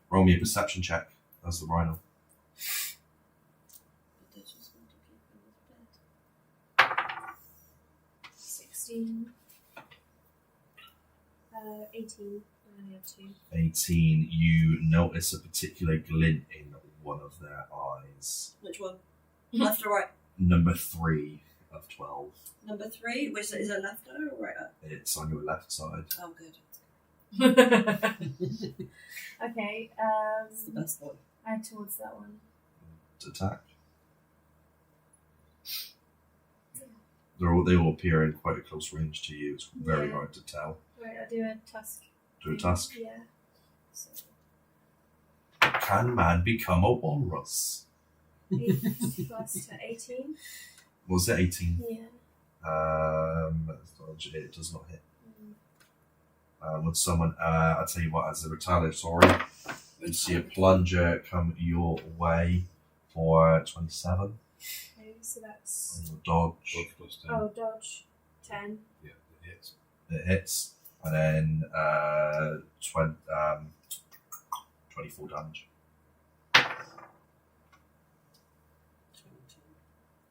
Roll me a perception check as the rhino. But they just want to keep them as pets. 16. 18. I only have 2. 18, you notice a particular glint in one of their eyes. Which one? Left or right? Number 3 of 12. Number 3, which is it left eye or right eye? It's on your left side. Oh, good. Okay. It's the best one. Eye towards that one. To attack. They all appear in quite a close range to you. It's very Yeah. hard to tell. Right, I'll do a tusk. Do a task. Yeah. So, Can man become a walrus? 8 plus to 18. Was it 18? Yeah. It does not hit. Would someone, I'll tell you what, as a retaliatory, you see a plunger come your way for 27. Okay, so that's. And a dodge. Dodge plus 10. Oh, dodge. 10. Yeah, it hits. It hits. And then 24 damage.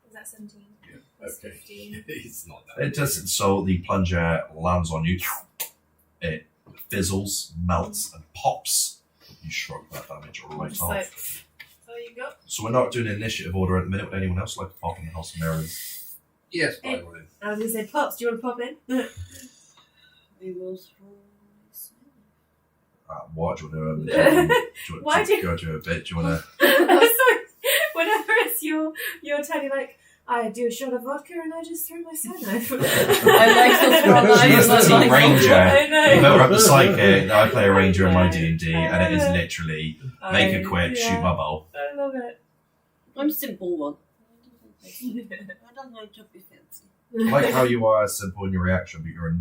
Is that 17? Yeah. That's Okay. 15. It's not that. It doesn't. So the plunger lands on you. It fizzles, melts, and pops. You shrug that damage right Just off. like, so you go. So we're not doing initiative order at the minute. Would anyone else like to pop in the House of Mirrors? Yes, Hey. I would. I was going to say, Pops, do you want to pop in? We will throw. What do you want to Why do you- go to a bit? Do you want to? Sorry. Whenever it's your turn, you're like, I do a shot of vodka and I just throw my side knife. I like the front She line. is the team ranger. I know. If ever up the psychic, I play a ranger in my D&D, and it is literally make a quick, Yeah. shoot my bow. I love it. I'm a simple one. I don't like to be fancy. I like how you are simple in your reaction, but you're a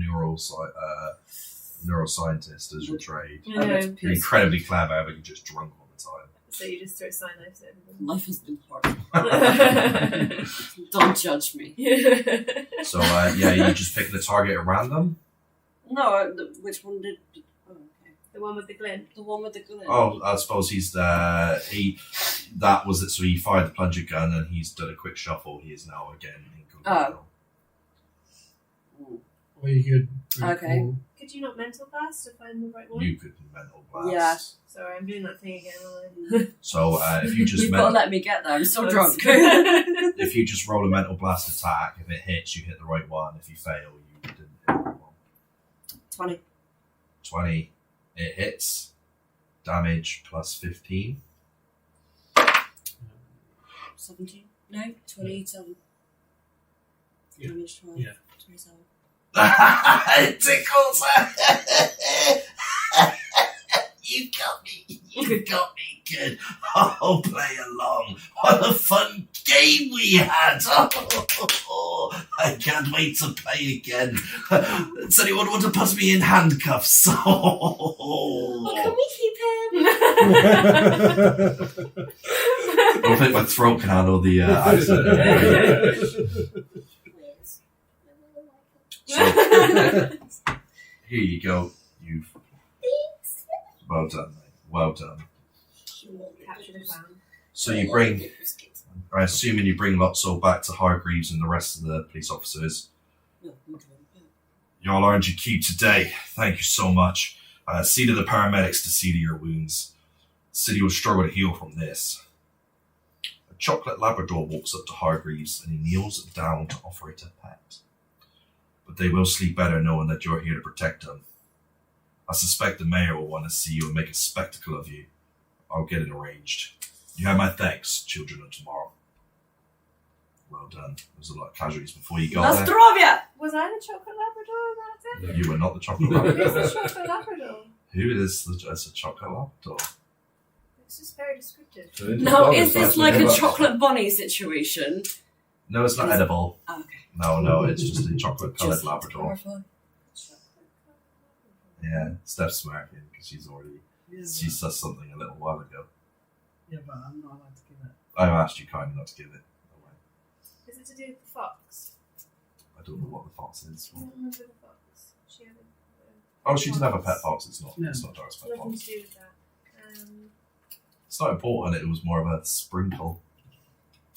neuroscientist as your trade. I know. You're incredibly clever, but you're just drunk all the time. So you just throw side knives at Life has been hard. everyone. Don't judge me. So, you just pick the target at random. No, which one did? Oh, okay. The one with the glint. The one with the glint. Oh, I suppose that was it. So he fired the plunger gun and he's done a quick shuffle. He is now again incognito. Or you could. Okay. Could you not mental blast to find the right one? You could mental blast. Yeah. Sorry, I'm doing that thing again. aren't I? So if you just You've got to let me get there. I'm still drunk. if you just roll a mental blast attack, if it hits, you hit the right one. If you fail, you didn't hit the right one. 20. 20. It hits. Damage plus 15. 17? No, 27. Yeah. Damage 12. Yeah. 27. It tickles. You got me. You got me good. Oh, play along. What a fun game we had. Oh, I can't wait to play again. Does anyone want to put me in handcuffs? Oh, can we keep him? I don't think my throat can handle the accent. Please. So, here you go. You've well done, mate. Well done. Capture the clown. So you bring, I'm assuming you bring Lotso back to Hargreaves and the rest of the police officers. Y'all earned your keep today. Thank you so much. See to the paramedics to see to your wounds. The city will struggle to heal from this. A chocolate Labrador walks up to Hargreaves and he kneels down to offer it a pet. But they will sleep better knowing that you're here to protect them. I suspect the mayor will want to see you and make a spectacle of you. I'll get it arranged. You have my thanks, children of tomorrow. Well done. There's a lot of casualties before you got there. Nastrovia! Was I the chocolate Labrador in that You were not the chocolate thing? Who's Labrador. the chocolate Labrador? Who is a chocolate Labrador? It's just very descriptive. So it's No, not is this actually like a about- chocolate bunny situation? No, it's not Is- edible. Oh, okay. No, it's just a chocolate coloured Just to Labrador. clarify. Yeah, Steph's smirking because she said something a little while ago. Yeah, but I'm not allowed to give it. I asked you kindly not to give it away. Is it to do with the fox? I don't know what the fox is. I don't remember the fox. She had Oh, she did have a pet fox. It's not. No. It's not Dora's pet nothing fox. to do with that. It's not important. It was more of a sprinkle.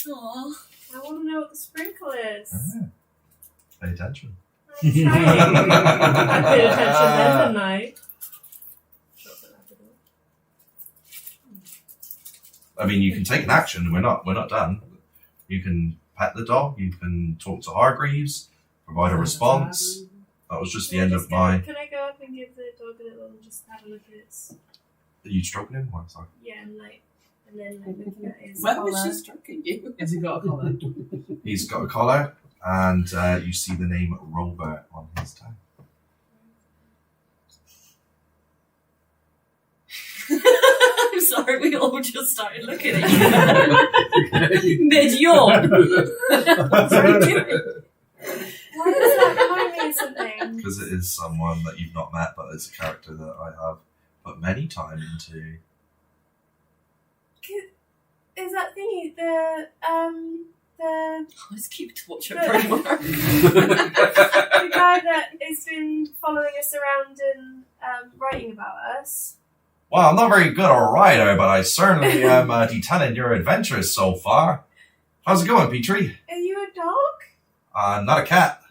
Aww. I want to know what the sprinkle is. Ah, pay attention. I'm trying. I paid attention then, didn't I? Chocolate Labrador. I mean, you can take an action. We're not done. You can pet the dog. You can talk to Hargreaves. Provide a response. That was just the end of my. Can I go up and give the dog a little and just have a look at its... Are you stroking him? What? Sorry. Yeah, and like And then like, looking at his Where was collar. she stroking you? Has he got a collar? He's got a collar, and you see the name Rover on his tag. I'm sorry, we all just started looking at you. Mid-yawn. What's he doing? Why does that remind me of something? Because it is someone that you've not met, but it's a character that I have put many time into. Is that thingy Let's keep it to watch your The- brain work. the guy that has been following us around and writing about us? Well, I'm not very good a writer, but I certainly am detailing your adventures so far. How's it going, Petrie? Are you a dog? Not a cat.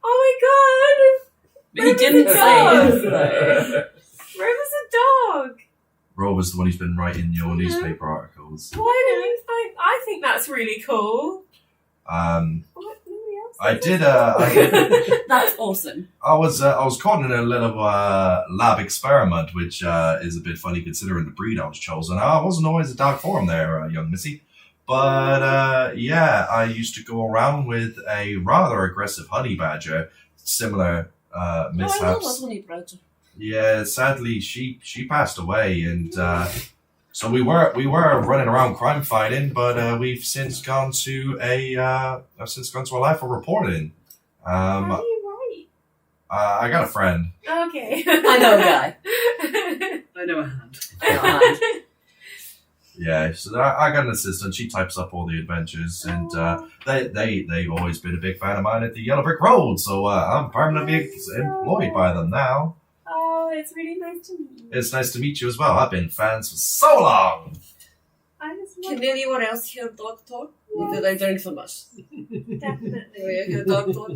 Oh my god! He didn't say Rover's it. though. Rover's a dog! Rover's the one who's been writing your newspaper articles. Why don't you think? I think that's really cool. What? Nobody else? I thinks did. that's That's awesome. I was caught in a little lab experiment, which is a bit funny considering the breed I was chosen. I wasn't always a dog form there, young missy. But yeah, I used to go around with a rather aggressive honey badger. Similar I know mishaps. that's honey badger. Yeah, sadly she passed away, and so we were running around crime fighting, but we've since gone to a life of reporting. How do you I got a friend. write? Okay. I know a guy. I know a hand. Yeah, so I got an assistant. She types up all the adventures, and they've always been a big fan of mine at the Yellow Brick Road. So I'm permanently employed by them now. Oh, it's really nice to meet you. It's nice to meet you as well. I've been fans for so long. I just Can love anyone else hear dog talk? Or did I drink so much? definitely. Do you hear dog talk?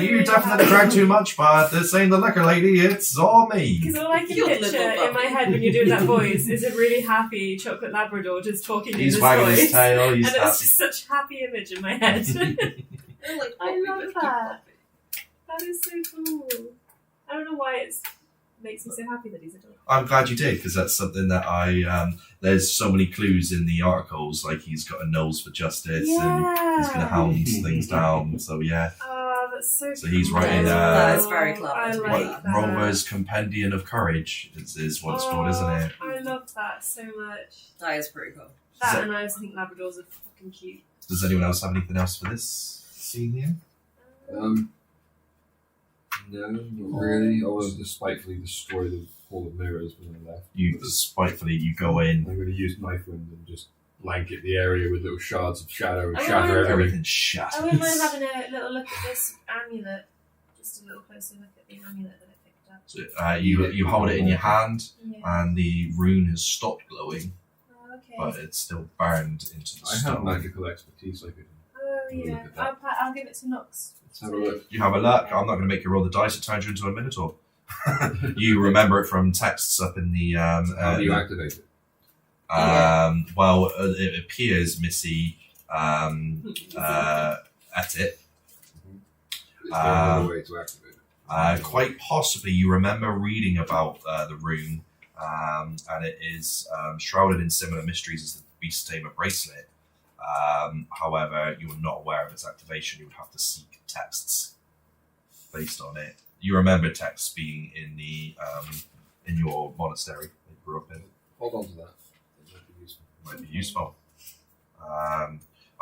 You definitely drank too much, but this ain't the liquor lady. It's all me. Because all I can You're picture little in my head when you're doing that voice is a really happy chocolate Labrador just talking He's in this wagging voice. his tail. He's And happy. it's just such a happy image in my head. I love that. That is so cool. I don't know why it makes me so happy that he's a dog. I'm glad you did, because that's something that I there's so many clues in the articles, like he's got a nose for justice and he's going to hound things down. So yeah, Oh, that's so So he's cool. writing, That is very clever. I What, like that. Rover's Compendium of Courage is what it's called, isn't it? I love that so much. That is pretty cool. That So- and I also think Labradors are fucking cute. Does anyone else have anything else for this scene here? No, not really. I want to spitefully destroy the hall of mirrors when I left. You spitefully you go in, I'm going to use knife wind and just blanket the area with little shards of shadow and I shatter wouldn't- everything. everything I wouldn't mind shatters. having a little look at this amulet. Just a little closer look at the amulet that I picked up. So, you hold it in your hand, Yeah. and the rune has stopped glowing, Oh, okay. but it's still burned into the I have stone. magical expertise. I could. Oh, Look yeah. at that. I'll give it to Nox. Let's have a look. You have a look. I'm not going to make you roll the dice. It turns you into a minotaur. You remember it from texts up in the. How do you activate it? Well, it appears Missy at it. Is there another way to activate it? Quite possibly, you remember reading about the rune, and it is shrouded in similar mysteries as the Beast Tamer bracelet. However, you are not aware of its activation. You would have to seek texts based on it. You remember texts being in the in your monastery that you grew up in. Hold on to that. It might be useful. Might be useful.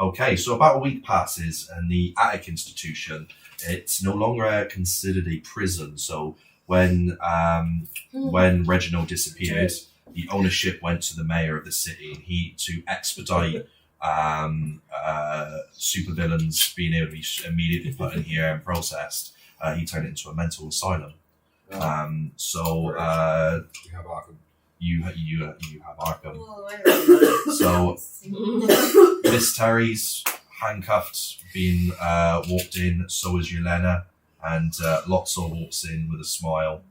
Okay, so about a week passes, and the Attic Institution, it's no longer considered a prison. So when Reginald disappeared, the ownership went to the mayor of the city, and he to expedite supervillains being able to be immediately put in here and processed. He turned it into a mental asylum. So We have Arkham. you have Arkham. Oh, I remember. So Miss Terry's handcuffed, being walked in. So is Yelena, and Lotso walks in with a smile.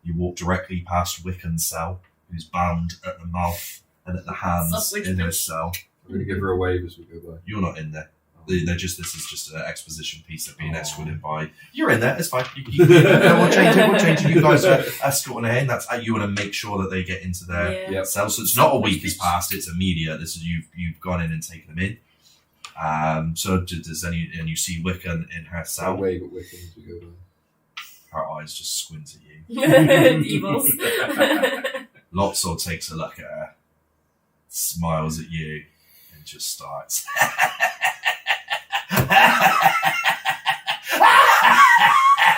You walk directly past Wiccan's cell, who's bound at the mouth and at the hands What's up, in her Wiccan? cell. I'm going to give her a wave as we go by. You're not in there. Oh. This is just an exposition piece. They're being escorted by. You're in there. It's fine. We'll change it. We'll change it. You guys are escorting ahead. That's you want to make sure that they get into their cells. So it's not a week has passed. It's immediate. This is you've gone in and taken them in. So does and you see Wiccan in her cell. Away, but Wiccan as we go by. Her eyes just squint at you. Evils. Lotso takes a look at her, smiles at you, and just starts.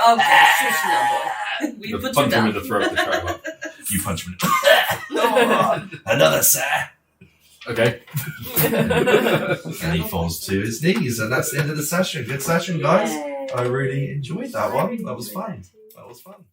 Okay, shush now, boy. We You put you punch him in down. the throat to try him up. You punch him in. Another, sir. Okay. And he falls to his knees, and that's the end of the session. Good session, guys. I really enjoyed that one. That was fun. That was fun.